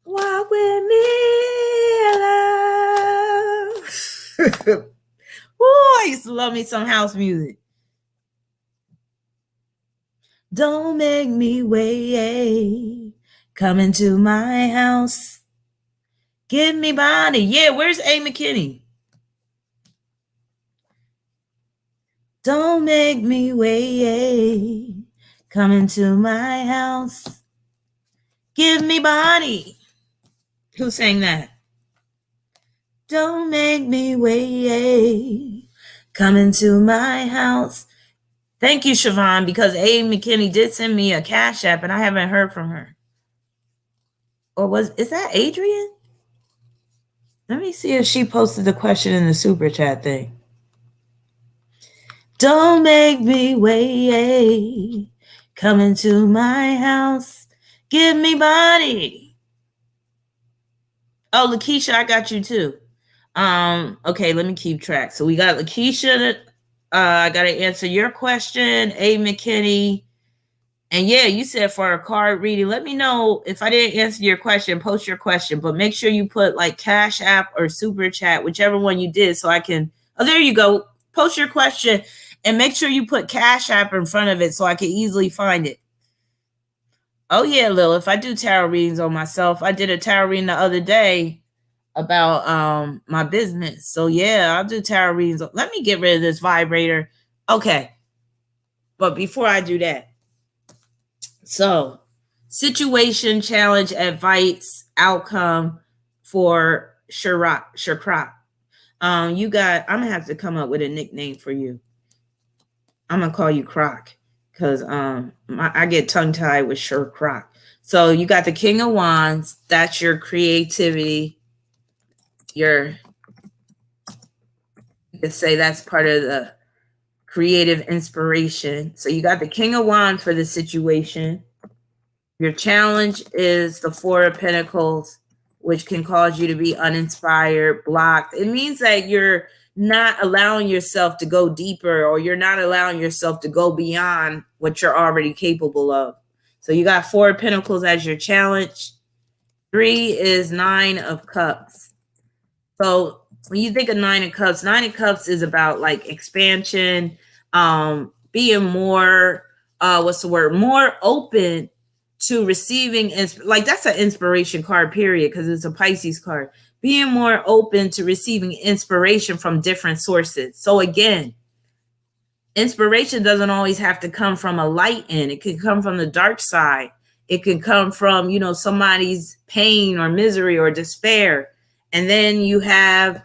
Walk with me, love. Ooh, I used to love me some house music. Don't make me wait. Come into my house. Give me body. Yeah, where's A. McKinney? Don't make me wait. Come into my house. Give me body. Who sang that? Don't make me wait. Come into my house. Thank you, Siobhan, because A. McKinney did send me a Cash App and I haven't heard from her. Or is that Adrian? Let me see if she posted the question in the super chat thing. Don't make me wait. Come into my house. Give me body. Oh, Lakeisha, I got you too. Okay, let me keep track. So we got Lakeisha. I got to answer your question. A. McKinney. And yeah, you said for a card reading, let me know if I didn't answer your question, post your question, but make sure you put like Cash App or Super Chat, whichever one you did, so I can, oh, there you go. Post your question and make sure you put Cash App in front of it so I can easily find it. Oh yeah, Lil, if I do tarot readings on myself, I did a tarot reading the other day about my business. So yeah, I'll do tarot readings. Let me get rid of this vibrator. Okay. But before I do that, so situation, challenge, advice, outcome for Shakra. I'm gonna have to come up with a nickname for you. I'm gonna call you Croc because I get tongue tied with Shakra. So you got the King of Wands. That's your creativity. You could say that's part of the creative inspiration. So you got the King of Wands for the situation. Your challenge is the 4 of Pentacles, which can cause you to be uninspired, blocked. It means that you're not allowing yourself to go deeper, or you're not allowing yourself to go beyond what you're already capable of. So you got 4 of Pentacles as your challenge. 3 is 9 of Cups. So when you think of 9 of Cups, 9 of Cups is about like expansion, being more, more open to receiving, like that's an inspiration card, period, because it's a Pisces card. Being more open to receiving inspiration from different sources. So again, inspiration doesn't always have to come from a light end. It can come from the dark side. It can come from, you know, somebody's pain or misery or despair. And then you have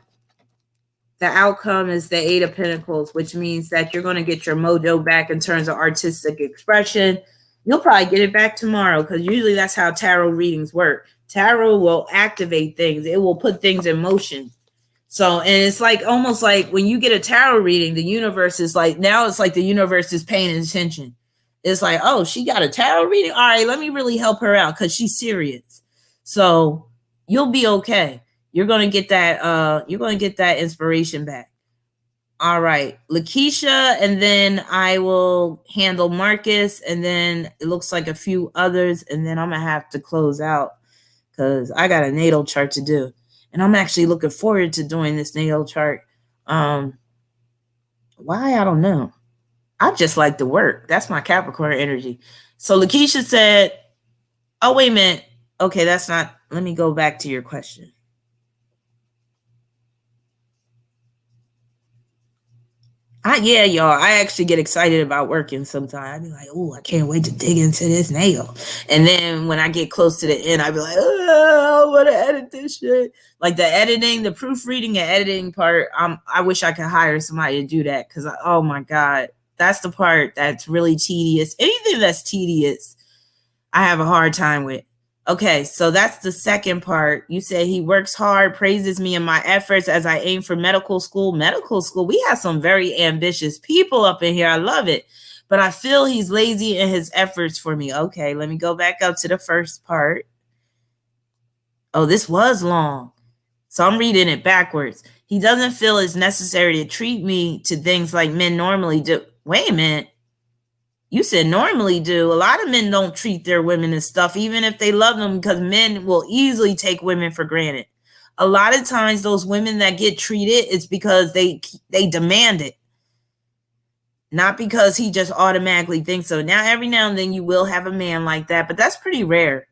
the outcome is the Eight of Pentacles, which means that you're going to get your mojo back in terms of artistic expression. You'll probably get it back tomorrow, because usually that's how tarot readings work. Tarot will activate things. It will put things in motion. So, and it's like almost like when you get a tarot reading, the universe is like, now it's like the universe is paying attention. It's like, oh, she got a tarot reading. All right, let me really help her out because she's serious. So you'll be okay. You're gonna get that inspiration back. All right, Lakeisha, and then I will handle Marcus, and then it looks like a few others, and then I'm gonna have to close out because I got a natal chart to do. And I'm actually looking forward to doing this natal chart. Why? I don't know. I just like the work. That's my Capricorn energy. So Lakeisha said, oh, wait a minute. Okay, that's not, let me go back to your question. Yeah, y'all, I actually get excited about working sometimes. I'd be like, oh, I can't wait to dig into this nail. And then when I get close to the end, I'd be like, oh, I want to edit this shit. Like the editing, the proofreading and editing part, I wish I could hire somebody to do that, because, oh my God, that's the part that's really tedious. Anything that's tedious, I have a hard time with. Okay, so that's the second part. You said he works hard, praises me and my efforts as I aim for medical school. Medical school, we have some very ambitious people up in here. I love it. But I feel he's lazy in his efforts for me. Okay, let me go back up to the first part. Oh, this was long. So I'm reading it backwards. He doesn't feel it's necessary to treat me to things like men normally do. Wait a minute. You said normally do. A lot of men don't treat their women and stuff, even if they love them, because men will easily take women for granted. A lot of times those women that get treated, it's because they demand it, not because he just automatically thinks so. Now, every now and then you will have a man like that, but that's pretty rare.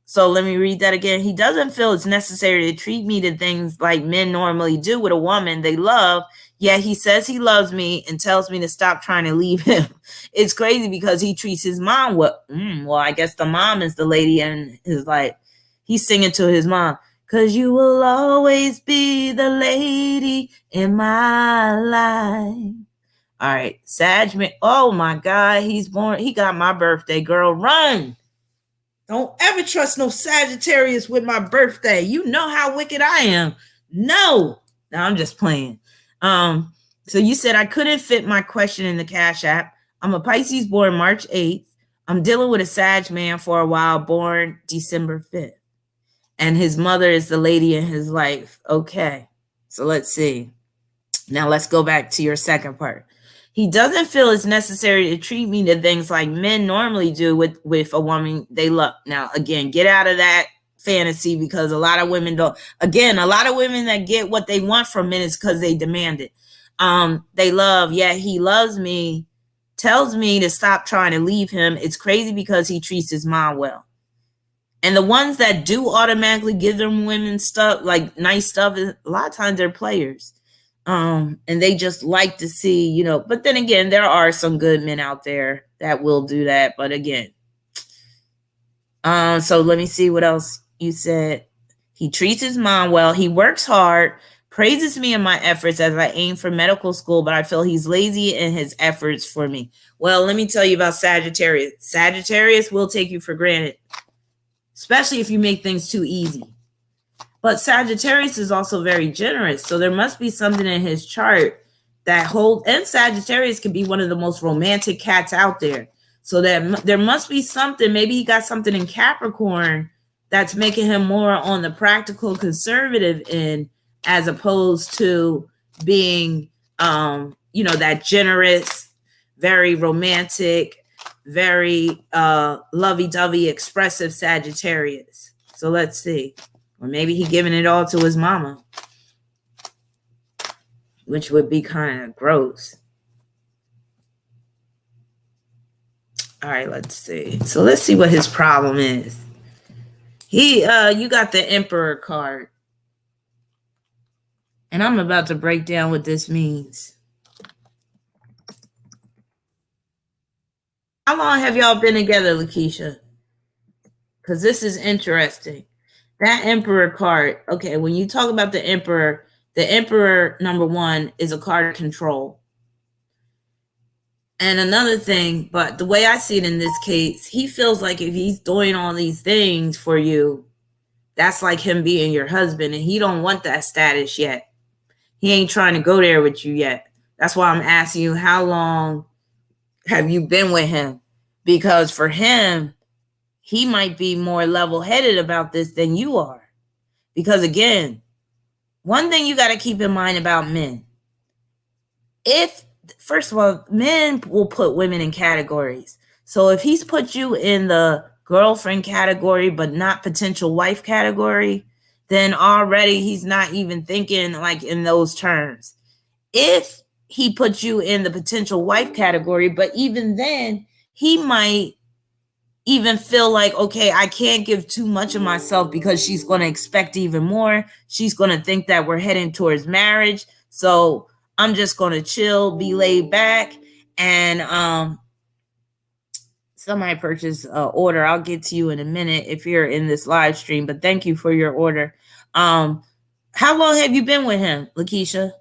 So let me read that again. He doesn't feel it's necessary to treat me to things like men normally do with a woman they love. Yet he says he loves me and tells me to stop trying to leave him. It's crazy because he treats his mom well. Well, I guess the mom is the lady in his life. He's singing to his mom, because you will always be the lady in my life. All right, Sag, oh my God, he's born. He got my birthday, girl. Run. Don't ever trust no Sagittarius with my birthday. You know how wicked I am. No, I'm just playing. So you said I couldn't fit my question in the Cash App. I'm a Pisces born March 8th. I'm dealing with a Sag man for a while, born December 5th. And his mother is the lady in his life. Okay, so let's see. Now let's go back to your second part. He doesn't feel it's necessary to treat me to things like men normally do with a woman they love. Now, again, get out of that fantasy, because a lot of women don't. Again, a lot of women that get what they want from men is because they demand it. They love, yeah, he loves me, tells me to stop trying to leave him. It's crazy because he treats his mom well. And the ones that do automatically give them women stuff, like nice stuff, a lot of times they're players. And they just like to see, you know, but then again, there are some good men out there that will do that. But again, so let me see what else you said. He treats his mom well. He works hard, praises me in my efforts as I aim for medical school, but I feel he's lazy in his efforts for me. Well, let me tell you about Sagittarius. Sagittarius will take you for granted, especially if you make things too easy. But Sagittarius is also very generous. So there must be something in his chart that holds, and Sagittarius can be one of the most romantic cats out there. So that there must be something, maybe he got something in Capricorn that's making him more on the practical conservative end, as opposed to being, that generous, very romantic, very lovey-dovey, expressive Sagittarius. So let's see. Or maybe he giving it all to his mama, which would be kind of gross. All right, let's see. So let's see what his problem is. You got the Emperor card. And I'm about to break down what this means. How long have y'all been together, Lakeisha? because this is interesting. That Emperor card, okay, when you talk about the Emperor, number one, is a card of control. And another thing, but the way I see it in this case, he feels like if he's doing all these things for you, that's like him being your husband, and he don't want that status yet. He ain't trying to go there with you yet. That's why I'm asking you, how long have you been with him? Because for him, he might be more level-headed about this than you are. Because again, one thing you got to keep in mind about men, first of all, men will put women in categories. So if he's put you in the girlfriend category, but not potential wife category, then already he's not even thinking like in those terms. If he puts you in the potential wife category, but even then, he might even feel like, okay, I can't give too much of myself because she's going to expect even more. She's going to think that we're heading towards marriage. So I'm just going to chill, be laid back. And somebody purchased an order. I'll get to you in a minute if you're in this live stream, but thank you for your order. How long have you been with him, Lakeisha?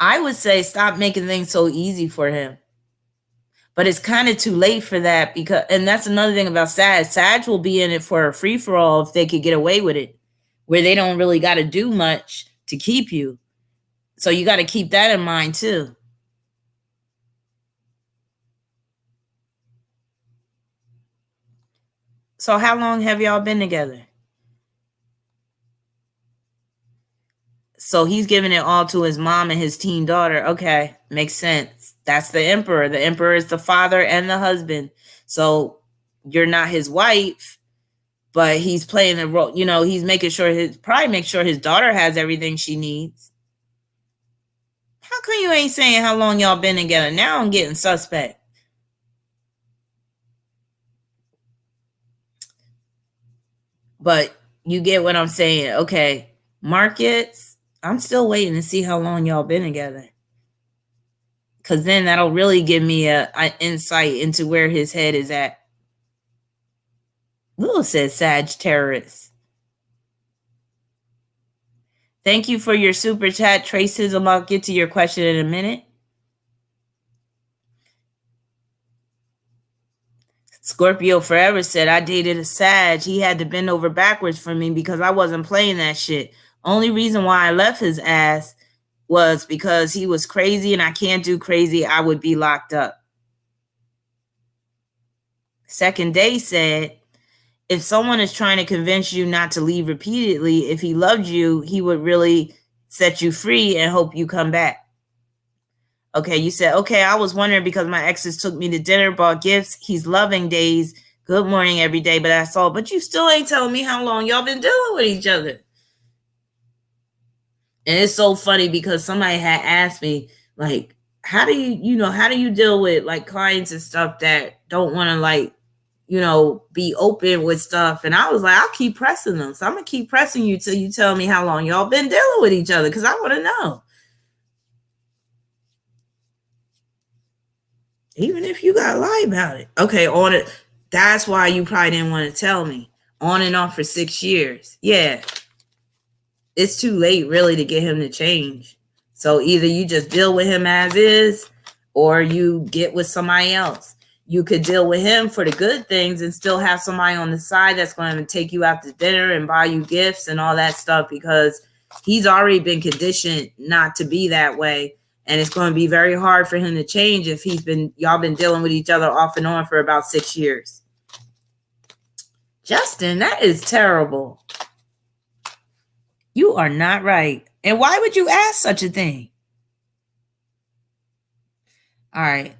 I would say stop making things so easy for him. But it's kind of too late for that, because, and that's another thing about Sag. Sag will be in it for a free-for-all if they could get away with it, where they don't really got to do much to keep you. So you got to keep that in mind too. So how long have y'all been together? So he's giving it all to his mom and his teen daughter. Okay, makes sense. That's the Emperor. The Emperor is the father and the husband. So you're not his wife, but he's playing the role. You know, he's making sure make sure his daughter has everything she needs. How come you ain't saying how long y'all been together? Now I'm getting suspect. But you get what I'm saying. Okay, Markets, I'm still waiting to see how long y'all been together. Because then that'll really give me an insight into where his head is at. Lil says Sag terrorist. Thank you for your super chat, Traces. I'll get to your question in a minute. Scorpio Forever said, I dated a Sag. He had to bend over backwards for me because I wasn't playing that shit. Only reason why I left his ass was because he was crazy, and I can't do crazy. I would be locked up. Second Day said, if someone is trying to convince you not to leave repeatedly, if he loved you, he would really set you free and hope you come back. Okay, you said, okay, I was wondering because my exes took me to dinner, bought gifts. He's loving days. Good morning every day, but that's all. But you still ain't telling me how long y'all been dealing with each other. And it's so funny because somebody had asked me, like, how do you deal with like clients and stuff that don't want to like, be open with stuff? And I was like, I'll keep pressing them. So I'm going to keep pressing you till you tell me how long y'all been dealing with each other, because I want to know. Even if you got to lie about it. Okay, on it. That's why you probably didn't want to tell me. On and off for 6 years. Yeah. It's too late really to get him to change. So either you just deal with him as is, or you get with somebody else. You could deal with him for the good things and still have somebody on the side that's going to take you out to dinner and buy you gifts and all that stuff, because he's already been conditioned not to be that way. And it's going to be very hard for him to change if y'all been dealing with each other off and on for about 6 years. Justin, that is terrible. You are not right. And why would you ask such a thing? All right.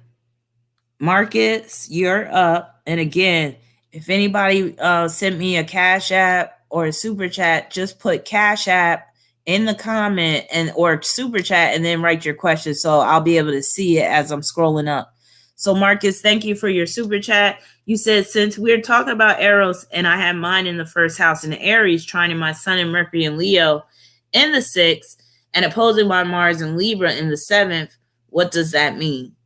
Markets, you're up. And again, if anybody sent me a Cash App or a Super Chat, just put Cash App in the comment or Super Chat and then write your question, so I'll be able to see it as I'm scrolling up. So Marcus, thank you for your Super Chat. You said, since we're talking about Eros and I have mine in the first house in Aries, trining my Sun and Mercury in Leo in the 6th and opposing my Mars and Libra in the 7th, What does that mean?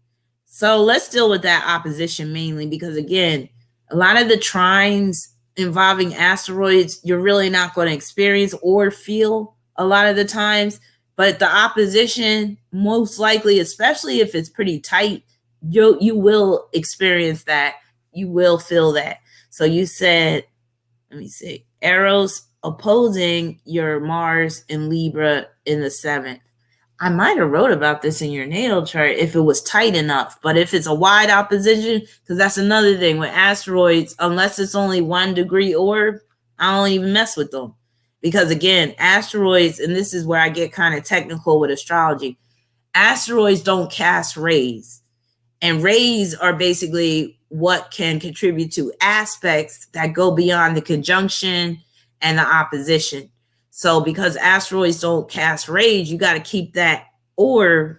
So let's deal with that opposition mainly because, again, a lot of the trines involving asteroids, you're really not going to experience or feel a lot of the times. But the opposition, most likely, especially if it's pretty tight, you will experience that. You will feel that. So you said, let me see, Eros opposing your Mars in Libra in the 7th. I might have wrote about this in your natal chart if it was tight enough. But if it's a wide opposition, because that's another thing with asteroids, unless it's only 1 degree orb, I don't even mess with them. Because again, asteroids, and this is where I get kind of technical with astrology, asteroids don't cast rays. And rays are basically what can contribute to aspects that go beyond the conjunction and the opposition. So because asteroids don't cast rays, you got to keep that orb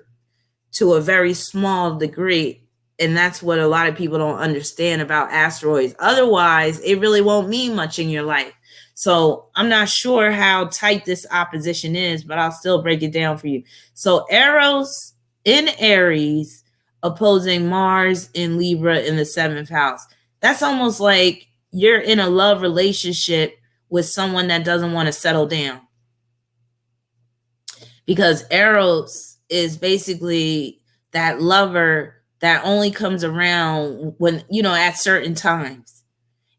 to a very small degree. And that's what a lot of people don't understand about asteroids. Otherwise, it really won't mean much in your life. So I'm not sure how tight this opposition is, but I'll still break it down for you. So Eros in Aries opposing Mars in Libra in the 7th house. That's almost like you're in a love relationship with someone that doesn't want to settle down. Because Eros is basically that lover that only comes around when, at certain times.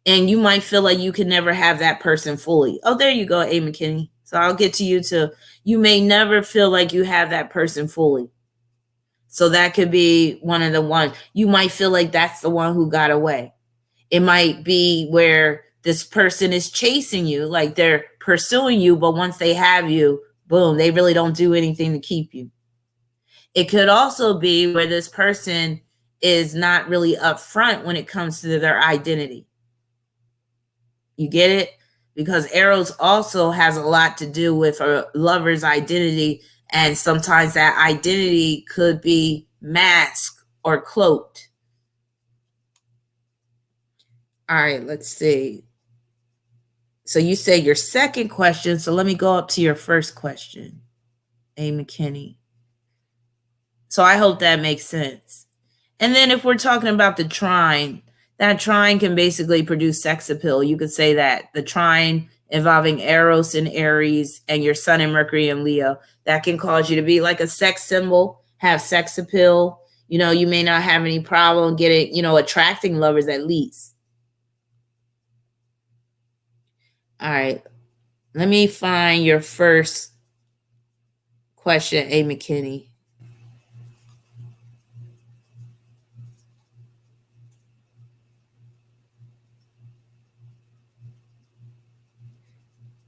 And you might feel like you can never have that person fully. Oh, there you go, A. McKinney. So I'll get to you too. You may never feel like you have that person fully. So that could be one of the ones. You might feel like that's the one who got away. It might be where this person is chasing you, like they're pursuing you, but once they have you, boom, they really don't do anything to keep you. It could also be where this person is not really upfront when it comes to their identity. You get it? Because Eros also has a lot to do with a lover's identity, and sometimes that identity could be masked or cloaked. All right, let's see. So you say your second question. So let me go up to your first question, A. McKinney. So I hope that makes sense. And then if we're talking about the trine, that trine can basically produce sex appeal. You could say that the trine involving Eros and Aries and your Sun and Mercury and Leo, that can cause you to be like a sex symbol, have sex appeal. You may not have any problem getting, attracting lovers at least. All right. Let me find your first question, A. McKinney.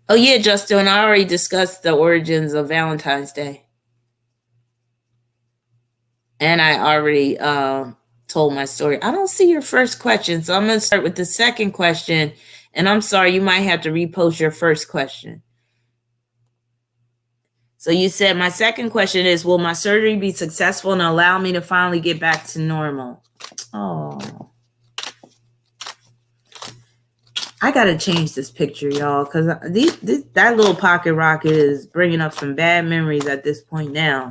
Oh, yeah, Justin, I already discussed the origins of Valentine's Day. And I already told my story. I don't see your first question, so I'm going to start with the second question. And I'm sorry, you might have to repost your first question. So you said, my second question is, will my surgery be successful and allow me to finally get back to normal? Oh. I got to change this picture, y'all, because that little pocket rocket is bringing up some bad memories at this point now.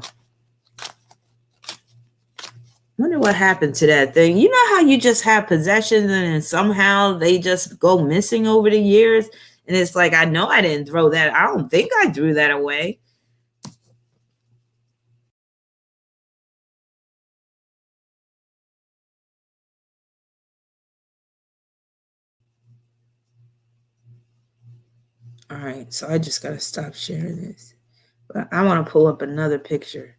Wonder what happened to that thing. You know how you just have possessions and then somehow they just go missing over the years? And it's like, I know I didn't throw that. I don't think I threw that away. All right, so I just got to stop sharing this. But I want to pull up another picture.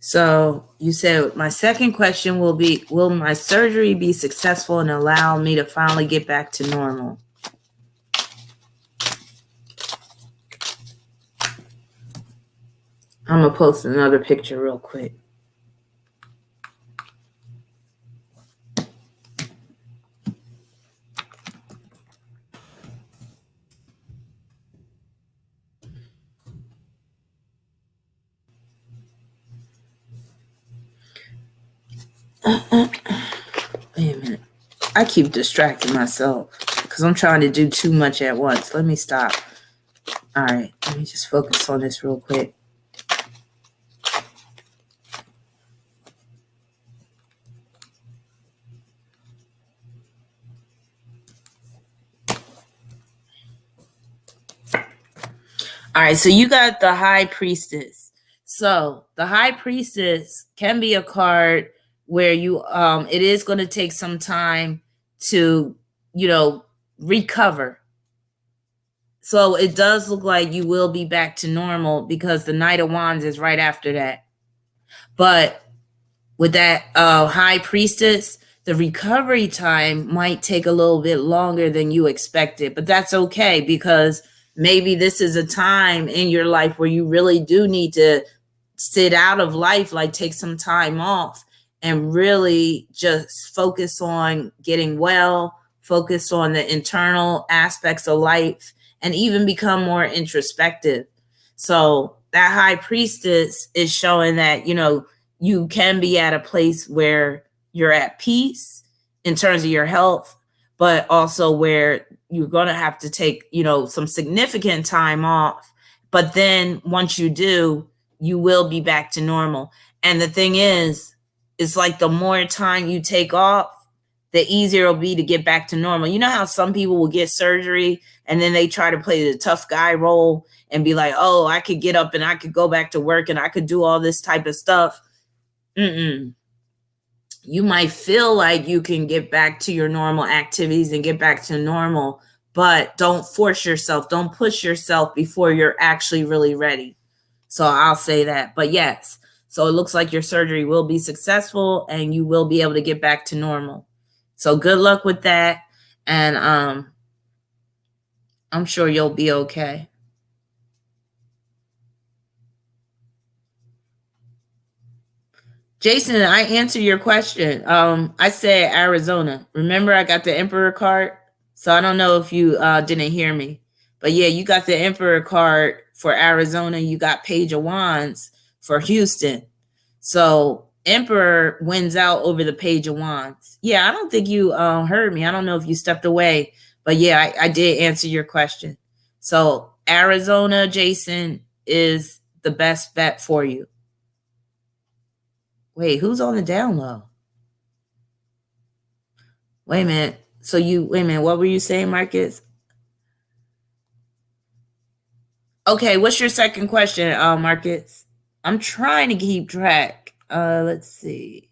So you said my second question will be, will my surgery be successful and allow me to finally get back to normal? I'm going to post another picture real quick. Wait a minute. I keep distracting myself because I'm trying to do too much at once. Let me stop. All right. Let me just focus on this real quick. All right, so you got the High Priestess. So the High Priestess can be a card where you it is going to take some time to, recover. So it does look like you will be back to normal because the Knight of Wands is right after that. But with that High Priestess, the recovery time might take a little bit longer than you expected, but that's okay because maybe this is a time in your life where you really do need to sit out of life, like take some time off and really just focus on getting well, focus on the internal aspects of life, and even become more introspective. So that High Priestess is showing that, you can be at a place where you're at peace in terms of your health, but also where you're going to have to take, some significant time off. But then once you do, you will be back to normal. And the thing is, it's like the more time you take off, the easier it'll be to get back to normal. You know how some people will get surgery and then they try to play the tough guy role and be like, oh, I could get up and I could go back to work and I could do all this type of stuff. You might feel like you can get back to your normal activities and get back to normal, but don't force yourself. Don't push yourself before you're actually really ready. So I'll say that. But yes, so it looks like your surgery will be successful and you will be able to get back to normal. So good luck with that. And I'm sure you'll be okay. Jason, I answered your question. I said Arizona. Remember, I got the Emperor card. So I don't know if you didn't hear me. But yeah, you got the Emperor card for Arizona. You got Page of Wands for Houston. So Emperor wins out over the Page of Wands. Yeah, I don't think you heard me. I don't know if you stepped away. But yeah, I did answer your question. So Arizona, Jason, is the best bet for you. Wait, who's on the down low? Wait a minute. Wait a minute. What were you saying, Marcus? Okay, what's your second question, Marcus? I'm trying to keep track. Let's see.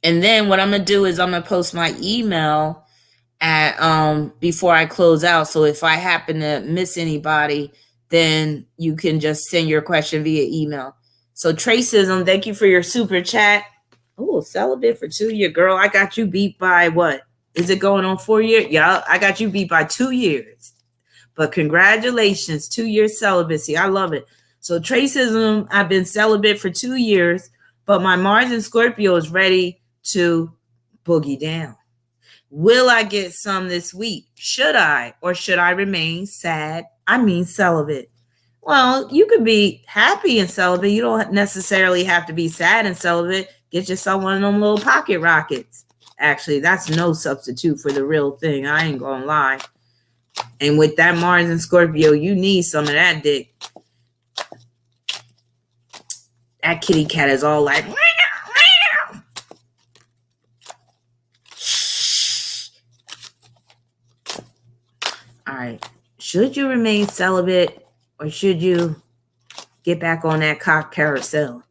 And then what I'm gonna do is I'm gonna post my email at before I close out. So if I happen to miss anybody, then you can just send your question via email. So Tracism, thank you for your super chat. Oh, celibate for 2 years, girl. I got you beat by what? Is it going on 4 years? Yeah, I got you beat by 2 years. But congratulations, 2 years celibacy. I love it. So Tracism, I've been celibate for 2 years, but my Mars in Scorpio is ready to boogie down. Will I get some this week? Should I? Or should I remain sad? I mean celibate. Well, you could be happy and celibate. You don't necessarily have to be sad and celibate. Get yourself one of them little pocket rockets. Actually, that's no substitute for the real thing. I ain't gonna lie. And with that Mars and Scorpio, you need some of that dick. That kitty cat is all like, all right. Should you remain celibate or should you get back on that cock carousel?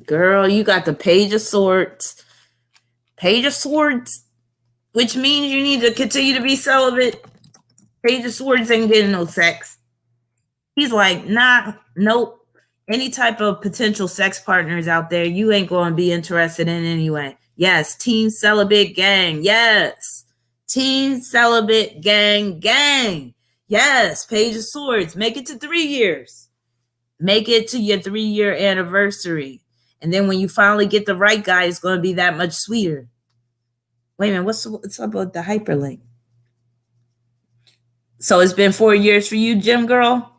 Girl, you got the Page of Swords. Page of Swords, which means you need to continue to be celibate. Page of Swords ain't getting no sex. He's like, nah, nope. Any type of potential sex partners out there, you ain't going to be interested in anyway. Yes, Teen Celibate Gang. Yes. Teen Celibate Gang. Yes, Page of Swords. Make it to 3 years. Make it to your 3-year anniversary. And then when you finally get the right guy, it's going to be that much sweeter. Wait a minute, what's up with the hyperlink? So it's been 4 years for you, Gym Girl?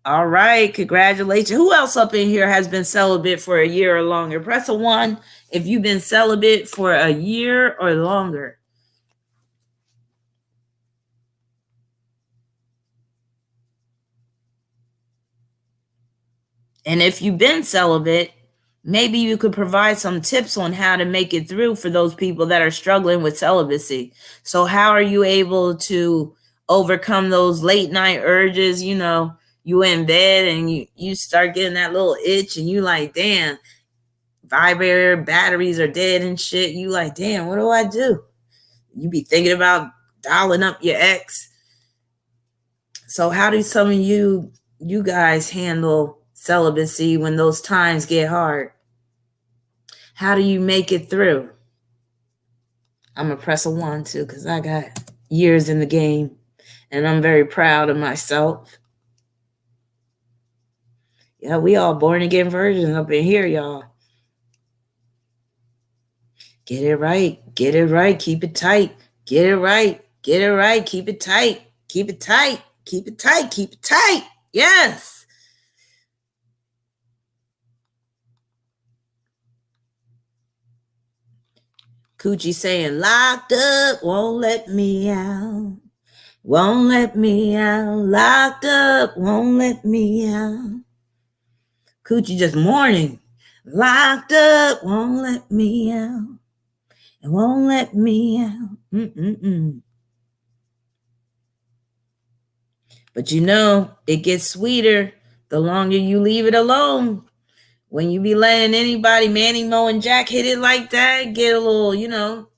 All right, congratulations. Who else up in here has been celibate for a year or longer? Press a 1 if you've been celibate for a year or longer. And if you've been celibate, maybe you could provide some tips on how to make it through for those people that are struggling with celibacy. So how are you able to overcome those late night urges? You know, you in bed and you start getting that little itch and you like, damn, vibrator batteries are dead and shit. You like, damn, what do I do? You be thinking about dialing up your ex. So how do some of you guys handle celibacy when those times get hard? How do you make it through? I'm going to press a 1 too because I got years in the game and I'm very proud of myself. Yeah, we all born again virgins up in here, y'all. Get it right. Get it right. Keep it tight. Get it right. Get it right. Keep it tight. Keep it tight. Keep it tight. Keep it tight. Yes. Coochie saying, locked up, won't let me out. Won't let me out. Locked up, won't let me out. Coochie just mourning. Locked up, won't let me out. It won't let me out. But you know, it gets sweeter the longer you leave it alone. When you be letting anybody, Manny, Mo, and Jack hit it like that, get a little,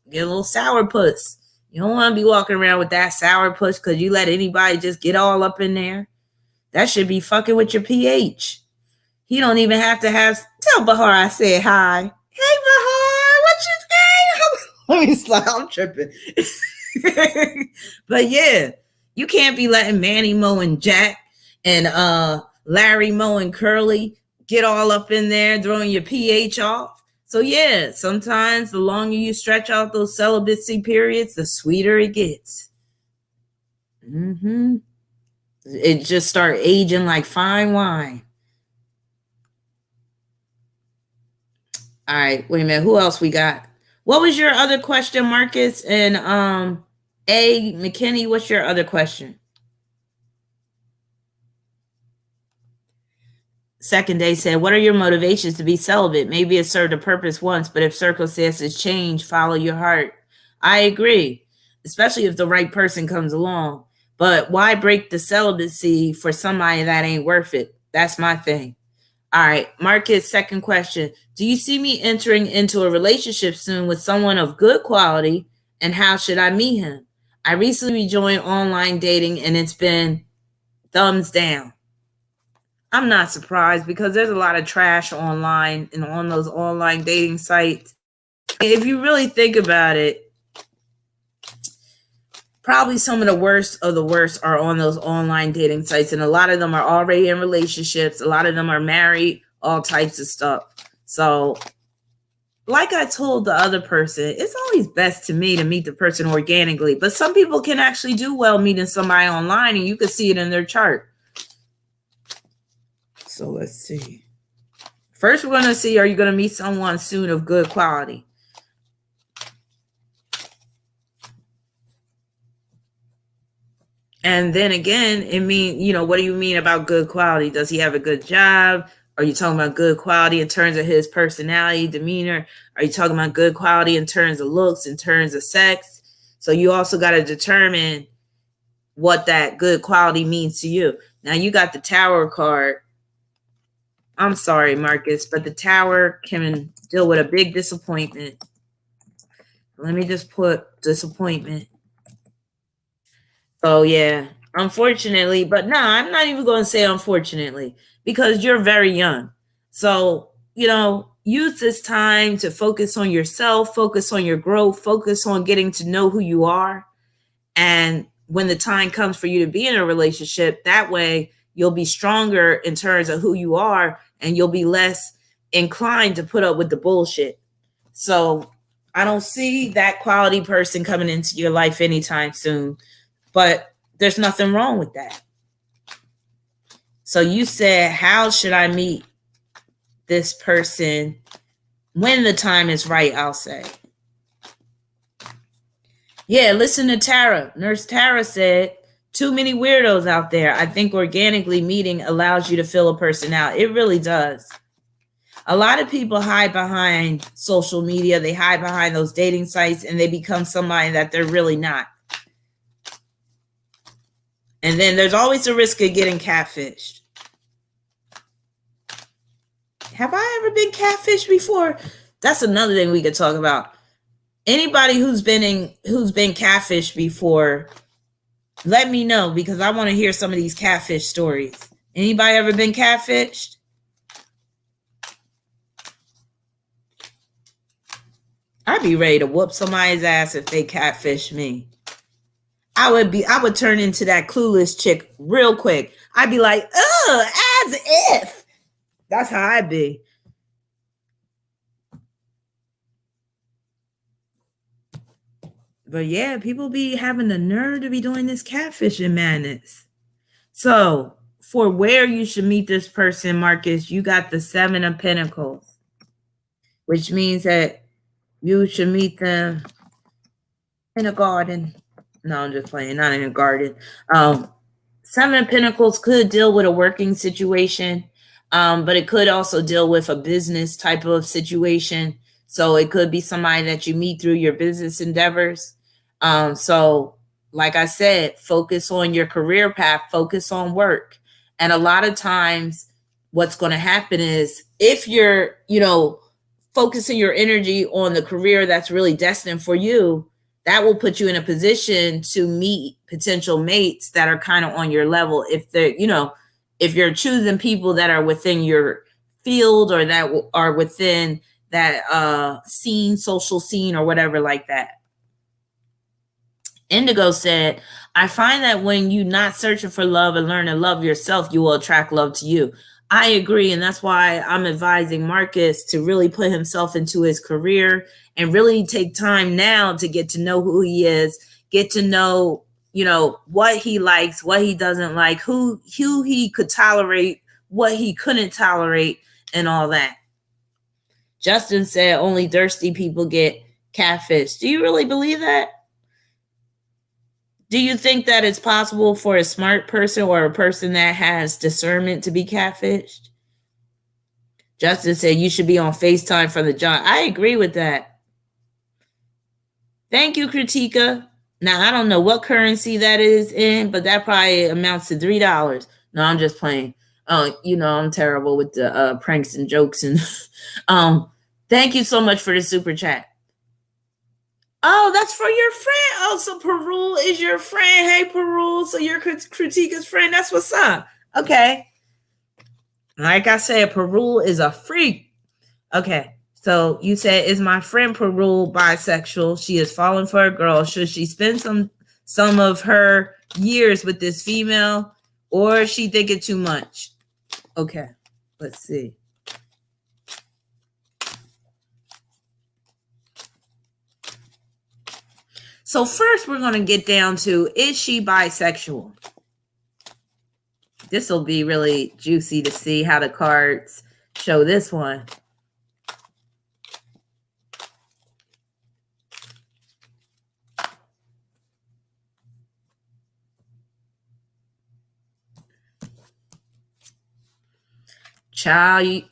get a little sourpuss. You don't want to be walking around with that sourpuss because you let anybody just get all up in there. That should be fucking with your pH. He don't even have to have, tell Bahar I said hi. Hey, Bahar, what you say? Let me slide, I'm tripping. But yeah, you can't be letting Manny, Mo, and Jack and Larry, Mo, and Curly get all up in there, throwing your pH off. So yeah, sometimes the longer you stretch out those celibacy periods, the sweeter it gets. It just start aging like fine wine. All right, wait a minute. Who else we got? What was your other question, Marcus? And A. McKinney, what's your other question? Second Day said, what are your motivations to be celibate? Maybe it served a purpose once, but if circumstances change, follow your heart. I agree, especially if the right person comes along. But why break the celibacy for somebody that ain't worth it? That's my thing. All right, Marcus, second question. Do you see me entering into a relationship soon with someone of good quality, and how should I meet him? I recently joined online dating, and it's been thumbs down. I'm not surprised because there's a lot of trash online and on those online dating sites. If you really think about it, probably some of the worst are on those online dating sites. And a lot of them are already in relationships. A lot of them are married, all types of stuff. So like I told the other person, it's always best to me to meet the person organically. But some people can actually do well meeting somebody online, and you can see it in their chart. So let's see. First, we're going to see, are you going to meet someone soon of good quality? And then again, it mean, what do you mean about good quality? Does he have a good job? Are you talking about good quality in terms of his personality, demeanor? Are you talking about good quality in terms of looks, in terms of sex? So you also got to determine what that good quality means to you. Now you got the Tower card. I'm sorry, Marcus, but the Tower can deal with a big disappointment. Let me just put disappointment. So yeah, unfortunately, but no, I'm not even going to say unfortunately, because you're very young. So, use this time to focus on yourself, focus on your growth, focus on getting to know who you are. And when the time comes for you to be in a relationship, that way you'll be stronger in terms of who you are, and you'll be less inclined to put up with the bullshit. So I don't see that quality person coming into your life anytime soon, but there's nothing wrong with that. So you said, how should I meet this person when the time is right, I'll say. Yeah, listen to Tara. Nurse Tara said, too many weirdos out there. I think organically meeting allows you to fill a person out. It really does. A lot of people hide behind social media. They hide behind those dating sites and they become somebody that they're really not. And then there's always a risk of getting catfished. Have I ever been catfished before? That's another thing we could talk about. Anybody who's been catfished before, let me know, because I want to hear some of these catfish stories. Anybody ever been catfished? I'd be ready to whoop somebody's ass if they catfish me. I would turn into that clueless chick real quick. I'd be like, as if. That's how I'd be. But yeah, people be having the nerve to be doing this catfishing madness. So for where you should meet this person, Marcus, you got the 7 of Pentacles, which means that you should meet them in a garden. No, I'm just playing, not in a garden. 7 of Pentacles could deal with a working situation, but it could also deal with a business type of situation. So it could be somebody that you meet through your business endeavors. So like I said, focus on your career path, focus on work. And a lot of times what's going to happen is if you're, focusing your energy on the career that's really destined for you, that will put you in a position to meet potential mates that are kind of on your level. If they're, if you're choosing people that are within your field or that are within that scene, social scene or whatever like that. Indigo said, I find that when you're not searching for love and learn to love yourself, you will attract love to you. I agree. And that's why I'm advising Marcus to really put himself into his career and really take time now to get to know who he is, get to know, what he likes, what he doesn't like, who he could tolerate, what he couldn't tolerate, and all that. Justin said only thirsty people get catfished. Do you really believe that? Do you think that it's possible for a smart person or a person that has discernment to be catfished? Justin said you should be on FaceTime from the job. I agree with that. Thank you, Kritika. Now, I don't know what currency that is in, but that probably amounts to $3. No, I'm just playing. I'm terrible with the pranks and jokes. And thank you so much for the super chat. Oh, that's for your friend. Oh, so Perul is your friend. Hey, Perul. So you're Kritika's friend. That's what's up. Okay. Like I said, Perul is a freak. Okay. So you said, is my friend Perul bisexual? She is falling for a girl. Should she spend some of her years with this female, or is she thinking too much? Okay. Let's see. So first we're going to get down to, is she bisexual? This will be really juicy to see how the cards show this one. Child,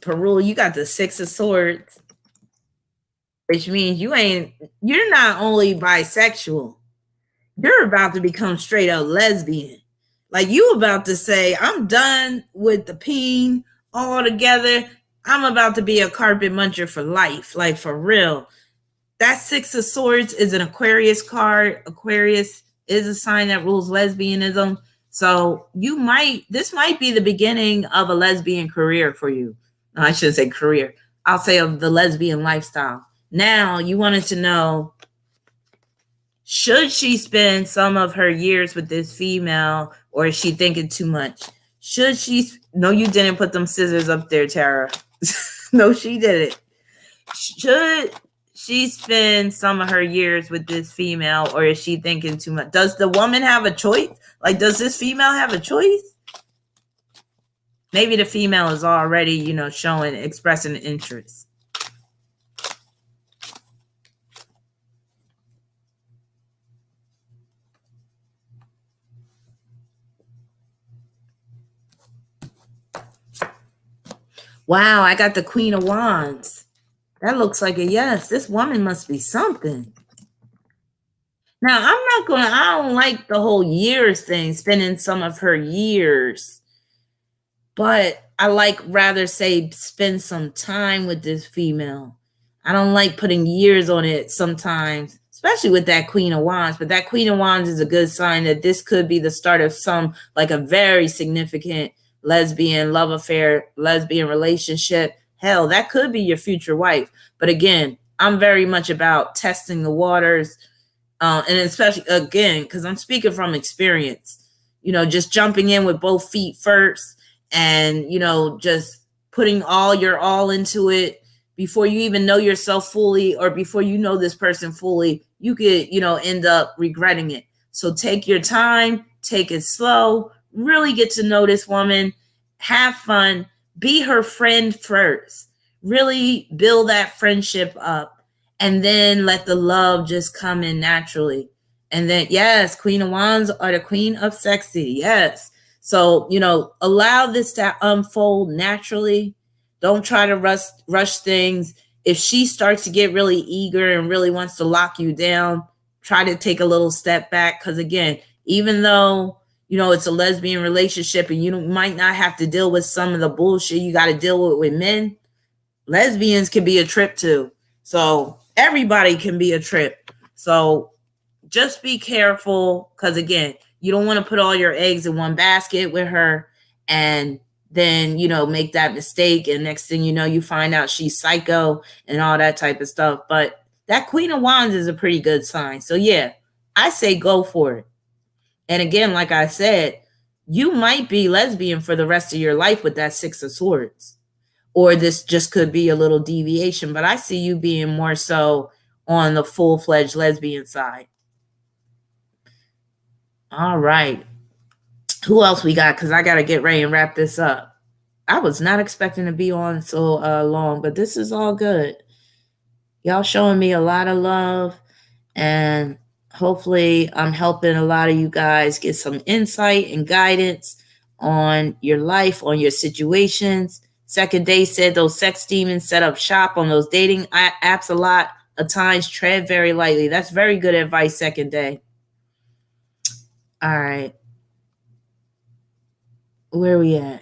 Perul, you got the 6 of Swords, which means you're not only bisexual, you're about to become straight up lesbian. Like you about to say, I'm done with the peen altogether. I'm about to be a carpet muncher for life, like for real. That 6 of Swords is an Aquarius card. Aquarius is a sign that rules lesbianism. So this might be the beginning of a lesbian career for you. No, I shouldn't say career. I'll say of the lesbian lifestyle. Now you wanted to know, should she spend some of her years with this female, or is she thinking too much? Should she? No, you didn't put them scissors up there, Tara. No, she didn't. Should she spend some of her years with this female, or is she thinking too much? Does the woman have a choice? Like, does this female have a choice? Maybe the female is already, expressing interest. Wow, I got the Queen of Wands. That looks like a yes. This woman must be something. Now, I don't like the whole years thing, spending some of her years, but I like rather say spend some time with this female. I don't like putting years on it sometimes, especially with that Queen of Wands. But that Queen of Wands is a good sign that this could be the start of some, like a very significant lesbian love affair, lesbian relationship. Hell, that could be your future wife. But again, I'm very much about testing the waters, and especially again, because I'm speaking from experience, just jumping in with both feet first, and just putting all your all into it before you even know yourself fully, or before you know this person fully, you could end up regretting it. So take your time, take it slow, really get to know this woman, have fun, be her friend first, really build that friendship up, and then let the love just come in naturally. And then, yes, Queen of Wands are the queen of sexy. Yes. So, allow this to unfold naturally. Don't try to rush things. If she starts to get really eager and really wants to lock you down, try to take a little step back. Because again, even though, it's a lesbian relationship and you might not have to deal with some of the bullshit you got to deal with men, lesbians can be a trip too. So everybody can be a trip. So just be careful, because again, you don't want to put all your eggs in one basket with her and then make that mistake, and next thing you know, you find out she's psycho and all that type of stuff. But that Queen of Wands is a pretty good sign. So yeah, I say go for it. And again, like I said, you might be lesbian for the rest of your life with that Six of Swords, or this just could be a little deviation, but I see you being more so on the full-fledged lesbian side. All right. Who else we got? Because I got to get ready and wrap this up. I was not expecting to be on so long, but this is all good. Y'all showing me a lot of love, and hopefully I'm helping a lot of you guys get some insight and guidance on your life, on your situations. Second Day said those sex demons set up shop on those dating apps a lot of times. Tread very lightly. That's very good advice, Second Day. All right. Where we at?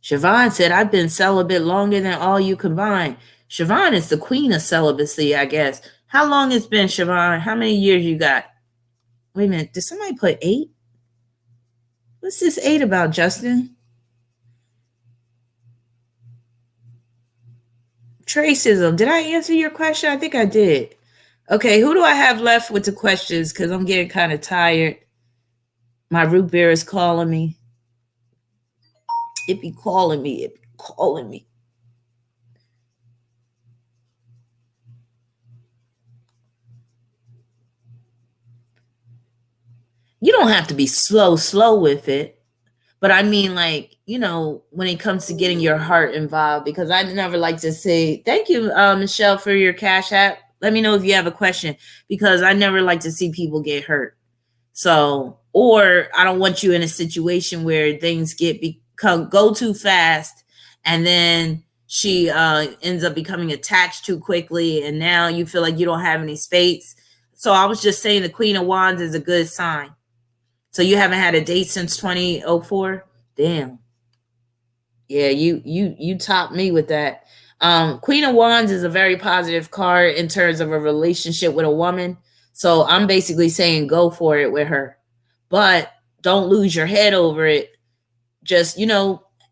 Siobhan said, I've been celibate longer than all you combined. Siobhan is the queen of celibacy, I guess. How long it's been, Siobhan? How many years you got? Wait a minute. Did somebody put 8? What's this 8 about, Justin? Tracism. Did I answer your question? I think I did. Okay, who do I have left with the questions? Because I'm getting kind of tired. My root beer is calling me. It be calling me. It be calling me. You don't have to be slow with it. But I mean, like, when it comes to getting your heart involved, because I never like to say, thank you, Michelle, for your Cash App. Let me know if you have a question, because I never like to see people get hurt. So, or I don't want you in a situation where things go too fast, and then she ends up becoming attached too quickly, and now you feel like you don't have any space. So I was just saying the Queen of Wands is a good sign. So you haven't had a date since 2004? Damn. Yeah, you topped me with that. Queen of Wands is a very positive card in terms of a relationship with a woman. So I'm basically saying go for it with her. But don't lose your head over it. Just,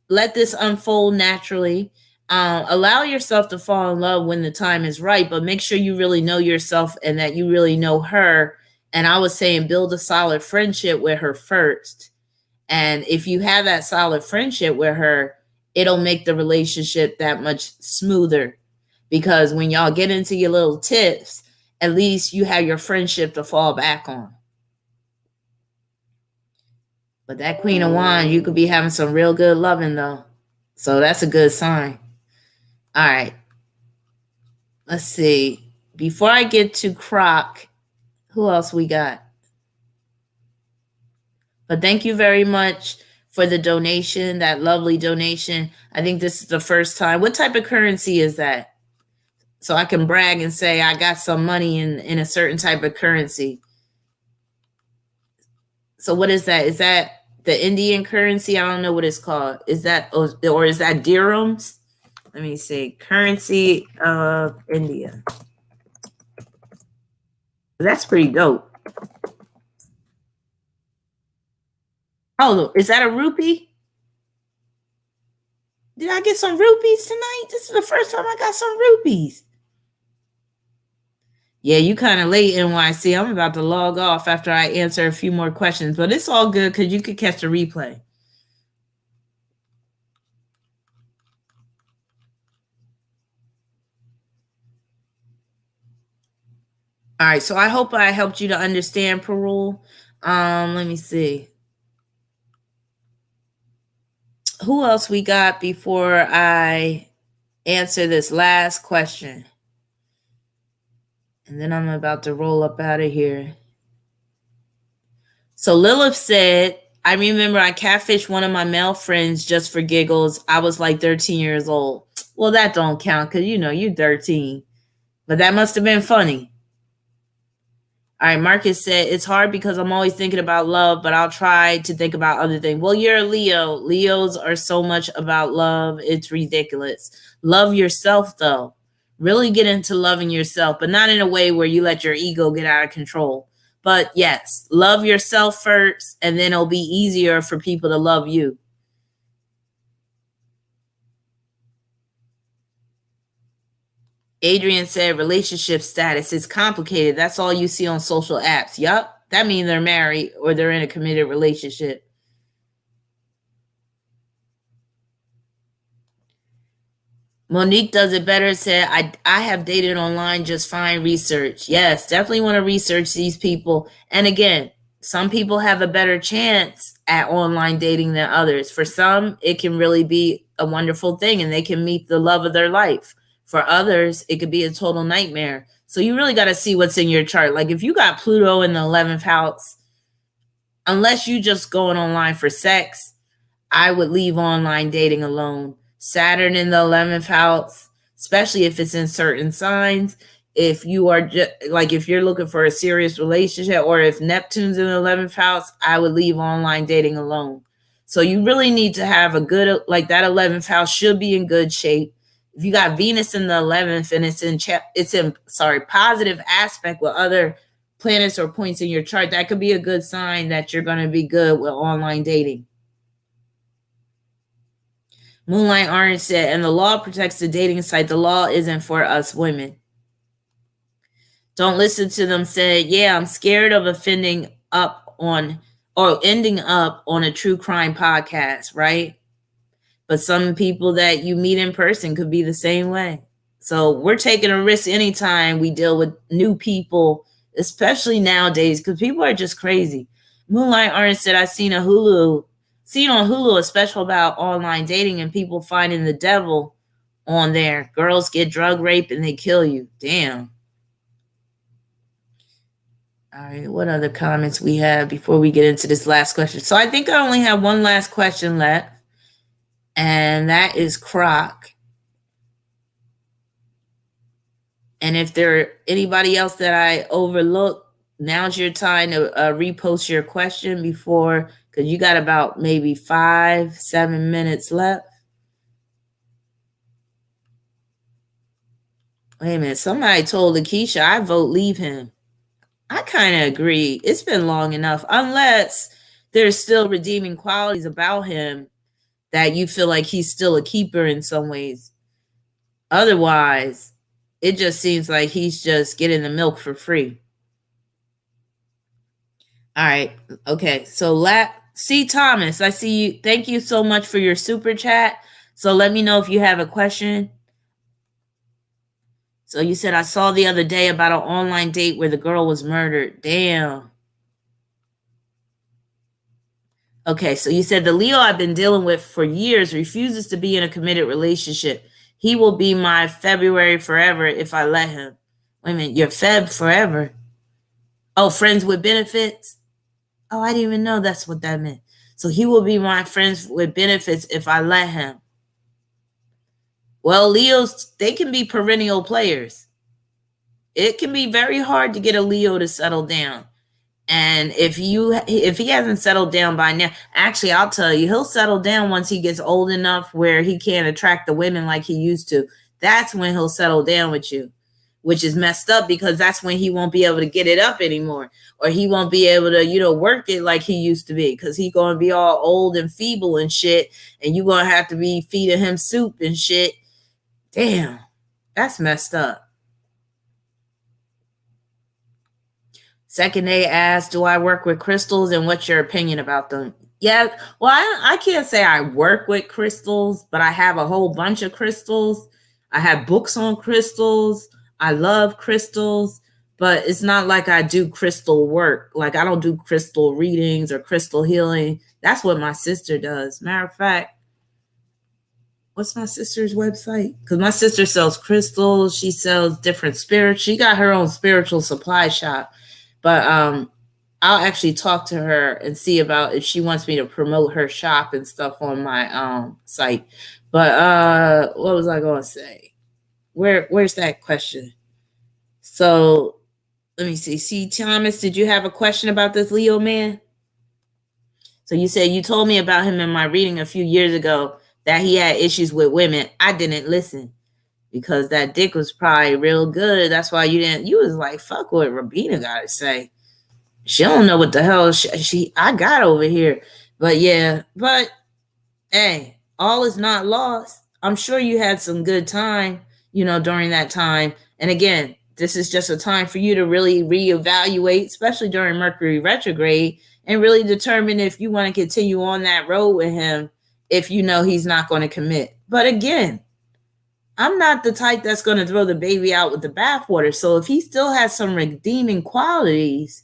let this unfold naturally. Allow yourself to fall in love when the time is right, but make sure you really know yourself and that you really know her. And I was saying build a solid friendship with her first. And if you have that solid friendship with her, it'll make the relationship that much smoother. Because when y'all get into your little tips, at least you have your friendship to fall back on. But that Queen of Wands, you could be having some real good loving, though. So that's a good sign. All right. Let's see. Before I get to Croc, who else we got? But thank you very much for the donation, that lovely donation. I think this is the first time. What type of currency is that? So I can brag and say I got some money in a certain type of currency. So what is that? Is that the Indian currency? I don't know what it's called. Is that, or is that dirhams? Let me see. Currency of India. That's pretty dope. Oh, is that a rupee? Did I get some rupees tonight? This is the first time I got some rupees. Yeah, you kind of late, NYC. I'm about to log off after I answer a few more questions, but it's all good because you could catch the replay. All right, so I hope I helped you to understand parole. Let me see. Who else we got before I answer this last question? And then I'm about to roll up out of here. So Lilith said, I remember I catfished one of my male friends just for giggles. I was like 13 years old. Well, that don't count because, you're 13. But that must have been funny. All right, Marcus said, it's hard because I'm always thinking about love, but I'll try to think about other things. Well, you're a Leo. Leos are so much about love. It's ridiculous. Love yourself, though. Really get into loving yourself, but not in a way where you let your ego get out of control. But yes, love yourself first, and then it'll be easier for people to love you. Adrian said relationship status is complicated. That's all you see on social apps. Yup. That means they're married or they're in a committed relationship. Monique does it better. Said, I have dated online, just fine. Research. Yes, definitely want to research these people. And again, some people have a better chance at online dating than others. For some, it can really be a wonderful thing and they can meet the love of their life. For others, it could be a total nightmare. So you really got to see what's in your chart. Like if you got Pluto in the 11th house, unless you just going online for sex, I would leave online dating alone. Saturn in the 11th house, especially if it's in certain signs. If you are just like, if you're looking for a serious relationship, or if Neptune's in the 11th house, I would leave online dating alone. So you really need to have a good, like that 11th house should be in good shape. If you got Venus in the 11th and it's in positive aspect with other planets or points in your chart, that could be a good sign that you're going to be good with online dating. Moonlight Orange said, and the law protects the dating site. The law isn't for us women. Don't listen to them. Said, yeah, I'm scared of ending up on a true crime podcast, right? But some people that you meet in person could be the same way. So we're taking a risk anytime we deal with new people, especially nowadays, because people are just crazy. Moonlight Orange said, I seen on Hulu a special about online dating and people finding the devil on there. Girls get drug raped and they kill you. Damn. All right, what other comments we have before we get into this last question? So I think I only have one last question left, and that is Croc. And if there anybody else that I overlooked, now's your time to repost your question before, because you got about maybe 5-7 minutes left. Wait a minute, somebody told Lakeisha, I vote leave him. I kind of agree. It's been long enough, unless there's still redeeming qualities about him that you feel like he's still a keeper in some ways. Otherwise, it just seems like he's just getting the milk for free. All right. Okay. So C. Thomas, I see you. Thank you so much for your super chat. So let me know if you have a question. So you said, I saw the other day about an online date where the girl was murdered. Damn. Okay, so you said the Leo I've been dealing with for years refuses to be in a committed relationship. He will be my February forever if I let him. Wait a minute, your Feb forever? Oh, friends with benefits? Oh, I didn't even know that's what that meant. So he will be my friends with benefits if I let him. Well, Leos, they can be perennial players. It can be very hard to get a Leo to settle down. And if he hasn't settled down by now, actually, I'll tell you, he'll settle down once he gets old enough where he can't attract the women like he used to. That's when he'll settle down with you, which is messed up because that's when he won't be able to get it up anymore, or he won't be able to, work it like he used to be, because he's going to be all old and feeble and shit, and you're going to have to be feeding him soup and shit. Damn, that's messed up. Second, they asked, do I work with crystals and what's your opinion about them? Yeah, well, I can't say I work with crystals, but I have a whole bunch of crystals. I have books on crystals. I love crystals, but it's not like I do crystal work. Like, I don't do crystal readings or crystal healing. That's what my sister does. Matter of fact, what's my sister's website? Because my sister sells crystals. She sells different spirits. She got her own spiritual supply shop. But I'll actually talk to her and see about if she wants me to promote her shop and stuff on my site. But what was I going to say? Where's that question? So let me see. See, Thomas, did you have a question about this Leo man? So you said you told me about him in my reading a few years ago that he had issues with women. I didn't listen because that dick was probably real good. That's why you was like, fuck what Rahbinah got to say. She don't know what the hell I got over here. But yeah, hey, all is not lost. I'm sure you had some good time, during that time. And again, this is just a time for you to really reevaluate, especially during Mercury retrograde, and really determine if you want to continue on that road with him if you know he's not going to commit. But again, I'm not the type that's going to throw the baby out with the bathwater. So if he still has some redeeming qualities,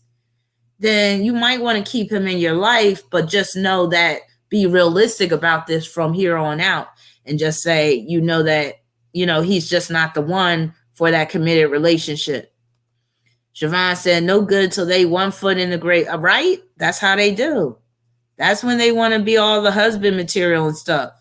then you might want to keep him in your life, but just know that, be realistic about this from here on out, and just say, that, he's just not the one for that committed relationship. Siobhan said, no good till they 1 foot in the grave. Right? That's how they do. That's when they want to be all the husband material and stuff.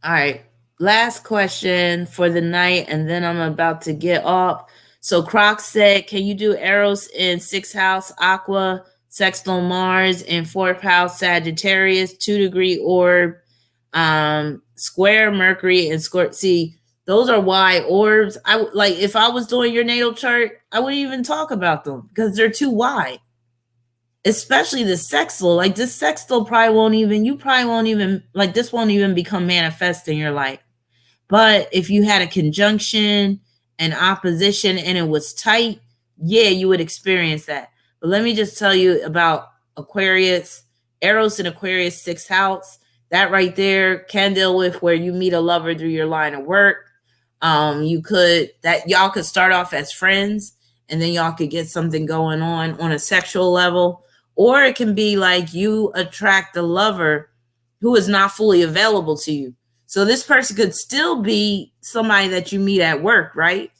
All right. Last question for the night, and then I'm about to get off. So Croc said, can you do Eros in 6th house, Aqua, Sextile Mars, in 4th house, Sagittarius, 2-degree orb, square Mercury, and square? See, those are wide orbs. If I was doing your natal chart, I wouldn't even talk about them because they're too wide. Especially the sextile. Like, this sextile probably won't even, this won't even become manifest in your life. But if you had a conjunction, an opposition, and it was tight, yeah, you would experience that. But let me just tell you about Aquarius, Eros in Aquarius, 6th house. That right there can deal with where you meet a lover through your line of work. Y'all could start off as friends, and then y'all could get something going on a sexual level. Or it can be like you attract a lover who is not fully available to you. So this person could still be somebody that you meet at work, right?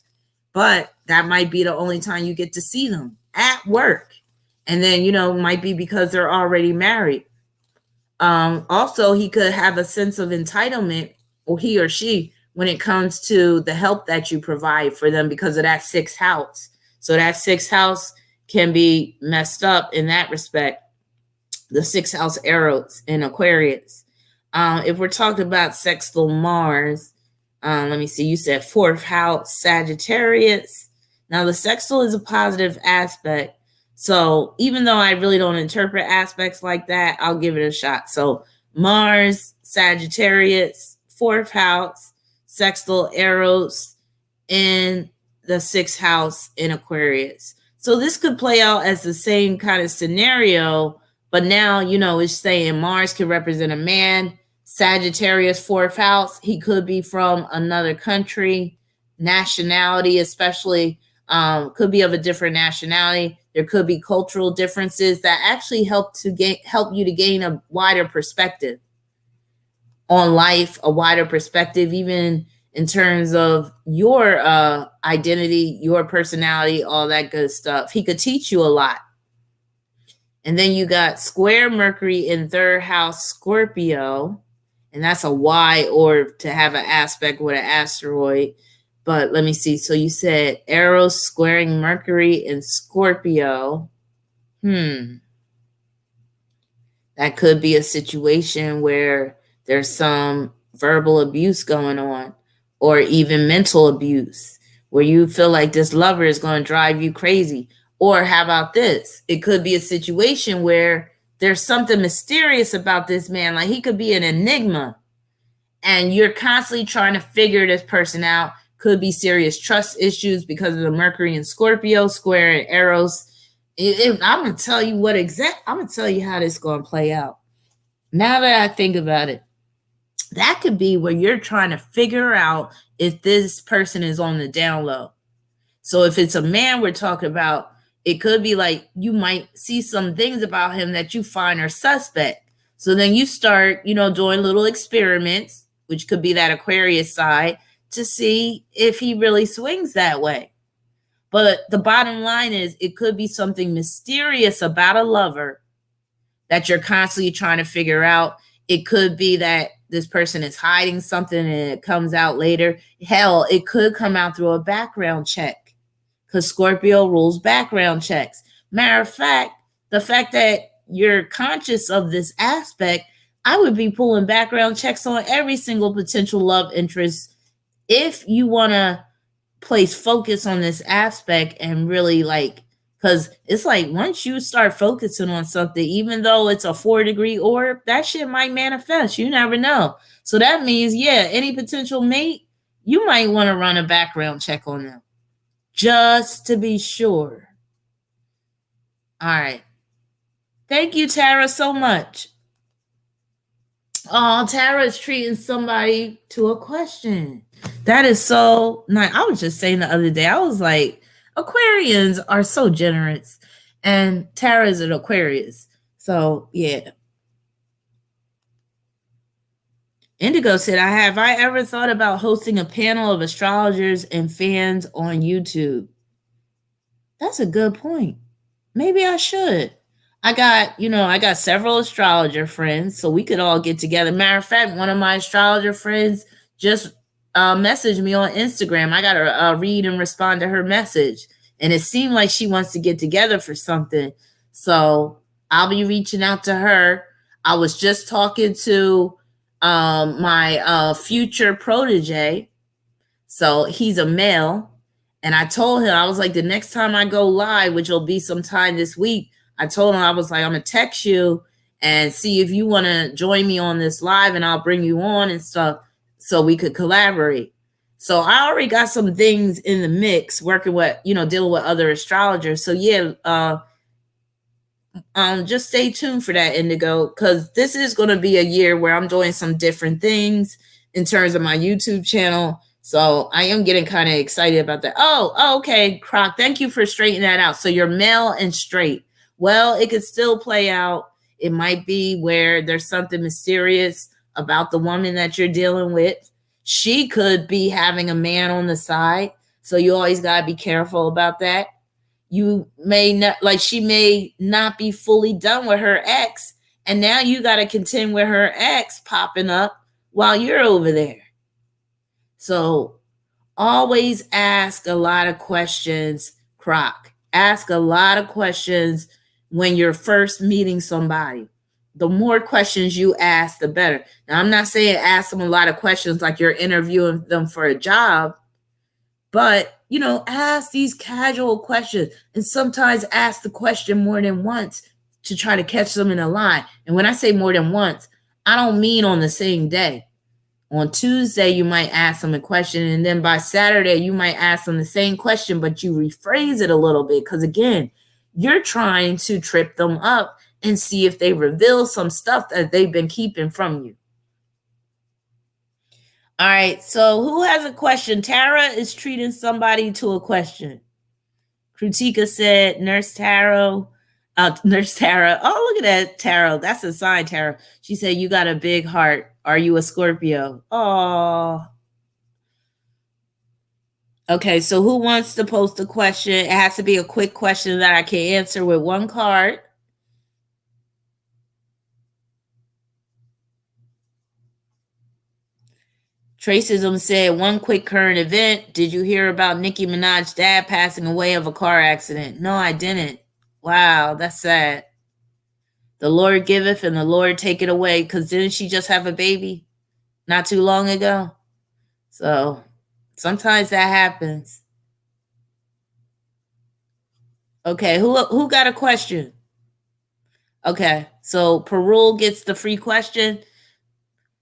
But that might be the only time you get to see them, at work. And then, might be because they're already married. Also, he could have a sense of entitlement, or he or she, when it comes to the help that you provide for them because of that 6th house. So that 6th house can be messed up in that respect. The 6th house Eros in Aquarius. If we're talking about sextile Mars, let me see. You said 4th house Sagittarius. Now, the sextile is a positive aspect. So even though I really don't interpret aspects like that, I'll give it a shot. So Mars, Sagittarius, 4th house, sextile Eros in the 6th house in Aquarius. So this could play out as the same kind of scenario, but now, it's saying Mars could represent a man. Sagittarius, 4th house, he could be from another country, nationality especially, could be of a different nationality. There could be cultural differences that actually help you to gain a wider perspective on life, a wider perspective, even in terms of your identity, your personality, all that good stuff. He could teach you a lot. And then you got square Mercury in third house Scorpio. And that's a Y or to have an aspect with an asteroid. But let me see. So you said Eros squaring Mercury in Scorpio. That could be a situation where there's some verbal abuse going on, or even mental abuse, where you feel like this lover is going to drive you crazy. Or how about this? It could be a situation where there's something mysterious about this man. Like he could be an enigma and you're constantly trying to figure this person out. Could be serious trust issues because of the Mercury and Scorpio square and Eros. I'm going to tell you I'm going to tell you how this is going to play out. Now that I think about it, that could be where you're trying to figure out if this person is on the down low. So if it's a man we're talking about, it could be like you might see some things about him that you find are suspect. So then you start, doing little experiments, which could be that Aquarius side, to see if he really swings that way. But the bottom line is it could be something mysterious about a lover that you're constantly trying to figure out. It could be that this person is hiding something and it comes out later. Hell, it could come out through a background check because Scorpio rules background checks. Matter of fact, the fact that you're conscious of this aspect, I would be pulling background checks on every single potential love interest if you want to place focus on this aspect and really because it's like once you start focusing on something, even though it's a 4-degree orb, that shit might manifest. You never know. So that means, any potential mate, you might want to run a background check on them just to be sure. All right. Thank you, Tara, so much. Oh, Tara is treating somebody to a question. That is so nice. I was just saying the other day, I was like, Aquarians are so generous. And Tara is an Aquarius. So, yeah. Indigo said, have I ever thought about hosting a panel of astrologers and fans on YouTube? That's a good point. Maybe I should. I got several astrologer friends, so we could all get together. Matter of fact, one of my astrologer friends just messaged me on Instagram. I got to read and respond to her message. And it seemed like she wants to get together for something. So I'll be reaching out to her. I was just talking to my future protege. So he's a male. And I told him, I was like, the next time I go live, which will be sometime this week, I told him, I was like, I'm going to text you and see if you want to join me on this live and I'll bring you on and stuff so we could collaborate. So I already got some things in the mix working with, dealing with other astrologers. So just stay tuned for that, Indigo, because this is going to be a year where I'm doing some different things in terms of my YouTube channel. So I am getting kind of excited about that. Oh, okay, Croc, thank you for straightening that out. So you're male and straight. Well, it could still play out. It might be where there's something mysterious about the woman that you're dealing with. She could be having a man on the side. So you always got to be careful about that. You may not, she may not be fully done with her ex. And now you got to contend with her ex popping up while you're over there. So always ask a lot of questions, Croc. Ask a lot of questions when you're first meeting somebody. The more questions you ask, the better. Now, I'm not saying ask them a lot of questions like you're interviewing them for a job, but, ask these casual questions and sometimes ask the question more than once to try to catch them in a lie. And when I say more than once, I don't mean on the same day. On Tuesday, you might ask them a question, and then by Saturday, you might ask them the same question, but you rephrase it a little bit because, again, you're trying to trip them up and see if they reveal some stuff that they've been keeping from you. All right, so who has a question? Tara is treating somebody to a question. Krutika said, Nurse Tara. Nurse Tara. Oh, look at that, Tara. That's a sign, Tara. She said, you got a big heart. Are you a Scorpio? Oh, Okay, so who wants to post a question? It has to be a quick question that I can answer with one card. Tracism said, one quick current event. Did you hear about Nicki Minaj's dad passing away of a car accident? No, I didn't. Wow, that's sad. The Lord giveth and the Lord take it away. Because didn't she just have a baby not too long ago? So sometimes that happens. Okay, who got a question? Okay, so Perul gets the free question.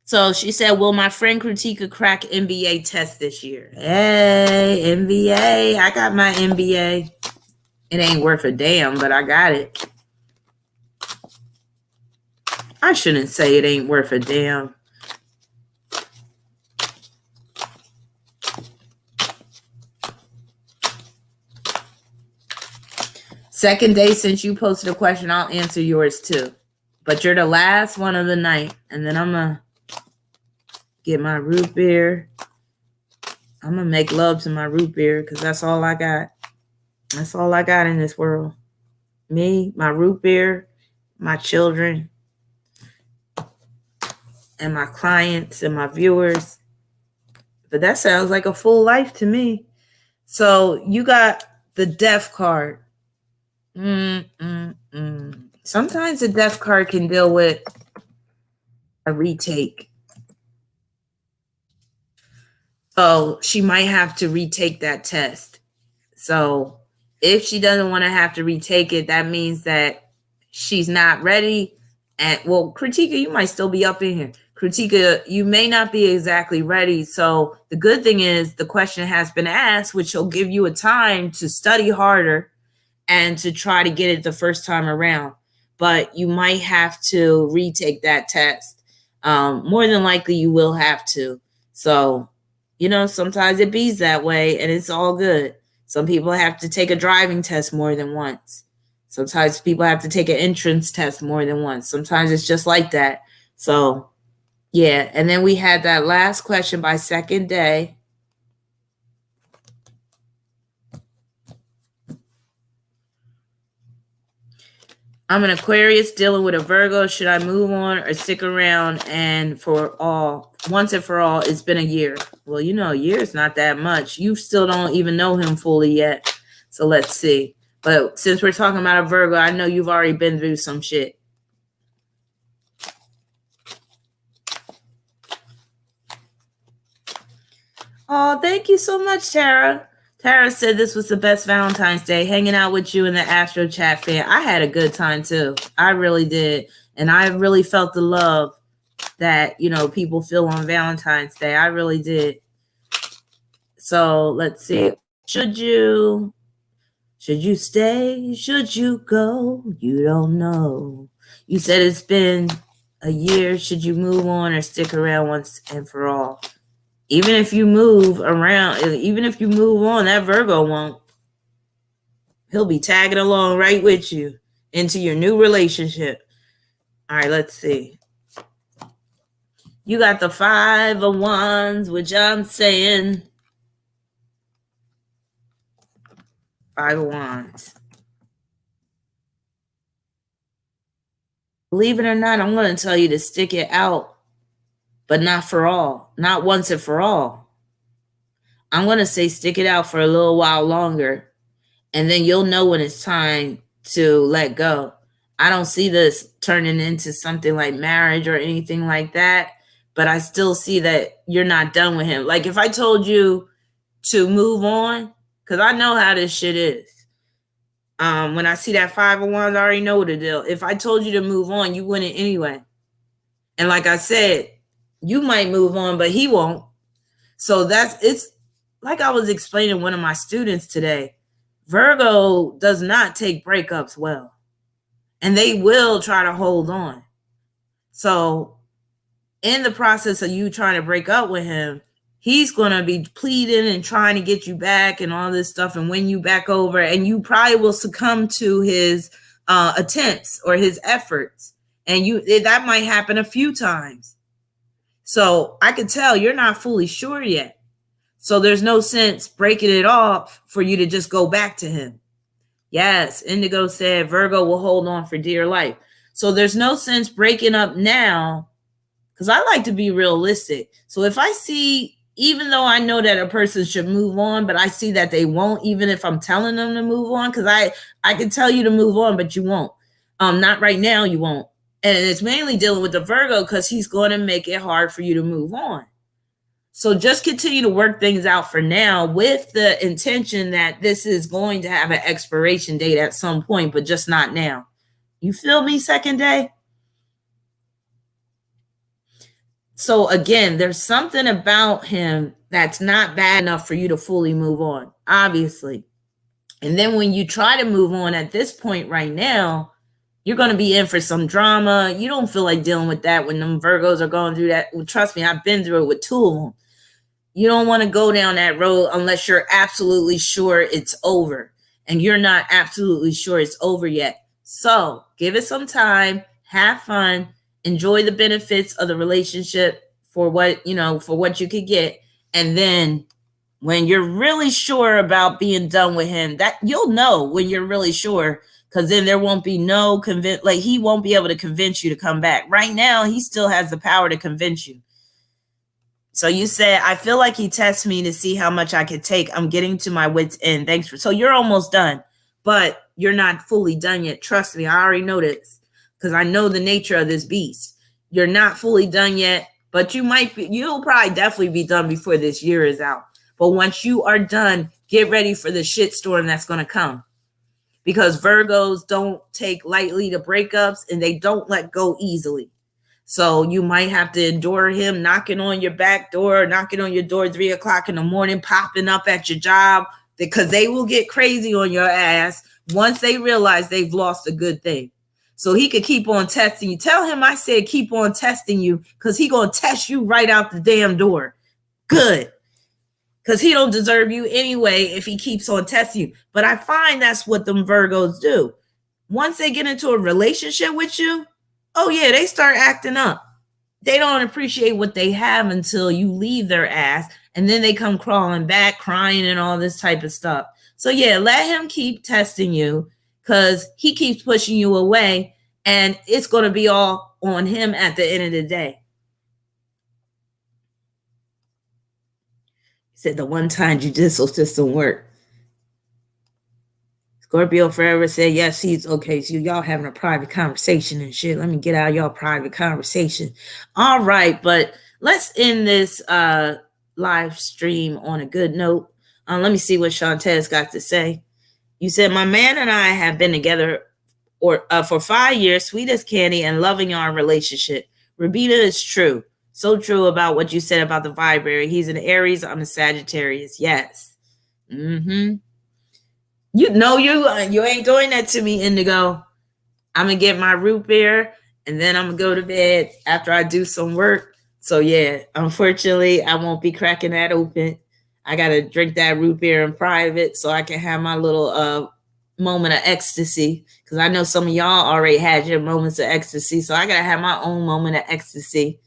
So she said, will my friend Kritika crack MBA test this year? Hey, MBA. I got my MBA. It ain't worth a damn, but I got it. I shouldn't say it ain't worth a damn. Second day since you posted a question, I'll answer yours too. But you're the last one of the night. And then I'm going to get my root beer. I'm going to make love to my root beer because that's all I got. That's all I got in this world. Me, my root beer, my children, and my clients and my viewers. But that sounds like a full life to me. So you got the death card. Sometimes the death card can deal with a retake. So she might have to retake that test. So if she doesn't want to have to retake it, that means that she's not ready. And well, Kritika, you might still be up in here. Kritika, you may not be exactly ready. So the good thing is the question has been asked, which will give you a time to study harder and to try to get it the first time around. But you might have to retake that test. More than likely, you will have to. So, you know, sometimes it bees that way and it's all good. Some people have to take a driving test more than once. Sometimes people have to take an entrance test more than once. Sometimes it's just like that. So, yeah. And then we had that last question by second day. I'm an Aquarius dealing with a Virgo. Should I move on or stick around? And for all, once and for all, it's been a year. Well, you know, a year is not that much. You still don't even know him fully yet. So let's see. But since we're talking about a Virgo, I know you've already been through some shit. Oh, thank you so much, Tara. Tara said this was the best Valentine's Day, hanging out with you and the Astro Chat fan. I had a good time, too. I really did. And I really felt the love that, you know, people feel on Valentine's Day. I really did. So let's see. Should you stay? Should you go? You don't know. You said it's been a year. Should you move on or stick around once and for all? Even if you move around, even if you move on, that Virgo won't. He'll be tagging along right with you into your new relationship. All right, let's see. You got the 5 of Wands, which I'm saying 5 of Wands. Believe it or not, I'm going to tell you to stick it out, but not for all, not once and for all. I'm going to say stick it out for a little while longer, and then you'll know when it's time to let go. I don't see this turning into something like marriage or anything like that, but I still see that you're not done with him. Like if I told you to move on, because I know how this shit is. When I see that 5 of Wands, I already know what the deal. If I told you to move on, you wouldn't anyway. And like I said, you might move on, but he won't. So it's like I was explaining to one of my students today. Virgo does not take breakups well. And they will try to hold on. So in the process of you trying to break up with him, he's going to be pleading and trying to get you back and all this stuff and win you back over. And you probably will succumb to his attempts or his efforts. And that might happen a few times. So I could tell you're not fully sure yet. So there's no sense breaking it off for you to just go back to him. Yes, Indigo said Virgo will hold on for dear life. So there's no sense breaking up now, because I like to be realistic. So if I see, even though I know that a person should move on, but I see that they won't, even if I'm telling them to move on, because I can tell you to move on, but you won't. Not right now, you won't. And it's mainly dealing with the Virgo because he's going to make it hard for you to move on. So just continue to work things out for now with the intention that this is going to have an expiration date at some point, but just not now. You feel me, second day? So again, there's something about him that's not bad enough for you to fully move on, obviously. And then when you try to move on at this point right now, you're going to be in for some drama. You don't feel like dealing with that when them Virgos are going through that. Well, trust me, I've been through it with 2 of them. You don't want to go down that road unless you're absolutely sure it's over. And you're not absolutely sure it's over yet. So give it some time, have fun, enjoy the benefits of the relationship for what you could get. And then when you're really sure about being done with him, that you'll know when you're really sure, because then there won't be no he won't be able to convince you to come back. Right now, he still has the power to convince you. So you said, I feel like he tests me to see how much I could take. I'm getting to my wit's end. Thanks for, so you're almost done, but you're not fully done yet. Trust me, I already know this because I know the nature of this beast. You're not fully done yet, but you'll probably definitely be done before this year is out. But once you are done, get ready for the shitstorm that's going to come, because Virgos don't take lightly to breakups and they don't let go easily. So you might have to endure him knocking on your back door, knocking on your door 3 o'clock in the morning, popping up at your job, because they will get crazy on your ass once they realize they've lost a good thing. So he could keep on testing you. Tell him I said keep on testing you, because he going to test you right out the damn door. Good. Because he don't deserve you anyway if he keeps on testing you. But I find that's what them Virgos do. Once they get into a relationship with you, oh yeah, they start acting up. They don't appreciate what they have until you leave their ass, and then they come crawling back, crying and all this type of stuff. So yeah, let him keep testing you, because he keeps pushing you away, and it's going to be all on him at the end of the day. He said the one-time judicial system worked. Scorpio Forever said, yes, he's okay. So y'all having a private conversation and shit. Let me get out of y'all private conversation. All right, but let's end this live stream on a good note. Let me see what Shantae's got to say. You said, my man and I have been together for 5 years, sweet as candy, and loving our relationship. Rahbinah is true. So true about what you said about the vibrary. He's an Aries, I'm a Sagittarius. Yes. Mm-hmm. You know you ain't doing that to me, Indigo. I'm going to get my root beer, and then I'm going to go to bed after I do some work. So, yeah, unfortunately, I won't be cracking that open. I got to drink that root beer in private so I can have my little moment of ecstasy, because I know some of y'all already had your moments of ecstasy. So I got to have my own moment of ecstasy.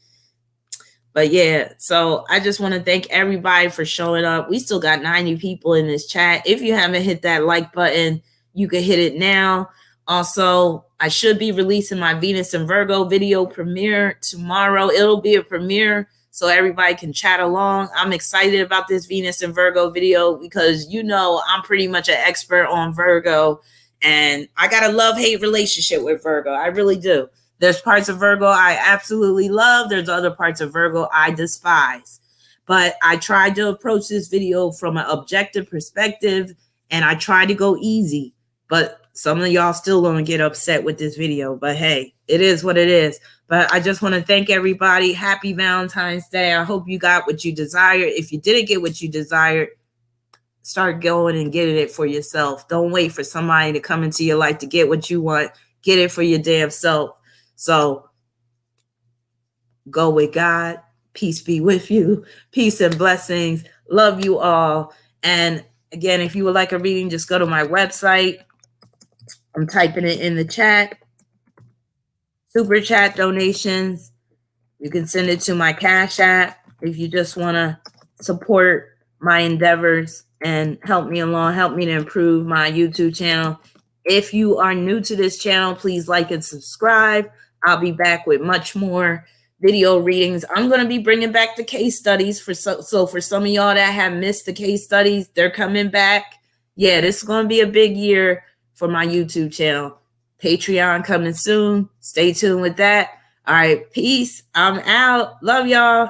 But yeah, so I just want to thank everybody for showing up. We still got 90 people in this chat. If you haven't hit that like button, you can hit it now. Also, I should be releasing my Venus and Virgo video premiere tomorrow. It'll be a premiere so everybody can chat along. I'm excited about this Venus and Virgo video because, I'm pretty much an expert on Virgo, and I got a love-hate relationship with Virgo. I really do. There's parts of Virgo I absolutely love. There's other parts of Virgo I despise. But I tried to approach this video from an objective perspective, and I tried to go easy. But some of y'all still going to get upset with this video. But hey, it is what it is. But I just want to thank everybody. Happy Valentine's Day. I hope you got what you desired. If you didn't get what you desired, start going and getting it for yourself. Don't wait for somebody to come into your life to get what you want. Get it for your damn self. So go with God. Peace be with you. Peace and blessings. Love you all. And again, if you would like a reading, just go to my website. I'm typing it in the chat. Super chat donations. You can send it to my Cash App if you just want to support my endeavors and help me along, help me to improve my YouTube channel. If you are new to this channel, please like and subscribe. I'll be back with much more video readings. I'm going to be bringing back the case studies so for some of y'all that have missed the case studies, they're coming back. Yeah, this is going to be a big year for my YouTube channel. Patreon coming soon. Stay tuned with that. All right, peace. I'm out. Love y'all.